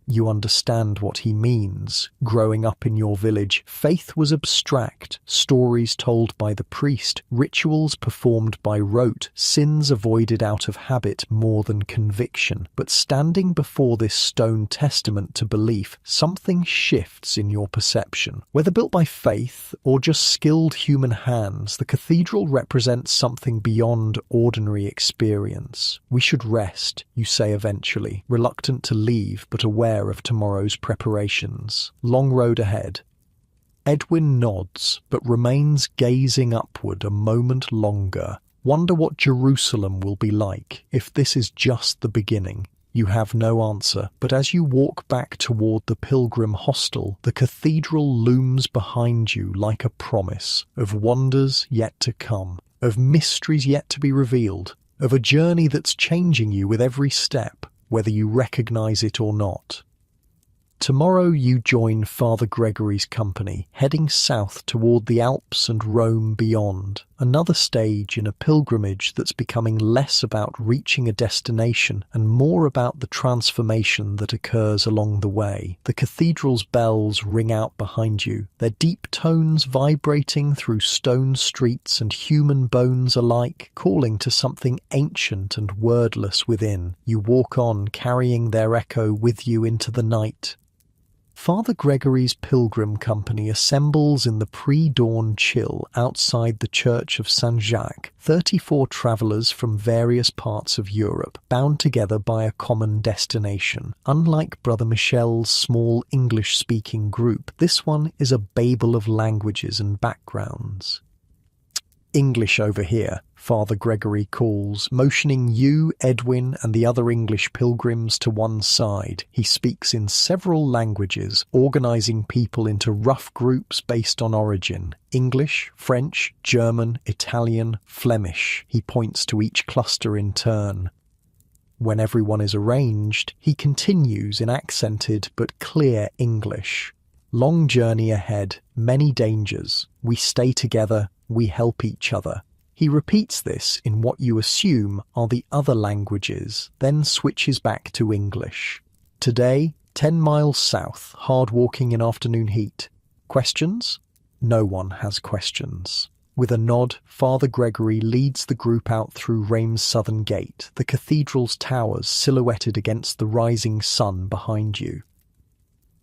You understand what he means. Growing up in your village, faith was abstract, stories told by the priest, rituals performed by rote, sins avoided out of habit more than conviction. But standing before this stone testament to belief, something shifts in your perception. Whether built by faith or just skilled human hands, the cathedral represents something beyond ordinary experience. We should rest, you say eventually, reluctant to leave but aware of tomorrow's preparations. Long road ahead. Edwin nods, but remains gazing upward a moment longer. Wonder what Jerusalem will be like if this is just the beginning. You have no answer, but as you walk back toward the pilgrim hostel, the cathedral looms behind you like a promise of wonders yet to come, of mysteries yet to be revealed, of a journey that's changing you with every step, whether you recognize it or not. Tomorrow you join Father Gregory's company, heading south toward the Alps and Rome beyond, another stage in a pilgrimage that's becoming less about reaching a destination and more about the transformation that occurs along the way. The cathedral's bells ring out behind you, their deep tones vibrating through stone streets and human bones alike, calling to something ancient and wordless within. You walk on, carrying their echo with you into the night. Father Gregory's pilgrim company assembles in the pre-dawn chill outside the church of Saint-Jacques, 34 travellers from various parts of Europe, bound together by a common destination. Unlike Brother Michel's small English-speaking group, this one is a babel of languages and backgrounds. English over here, Father Gregory calls, motioning you, Edwin, and the other English pilgrims to one side. He speaks in several languages, organising people into rough groups based on origin. English, French, German, Italian, Flemish. He points to each cluster in turn. When everyone is arranged, he continues in accented but clear English. Long journey ahead, many dangers. We stay together, we help each other. He repeats this in what you assume are the other languages, then switches back to English. Today, 10 miles south, hard walking in afternoon heat. Questions? No one has questions. With a nod, Father Gregory leads the group out through Reims' southern gate, the cathedral's towers silhouetted against the rising sun behind you.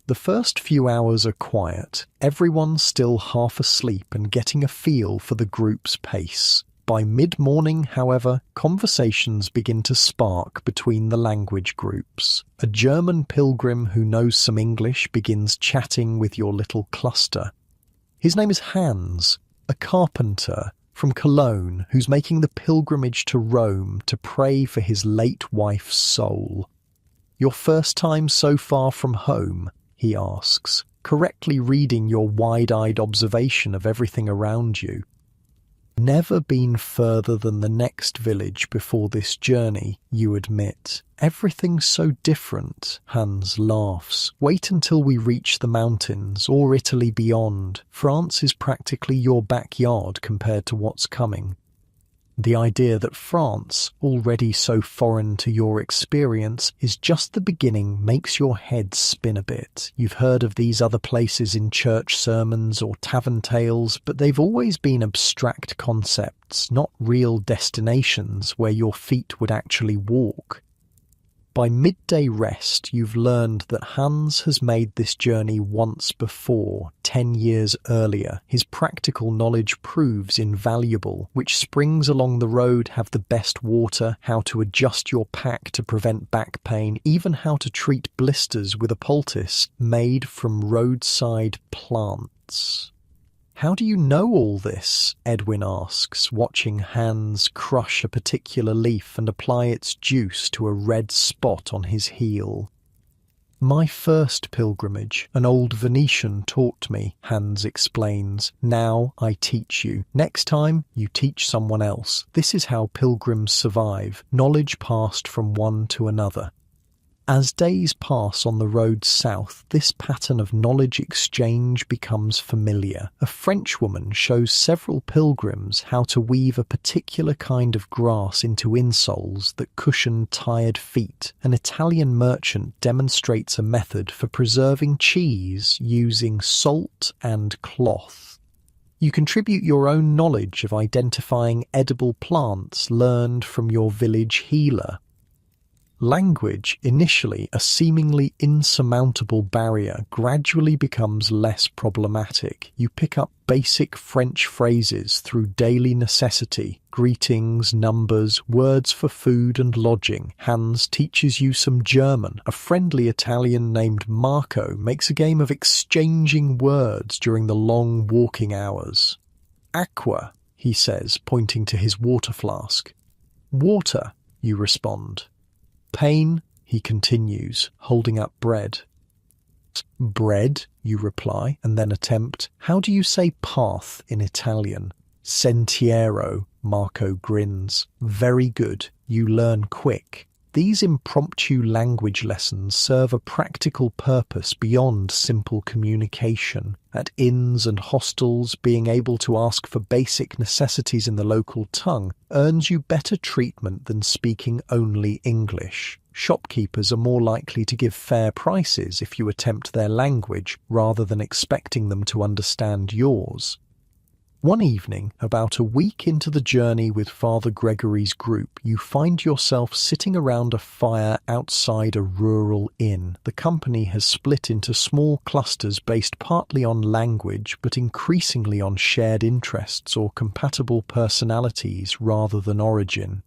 The first few hours are quiet, everyone still half asleep and getting a feel for the group's pace. By mid-morning, however, conversations begin to spark between the language groups. A German pilgrim who knows some English begins chatting with your little cluster. His name is Hans, a carpenter from Cologne who's making the pilgrimage to Rome to pray for his late wife's soul. Your first time so far from home? He asks, correctly reading your wide-eyed observation of everything around you. Never been further than the next village before this journey, you admit. Everything's so different, Hans laughs. Wait until we reach the mountains, or Italy beyond. France is practically your backyard compared to what's coming. The idea that France, already so foreign to your experience, is just the beginning makes your head spin a bit. You've heard of these other places in church sermons or tavern tales, but they've always been abstract concepts, not real destinations where your feet would actually walk. By midday rest, you've learned that Hans has made this journey once before, 10 years earlier. His practical knowledge proves invaluable. Which springs along the road have the best water, how to adjust your pack to prevent back pain, even how to treat blisters with a poultice made from roadside plants. How do you know all this? Edwin asks, watching Hans crush a particular leaf and apply its juice to a red spot on his heel. My first pilgrimage, an old Venetian taught me, Hans explains. Now I teach you. Next time, you teach someone else. This is how pilgrims survive, knowledge passed from one to another. As days pass on the road south, this pattern of knowledge exchange becomes familiar. A French woman shows several pilgrims how to weave a particular kind of grass into insoles that cushion tired feet. An Italian merchant demonstrates a method for preserving cheese using salt and cloth. You contribute your own knowledge of identifying edible plants learned from your village healer. Language, initially a seemingly insurmountable barrier, gradually becomes less problematic. You pick up basic French phrases through daily necessity, greetings, numbers, words for food and lodging. Hans teaches you some German. A friendly Italian named Marco makes a game of exchanging words during the long walking hours. Aqua, he says, pointing to his water flask. Water, you respond. Pain, he continues, holding up bread. Bread, you reply, and then attempt. How do you say path in Italian? Sentiero, Marco grins. Very good, you learn quick. These impromptu language lessons serve a practical purpose beyond simple communication. At inns and hostels, being able to ask for basic necessities in the local tongue earns you better treatment than speaking only English. Shopkeepers are more likely to give fair prices if you attempt their language rather than expecting them to understand yours. One evening, about a week into the journey with Father Gregory's group, you find yourself sitting around a fire outside a rural inn. The company has split into small clusters based partly on language but increasingly on shared interests or compatible personalities rather than origin.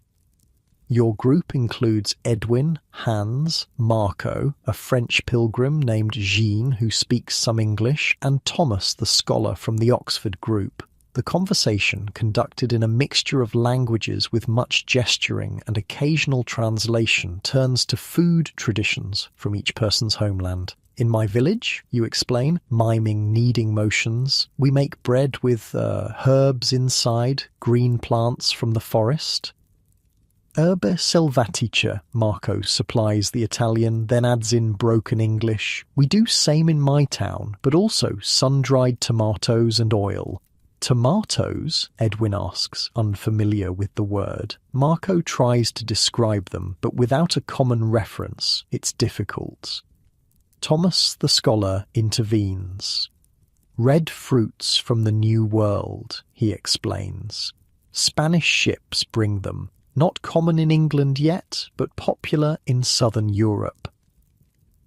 Your group includes Edwin, Hans, Marco, a French pilgrim named Jean who speaks some English, and Thomas the scholar from the Oxford group. The conversation, conducted in a mixture of languages with much gesturing and occasional translation, turns to food traditions from each person's homeland. In my village, you explain, miming kneading motions, we make bread with herbs inside, green plants from the forest. Herbe selvatice, Marco supplies the Italian, then adds in broken English. We do same in my town, but also sun-dried tomatoes and oil. Tomatoes? Edwin asks, unfamiliar with the word. Marco tries to describe them, but without a common reference, it's difficult. Thomas the scholar intervenes. Red fruits from the New World, he explains. Spanish ships bring them. Not common in England yet, but popular in southern Europe.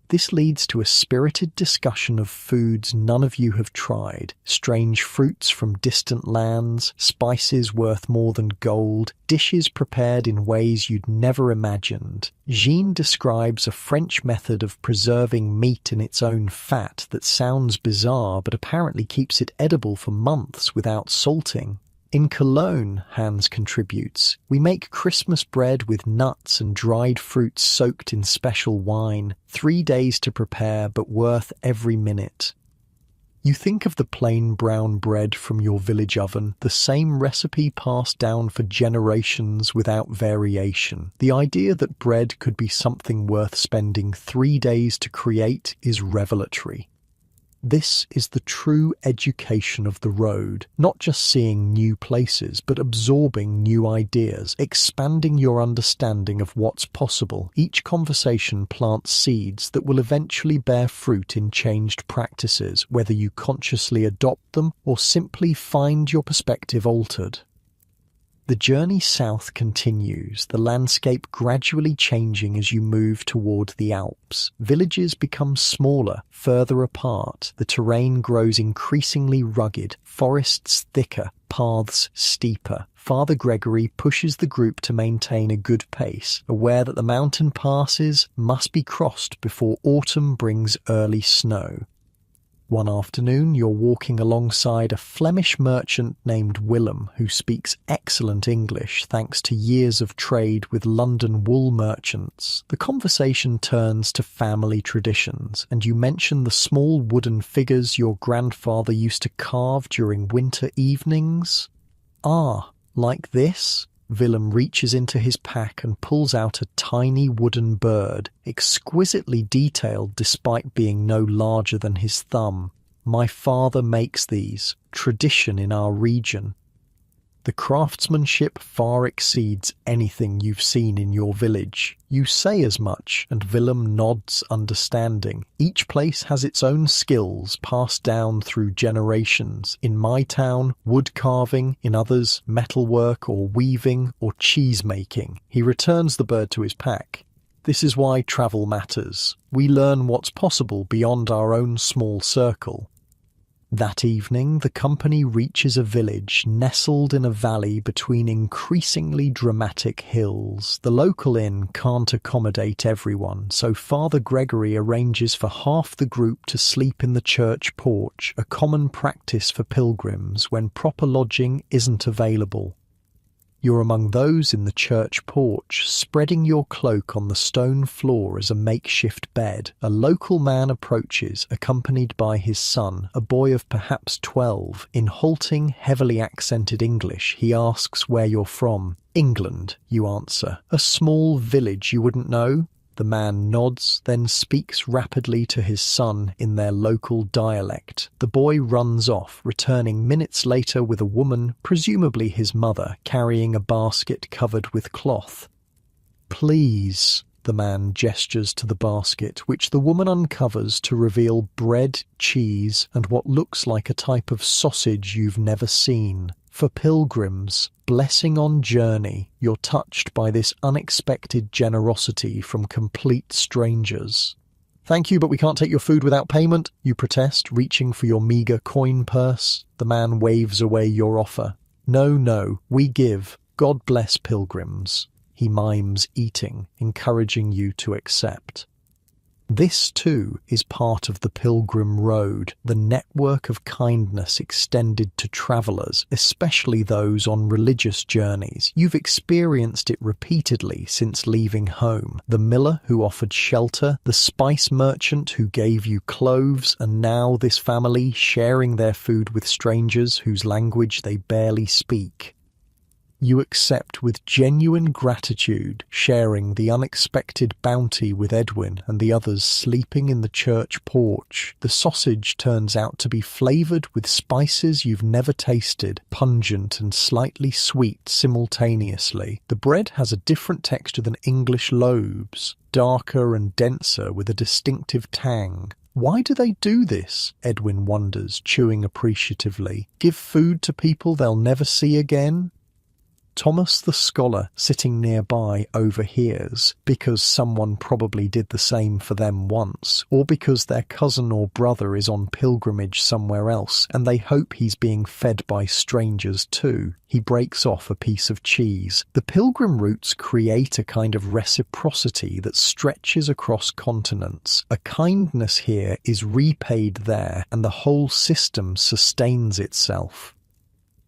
This leads to a spirited discussion of foods none of you have tried. Strange fruits from distant lands, spices worth more than gold, dishes prepared in ways you'd never imagined. Jean describes a French method of preserving meat in its own fat that sounds bizarre but apparently keeps it edible for months without salting. In Cologne, Hans contributes, we make Christmas bread with nuts and dried fruits soaked in special wine. 3 days to prepare, but worth every minute. You think of the plain brown bread from your village oven, the same recipe passed down for generations without variation. The idea that bread could be something worth spending 3 days to create is revelatory. This is the true education of the road, not just seeing new places, but absorbing new ideas, expanding your understanding of what's possible. Each conversation plants seeds that will eventually bear fruit in changed practices, whether you consciously adopt them or simply find your perspective altered. The journey south continues, the landscape gradually changing as you move toward the Alps. Villages become smaller, further apart. The terrain grows increasingly rugged, forests thicker, paths steeper. Father Gregory pushes the group to maintain a good pace, aware that the mountain passes must be crossed before autumn brings early snow. One afternoon, you're walking alongside a Flemish merchant named Willem, who speaks excellent English thanks to years of trade with London wool merchants. The conversation turns to family traditions, and you mention the small wooden figures your grandfather used to carve during winter evenings. Ah, like this? Willem reaches into his pack and pulls out a tiny wooden bird, exquisitely detailed despite being no larger than his thumb. My father makes these, tradition in our region. The craftsmanship far exceeds anything you've seen in your village. You say as much, and Willem nods understanding. Each place has its own skills passed down through generations. In my town, wood carving, in others, metalwork or weaving or cheese making. He returns the bird to his pack. This is why travel matters. We learn what's possible beyond our own small circle. That evening, the company reaches a village nestled in a valley between increasingly dramatic hills. The local inn can't accommodate everyone, so Father Gregory arranges for half the group to sleep in the church porch, a common practice for pilgrims when proper lodging isn't available. You're among those in the church porch, spreading your cloak on the stone floor as a makeshift bed. A local man approaches, accompanied by his son, a boy of perhaps 12. In halting, heavily accented English, he asks where you're from. England, you answer. A small village you wouldn't know? The man nods, then speaks rapidly to his son in their local dialect. The boy runs off, returning minutes later with a woman, presumably his mother, carrying a basket covered with cloth. Please, the man gestures to the basket, which the woman uncovers to reveal bread, cheese, and what looks like a type of sausage you've never seen. For pilgrims, blessing on journey, you're touched by this unexpected generosity from complete strangers. Thank you, but we can't take your food without payment, you protest, reaching for your meagre coin purse. The man waves away your offer. No, we give. God bless pilgrims. He mimes eating, encouraging you to accept. This, too, is part of the Pilgrim Road, the network of kindness extended to travellers, especially those on religious journeys. You've experienced it repeatedly since leaving home. The miller who offered shelter, the spice merchant who gave you cloves, and now this family sharing their food with strangers whose language they barely speak. You accept with genuine gratitude, sharing the unexpected bounty with Edwin and the others sleeping in the church porch. The sausage turns out to be flavoured with spices you've never tasted, pungent and slightly sweet simultaneously. The bread has a different texture than English loaves, darker and denser with a distinctive tang. Why do they do this? Edwin wonders, chewing appreciatively. Give food to people they'll never see again? Thomas the scholar, sitting nearby, overhears, because someone probably did the same for them once, or because their cousin or brother is on pilgrimage somewhere else, and they hope he's being fed by strangers too. He breaks off a piece of cheese. The pilgrim routes create a kind of reciprocity that stretches across continents. A kindness here is repaid there, and the whole system sustains itself.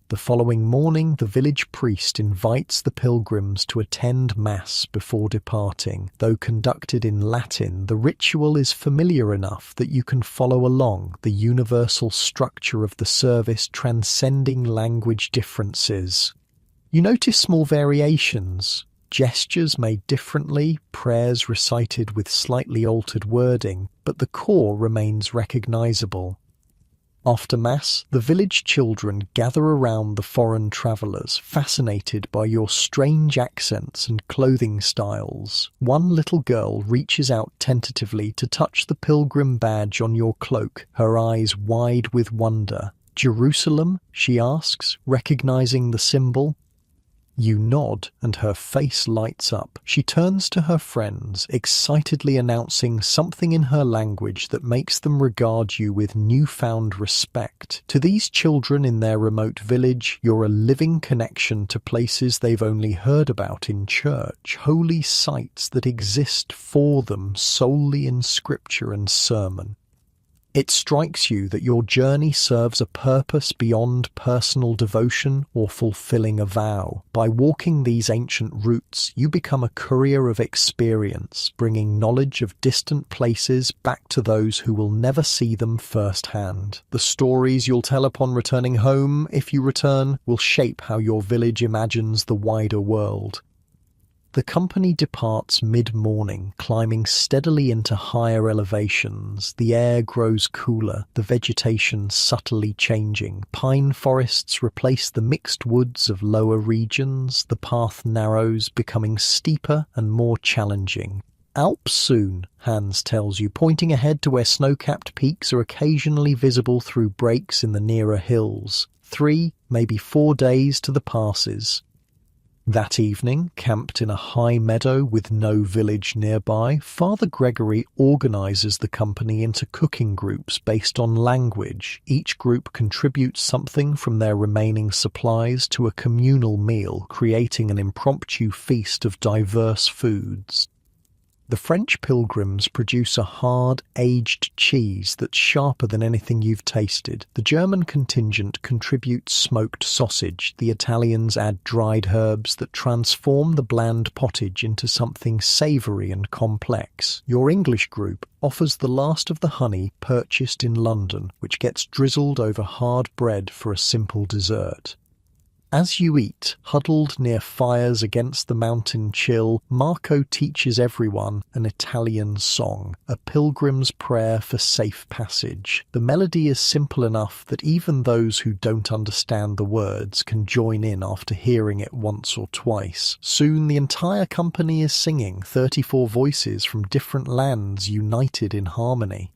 The following morning, the village priest invites the pilgrims to attend Mass before departing. Though conducted in Latin, the ritual is familiar enough that you can follow along, the universal structure of the service transcending language differences. You notice small variations. Gestures made differently, prayers recited with slightly altered wording, but the core remains recognizable. After Mass, the village children gather around the foreign travellers, fascinated by your strange accents and clothing styles. One little girl reaches out tentatively to touch the pilgrim badge on your cloak, her eyes wide with wonder. "Jerusalem?" she asks, recognizing the symbol. You nod, and her face lights up. She turns to her friends, excitedly announcing something in her language that makes them regard you with newfound respect. To these children in their remote village, you're a living connection to places they've only heard about in church, holy sites that exist for them solely in scripture and sermon. It strikes you that your journey serves a purpose beyond personal devotion or fulfilling a vow. By walking these ancient routes, you become a courier of experience, bringing knowledge of distant places back to those who will never see them firsthand. The stories you'll tell upon returning home, if you return, will shape how your village imagines the wider world. The company departs mid-morning, climbing steadily into higher elevations. The air grows cooler, the vegetation subtly changing. Pine forests replace the mixed woods of lower regions. The path narrows, becoming steeper and more challenging. "Alps soon," Hans tells you, pointing ahead to where snow-capped peaks are occasionally visible through breaks in the nearer hills. 3, maybe 4 days to the passes. That evening, camped in a high meadow with no village nearby, Father Gregory organizes the company into cooking groups based on language. Each group contributes something from their remaining supplies to a communal meal, creating an impromptu feast of diverse foods. The French pilgrims produce a hard, aged cheese that's sharper than anything you've tasted. The German contingent contributes smoked sausage. The Italians add dried herbs that transform the bland pottage into something savoury and complex. Your English group offers the last of the honey purchased in London, which gets drizzled over hard bread for a simple dessert. As you eat, huddled near fires against the mountain chill, Marco teaches everyone an Italian song, a pilgrim's prayer for safe passage. The melody is simple enough that even those who don't understand the words can join in after hearing it once or twice. Soon the entire company is singing, 34 voices from different lands united in harmony.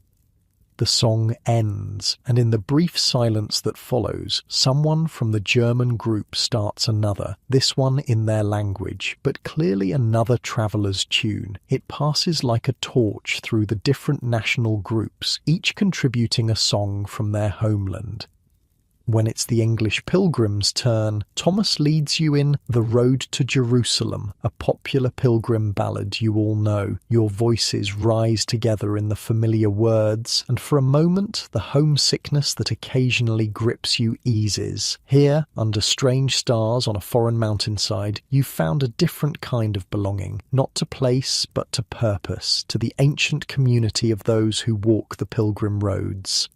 The song ends, and in the brief silence that follows, someone from the German group starts another, this one in their language, but clearly another traveller's tune. It passes like a torch through the different national groups, each contributing a song from their homeland. When it's the English pilgrim's turn, Thomas leads you in The Road to Jerusalem, a popular pilgrim ballad you all know. Your voices rise together in the familiar words, and for a moment the homesickness that occasionally grips you eases. Here, under strange stars on a foreign mountainside, you've found a different kind of belonging, not to place but to purpose, to the ancient community of those who walk the pilgrim roads.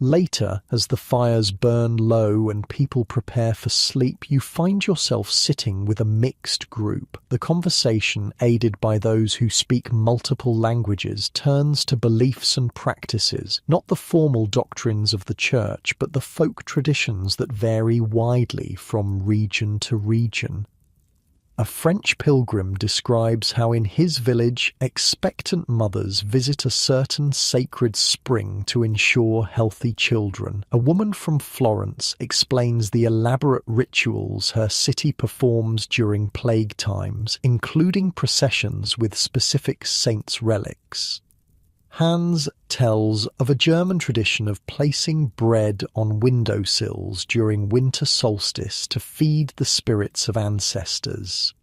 Later, as the fires burn low and people prepare for sleep, you find yourself sitting with a mixed group. The conversation, aided by those who speak multiple languages, turns to beliefs and practices, not the formal doctrines of the church, but the folk traditions that vary widely from region to region. A French pilgrim describes how in his village, expectant mothers visit a certain sacred spring to ensure healthy children. A woman from Florence explains the elaborate rituals her city performs during plague times, including processions with specific saints' relics. Hans tells of a German tradition of placing bread on windowsills during winter solstice to feed the spirits of ancestors.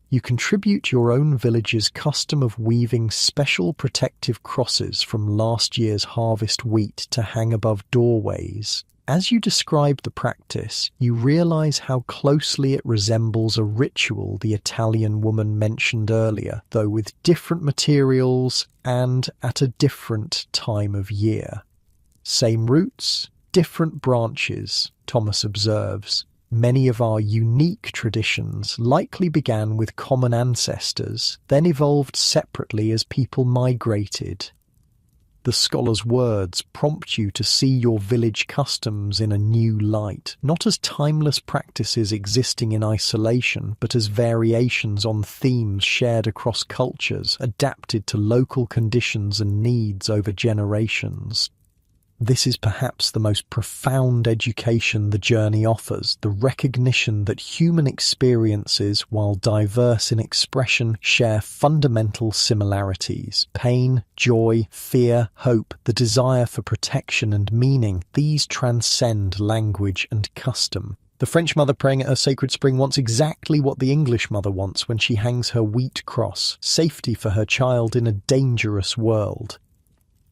You contribute your own village's custom of weaving special protective crosses from last year's harvest wheat to hang above doorways. As you describe the practice, you realize how closely it resembles a ritual the Italian woman mentioned earlier, though with different materials and at a different time of year. Same roots, different branches, Thomas observes. Many of our unique traditions likely began with common ancestors, then evolved separately as people migrated. The scholar's words prompt you to see your village customs in a new light, not as timeless practices existing in isolation, but as variations on themes shared across cultures, adapted to local conditions and needs over generations. This is perhaps the most profound education the journey offers, the recognition that human experiences, while diverse in expression, share fundamental similarities. Pain, joy, fear, hope, the desire for protection and meaning, these transcend language and custom. The French mother praying at her sacred spring wants exactly what the English mother wants when she hangs her wheat cross: safety for her child in a dangerous world.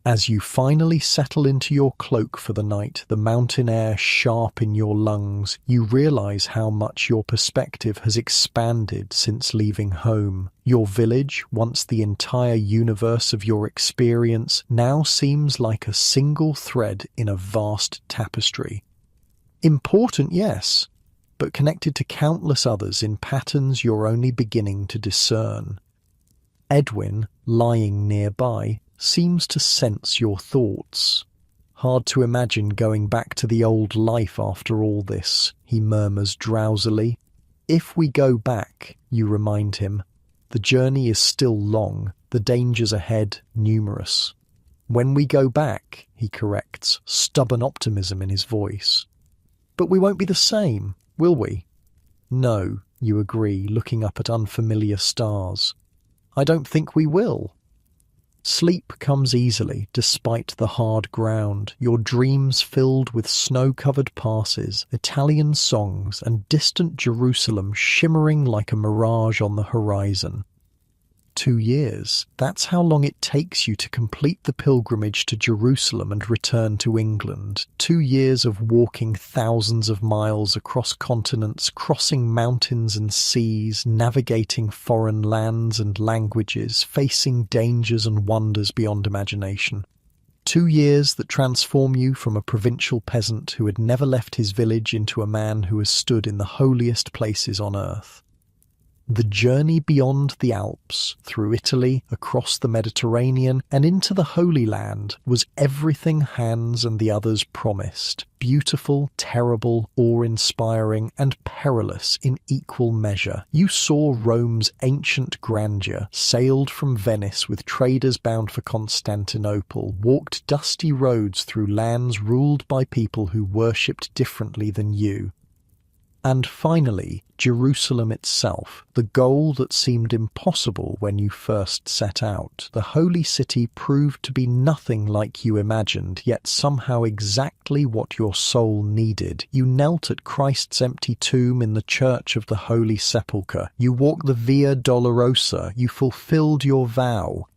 As you finally settle into your cloak for the night, the mountain air sharp in your lungs, you realize how much your perspective has expanded since leaving home. Your village, once the entire universe of your experience, now seems like a single thread in a vast tapestry. Important, yes, but connected to countless others in patterns you're only beginning to discern. Edwin, lying nearby, seems to sense your thoughts. Hard to imagine going back to the old life after all this, he murmurs drowsily. If we go back, you remind him, the journey is still long, the dangers ahead numerous. When we go back, he corrects, stubborn optimism in his voice. But we won't be the same, will we? No, you agree, looking up at unfamiliar stars. I don't think we will. Sleep comes easily, despite the hard ground, your dreams filled with snow-covered passes, Italian songs, and distant Jerusalem shimmering like a mirage on the horizon. 2 years. That's how long it takes you to complete the pilgrimage to Jerusalem and return to England. 2 years of walking thousands of miles across continents, crossing mountains and seas, navigating foreign lands and languages, facing dangers and wonders beyond imagination. 2 years that transform you from a provincial peasant who had never left his village into a man who has stood in the holiest places on earth. The journey beyond the Alps, through Italy, across the Mediterranean, and into the Holy Land was everything Hans and the others promised. Beautiful, terrible, awe-inspiring, and perilous in equal measure. You saw Rome's ancient grandeur, sailed from Venice with traders bound for Constantinople, walked dusty roads through lands ruled by people who worshipped differently than you. And finally, Jerusalem itself, the goal that seemed impossible when you first set out. The holy city proved to be nothing like you imagined, yet somehow exactly what your soul needed. You knelt at Christ's empty tomb in the Church of the Holy Sepulchre. You walked the Via Dolorosa. You fulfilled your vow.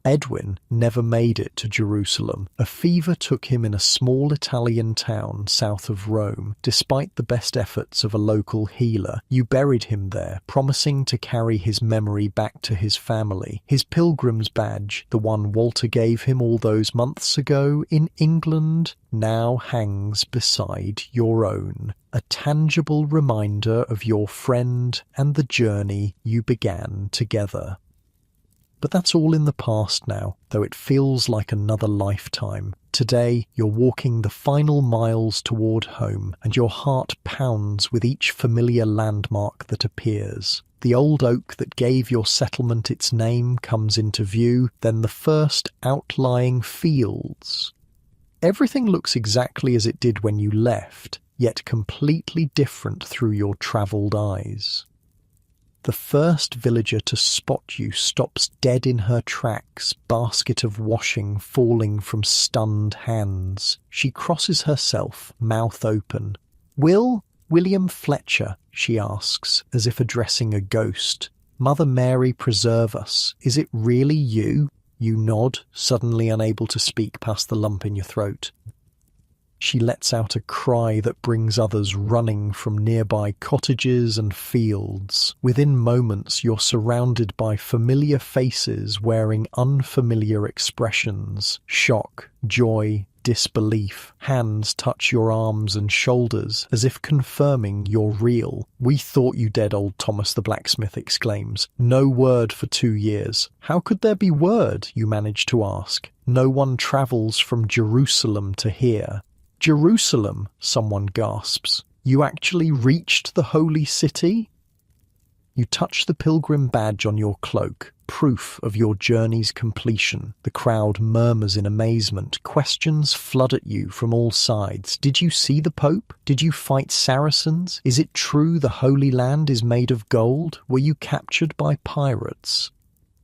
Edwin never made it to Jerusalem. A fever took him in a small Italian town south of Rome. Despite the best efforts of a local healer, you buried him there, promising to carry his memory back to his family. His pilgrim's badge, the one Walter gave him all those months ago in England, now hangs beside your own. A tangible reminder of your friend and the journey you began together. But that's all in the past now, though it feels like another lifetime. Today, you're walking the final miles toward home, and your heart pounds with each familiar landmark that appears. The old oak that gave your settlement its name comes into view, then the first outlying fields. Everything looks exactly as it did when you left, yet completely different through your travelled eyes. The first villager to spot you stops dead in her tracks, basket of washing falling from stunned hands. She crosses herself, mouth open. William Fletcher, she asks, as if addressing a ghost. Mother Mary preserve us. Is it really you? You nod, suddenly unable to speak past the lump in your throat. She lets out a cry that brings others running from nearby cottages and fields. Within moments, you're surrounded by familiar faces wearing unfamiliar expressions: shock, joy, disbelief. Hands touch your arms and shoulders, as if confirming you're real. "We thought you dead," old Thomas the blacksmith exclaims. "No word for 2 years." "How could there be word?" you manage to ask. "No one travels from Jerusalem to here." "Jerusalem," someone gasps. "You actually reached the holy city?" You touch the pilgrim badge on your cloak, proof of your journey's completion. The crowd murmurs in amazement. Questions flood at you from all sides. Did you see the Pope? Did you fight Saracens? Is it true the Holy Land is made of gold? Were you captured by pirates?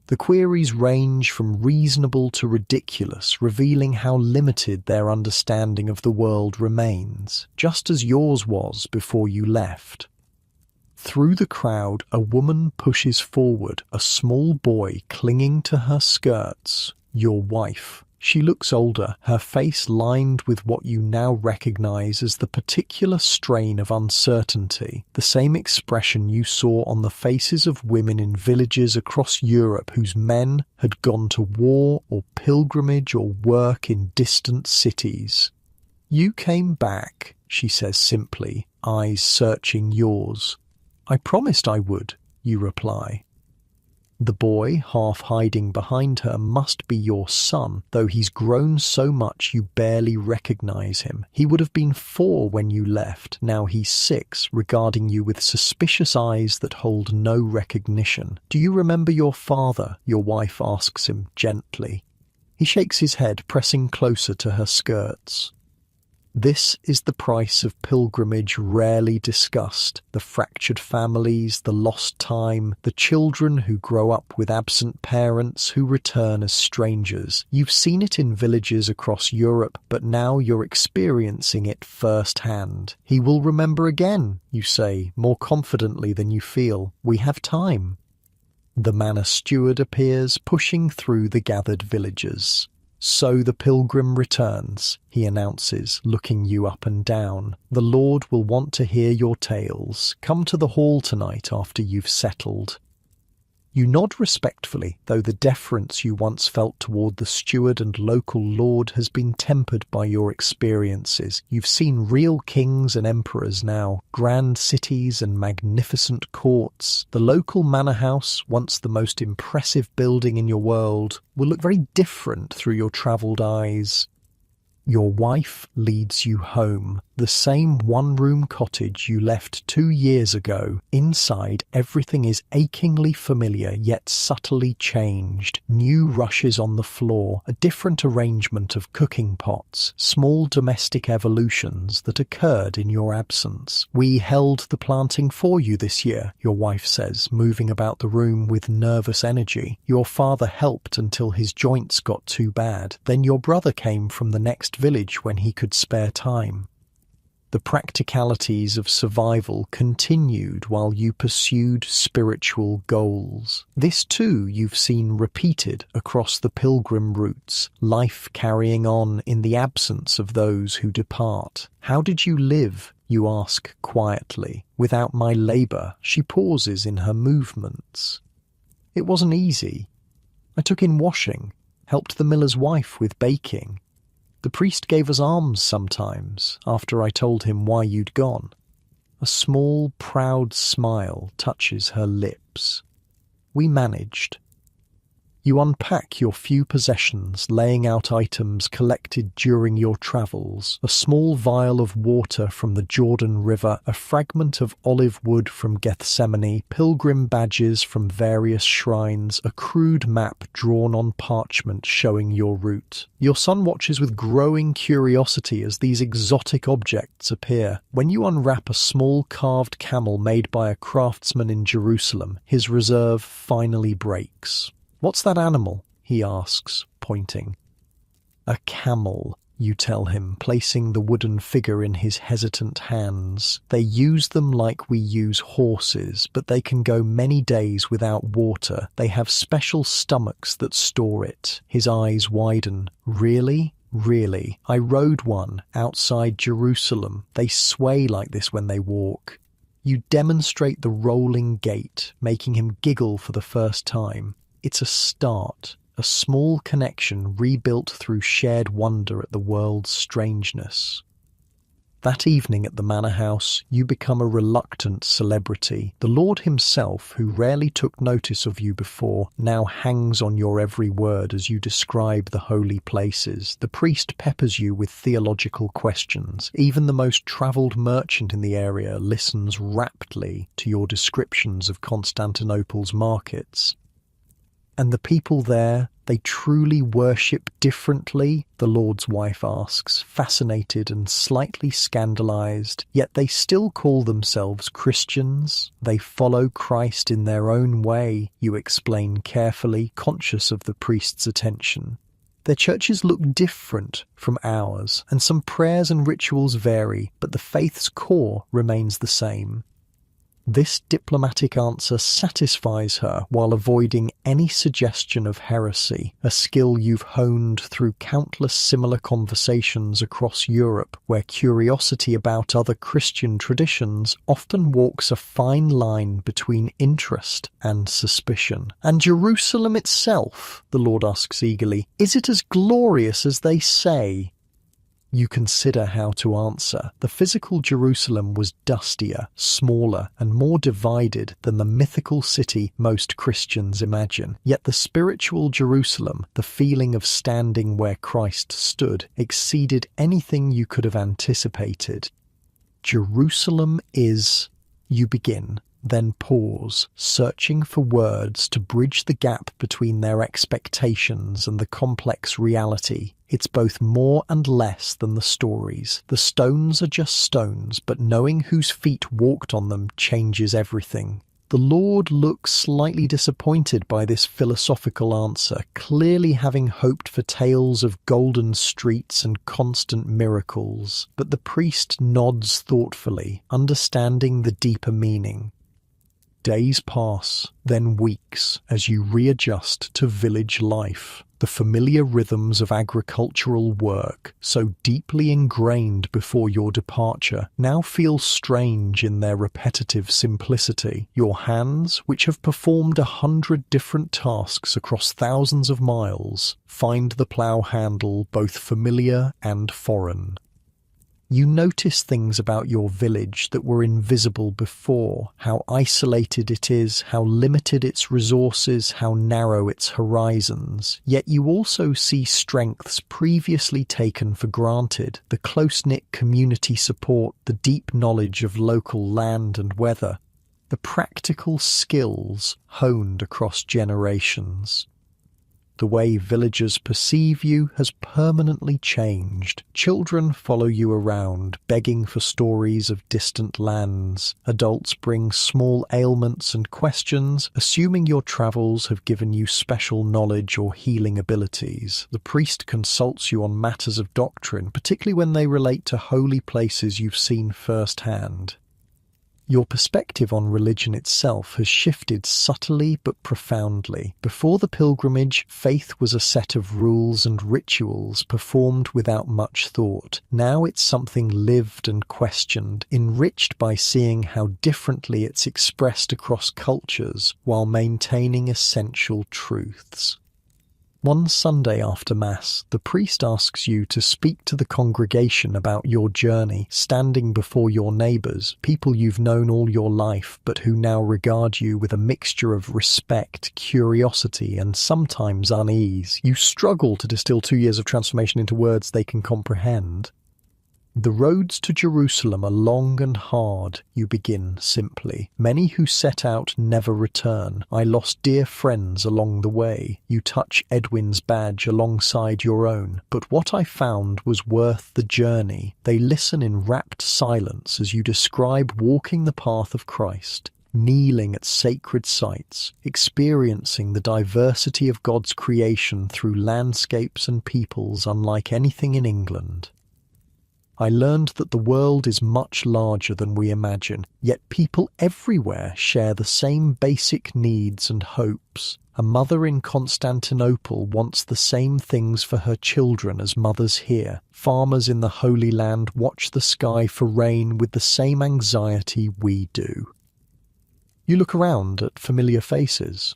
The queries range from reasonable to ridiculous, revealing how limited their understanding of the world remains, just as yours was before you left. Through the crowd, a woman pushes forward, a small boy clinging to her skirts. Your wife. She looks older, her face lined with what you now recognize as the particular strain of uncertainty, the same expression you saw on the faces of women in villages across Europe whose men had gone to war or pilgrimage or work in distant cities. "You came back," she says simply, eyes searching yours. "I promised I would," you reply. The boy, half hiding behind her, must be your son, though he's grown so much you barely recognize him. He would have been 4 when you left, now he's 6, regarding you with suspicious eyes that hold no recognition. "Do you remember your father?" your wife asks him gently. He shakes his head, pressing closer to her skirts. This is the price of pilgrimage rarely discussed. The fractured families, the lost time, the children who grow up with absent parents who return as strangers. You've seen it in villages across Europe, but now you're experiencing it firsthand. "He will remember again," you say, more confidently than you feel. "We have time." The manor steward appears, pushing through the gathered villagers. "So the pilgrim returns," he announces, looking you up and down. "The Lord will want to hear your tales. Come to the hall tonight after you've settled." You nod respectfully, though the deference you once felt toward the steward and local lord has been tempered by your experiences. You've seen real kings and emperors now, grand cities and magnificent courts. The local manor house, once the most impressive building in your world, will look very different through your travelled eyes. Your wife leads you home, the same one-room cottage you left 2 years ago. Inside, everything is achingly familiar, yet subtly changed. New rushes on the floor, a different arrangement of cooking pots, small domestic evolutions that occurred in your absence. "We held the planting for you this year," your wife says, moving about the room with nervous energy. "Your father helped until his joints got too bad. Then your brother came from the next village when he could spare time." The practicalities of survival continued while you pursued spiritual goals. This too you've seen repeated across the pilgrim routes, life carrying on in the absence of those who depart. "How did you live?" you ask quietly. "Without my labour." She pauses in her movements. "It wasn't easy. I took in washing, helped the miller's wife with baking. The priest gave us alms sometimes, after I told him why you'd gone." A small, proud smile touches her lips. "We managed." You unpack your few possessions, laying out items collected during your travels. A small vial of water from the Jordan River, a fragment of olive wood from Gethsemane, pilgrim badges from various shrines, a crude map drawn on parchment showing your route. Your son watches with growing curiosity as these exotic objects appear. When you unwrap a small carved camel made by a craftsman in Jerusalem, his reserve finally breaks. "What's that animal?" he asks, pointing. "A camel," you tell him, placing the wooden figure in his hesitant hands. "They use them like we use horses, but they can go many days without water. They have special stomachs that store it." His eyes widen. "Really? Really? I rode one outside Jerusalem. They sway like this when they walk." You demonstrate the rolling gait, making him giggle for the first time. It's a start. a small connection rebuilt through shared wonder at the world's strangeness. That evening at the manor house, you become a reluctant celebrity. The Lord himself, who rarely took notice of you before, now hangs on your every word as you describe the holy places. The priest peppers you with theological questions. Even the most travelled merchant in the area listens raptly to your descriptions of Constantinople's markets. And the people there, they truly worship differently? The Lord's wife asks, fascinated and slightly scandalized. Yet they still call themselves Christians. They follow Christ in their own way, you explain carefully, conscious of the priest's attention. Their churches look different from ours, and some prayers and rituals vary, but the faith's core remains the same. This diplomatic answer satisfies her while avoiding any suggestion of heresy, a skill you've honed through countless similar conversations across Europe, where curiosity about other Christian traditions often walks a fine line between interest and suspicion. And Jerusalem itself, the Lord asks eagerly, is it as glorious as they say? You consider how to answer. The physical Jerusalem was dustier, smaller, and more divided than the mythical city most Christians imagine. Yet the spiritual Jerusalem, the feeling of standing where Christ stood, exceeded anything you could have anticipated. Jerusalem is, you begin, then pause, searching for words to bridge the gap between their expectations and the complex reality. It's both more and less than the stories. The stones are just stones, but knowing whose feet walked on them changes everything. The Lord looks slightly disappointed by this philosophical answer, clearly having hoped for tales of golden streets and constant miracles. But the priest nods thoughtfully, understanding the deeper meaning. Days pass, then weeks, as you readjust to village life. The familiar rhythms of agricultural work, so deeply ingrained before your departure, now feel strange in their repetitive simplicity. Your hands, which have performed 100 different tasks across thousands of miles, find the plough handle both familiar and foreign. You notice things about your village that were invisible before, how isolated it is, how limited its resources, how narrow its horizons. Yet you also see strengths previously taken for granted, the close-knit community support, the deep knowledge of local land and weather, the practical skills honed across generations. The way villagers perceive you has permanently changed. Children follow you around, begging for stories of distant lands. Adults bring small ailments and questions, assuming your travels have given you special knowledge or healing abilities. The priest consults you on matters of doctrine, particularly when they relate to holy places you've seen firsthand. Your perspective on religion itself has shifted subtly but profoundly. Before the pilgrimage, faith was a set of rules and rituals performed without much thought. Now it's something lived and questioned, enriched by seeing how differently it's expressed across cultures while maintaining essential truths. One Sunday after Mass, the priest asks you to speak to the congregation about your journey, standing before your neighbours, people you've known all your life but who now regard you with a mixture of respect, curiosity, and sometimes unease. You struggle to distill 2 years of transformation into words they can comprehend. The roads to Jerusalem are long and hard, you begin simply. Many who set out never return. I lost dear friends along the way. You touch Edwin's badge alongside your own. But what I found was worth the journey. They listen in rapt silence as you describe walking the path of Christ, kneeling at sacred sites, experiencing the diversity of God's creation through landscapes and peoples unlike anything in England. I learned that the world is much larger than we imagine, yet people everywhere share the same basic needs and hopes. A mother in Constantinople wants the same things for her children as mothers here. Farmers in the Holy Land watch the sky for rain with the same anxiety we do. You look around at familiar faces.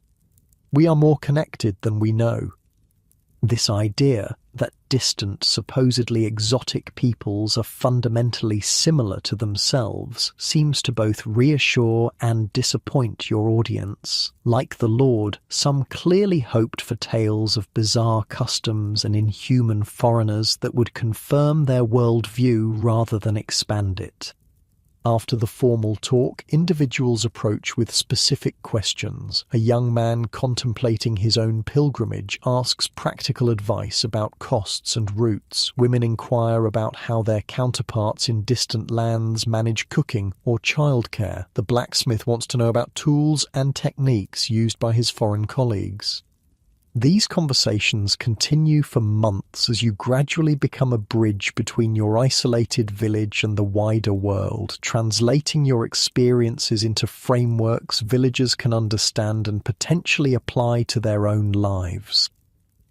We are more connected than we know. This idea that distant, supposedly exotic peoples are fundamentally similar to themselves seems to both reassure and disappoint your audience. Like the Lord, some clearly hoped for tales of bizarre customs and inhuman foreigners that would confirm their worldview rather than expand it. After the formal talk, individuals approach with specific questions. A young man contemplating his own pilgrimage asks practical advice about costs and routes. Women inquire about how their counterparts in distant lands manage cooking or childcare. The blacksmith wants to know about tools and techniques used by his foreign colleagues. These conversations continue for months as you gradually become a bridge between your isolated village and the wider world, translating your experiences into frameworks villagers can understand and potentially apply to their own lives.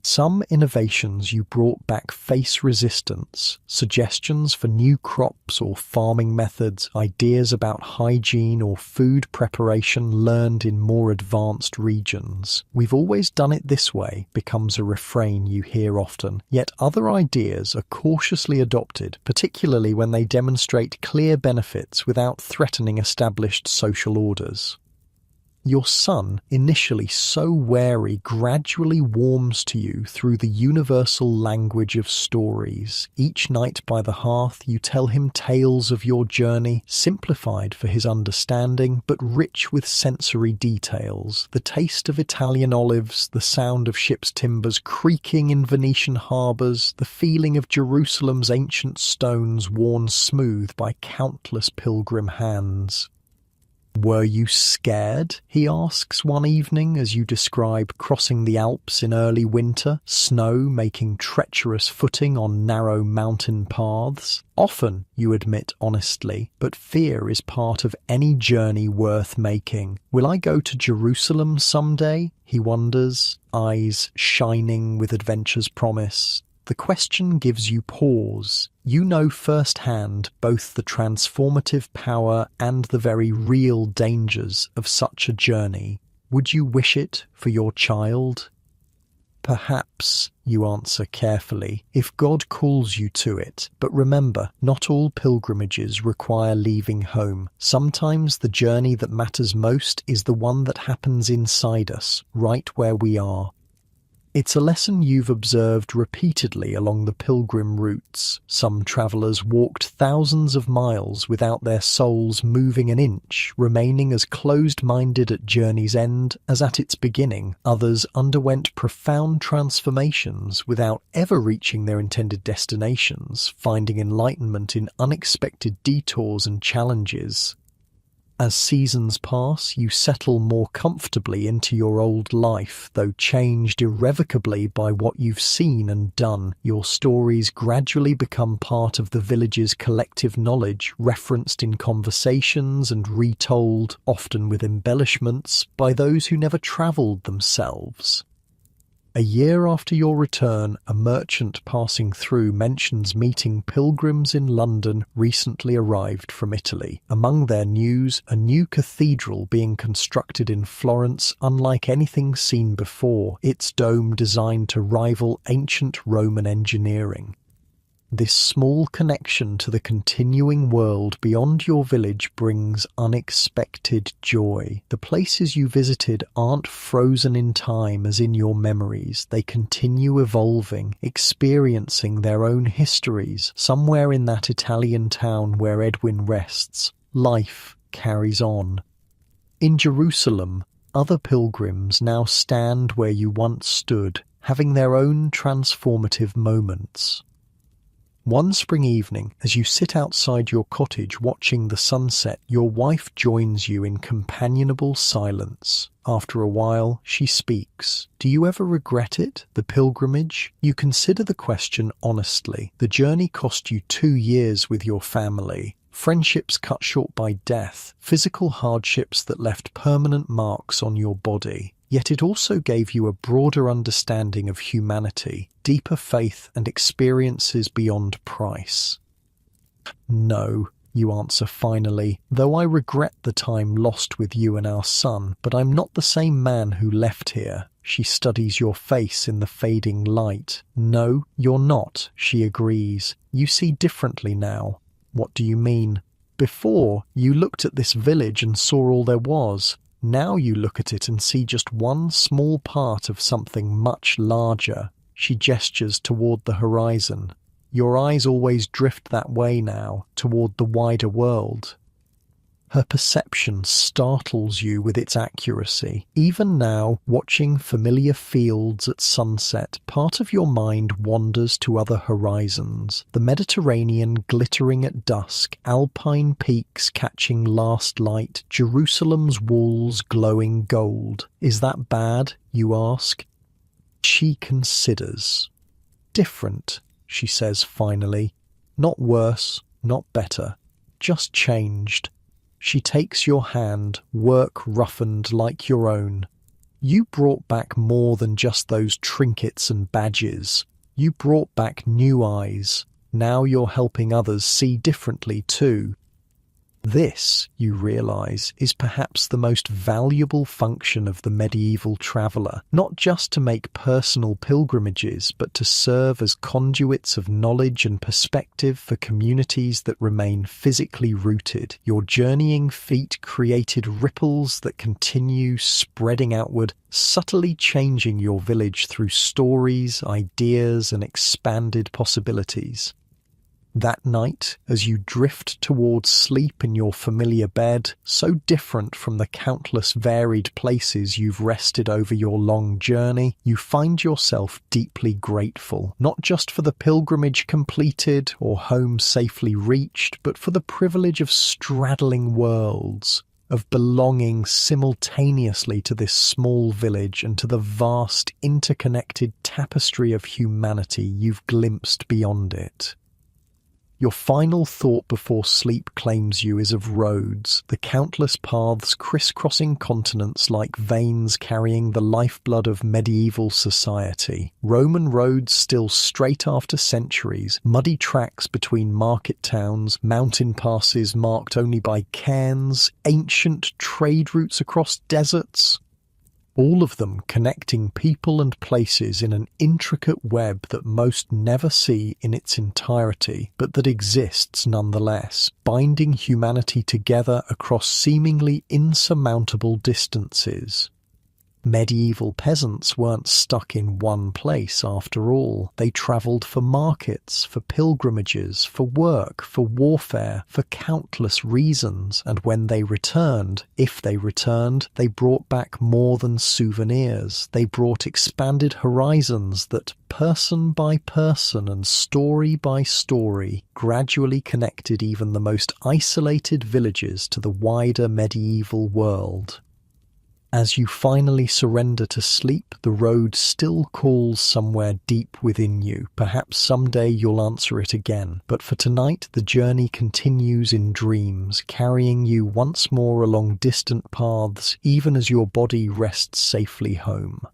Some innovations you brought back face resistance, suggestions for new crops or farming methods, ideas about hygiene or food preparation learned in more advanced regions. "We've always done it this way" becomes a refrain you hear often, yet other ideas are cautiously adopted, particularly when they demonstrate clear benefits without threatening established social orders. Your son, initially so wary, gradually warms to you through the universal language of stories. Each night by the hearth, you tell him tales of your journey, simplified for his understanding, but rich with sensory details. The taste of Italian olives, the sound of ships' timbers creaking in Venetian harbours, the feeling of Jerusalem's ancient stones worn smooth by countless pilgrim hands. "Were you scared?" he asks one evening as you describe crossing the Alps in early winter, snow making treacherous footing on narrow mountain paths. "Often," you admit honestly, "but fear is part of any journey worth making." "Will I go to Jerusalem someday?" he wonders, eyes shining with adventure's promise. The question gives you pause. You know firsthand both the transformative power and the very real dangers of such a journey. Would you wish it for your child? "Perhaps," you answer carefully, "if God calls you to it. But remember, not all pilgrimages require leaving home. Sometimes the journey that matters most is the one that happens inside us, right where we are." It's a lesson you've observed repeatedly along the pilgrim routes. Some travellers walked thousands of miles without their souls moving an inch, remaining as closed-minded at journey's end as at its beginning. Others underwent profound transformations without ever reaching their intended destinations, finding enlightenment in unexpected detours and challenges. As seasons pass, you settle more comfortably into your old life, though changed irrevocably by what you've seen and done. Your stories gradually become part of the village's collective knowledge, referenced in conversations and retold, often with embellishments, by those who never travelled themselves. A year after your return, a merchant passing through mentions meeting pilgrims in London recently arrived from Italy. Among their news, a new cathedral being constructed in Florence unlike anything seen before, its dome designed to rival ancient Roman engineering. This small connection to the continuing world beyond your village brings unexpected joy. The places you visited aren't frozen in time as in your memories. They continue evolving, experiencing their own histories. Somewhere in that Italian town where Edwin rests, life carries on. In Jerusalem, other pilgrims now stand where you once stood, having their own transformative moments. One spring evening, as you sit outside your cottage watching the sunset, your wife joins you in companionable silence. After a while, she speaks. "Do you ever regret it, the pilgrimage?" You consider the question honestly. The journey cost you 2 years with your family. Friendships cut short by death, physical hardships that left permanent marks on your body. Yet it also gave you a broader understanding of humanity, deeper faith and experiences beyond price. "No," you answer finally, though I regret the time lost with you and our son, but I'm not the same man who left here. She studies your face in the fading light. No, you're not, she agrees. You see differently now. What do you mean? Before, you looked at this village and saw all there was. Now you look at it and see just one small part of something much larger. She gestures toward the horizon. Your eyes always drift that way now, toward the wider world. Her perception startles you with its accuracy. Even now, watching familiar fields at sunset, part of your mind wanders to other horizons. The Mediterranean glittering at dusk, Alpine peaks catching last light, Jerusalem's walls glowing gold. Is that bad, you ask? She considers. Different, she says finally. Not worse, not better. Just changed. She takes your hand, work roughened like your own. You brought back more than just those trinkets and badges. You brought back new eyes. Now you're helping others see differently too. This, you realize, is perhaps the most valuable function of the medieval traveler, not just to make personal pilgrimages, but to serve as conduits of knowledge and perspective for communities that remain physically rooted. Your journeying feet created ripples that continue spreading outward, subtly changing your village through stories, ideas, and expanded possibilities. That night, as you drift towards sleep in your familiar bed, so different from the countless varied places you've rested over your long journey, you find yourself deeply grateful, not just for the pilgrimage completed or home safely reached, but for the privilege of straddling worlds, of belonging simultaneously to this small village and to the vast, interconnected tapestry of humanity you've glimpsed beyond it. Your final thought before sleep claims you is of roads, the countless paths crisscrossing continents like veins carrying the lifeblood of medieval society. Roman roads still straight after centuries, muddy tracks between market towns, mountain passes marked only by cairns, ancient trade routes across deserts. All of them connecting people and places in an intricate web that most never see in its entirety, but that exists nonetheless, binding humanity together across seemingly insurmountable distances. Medieval peasants weren't stuck in one place after all. They travelled for markets, for pilgrimages, for work, for warfare, for countless reasons, and when they returned, if they returned, they brought back more than souvenirs. They brought expanded horizons that, person by person and story by story, gradually connected even the most isolated villages to the wider medieval world. As you finally surrender to sleep, the road still calls somewhere deep within you. Perhaps someday you'll answer it again. But for tonight, the journey continues in dreams, carrying you once more along distant paths, even as your body rests safely home.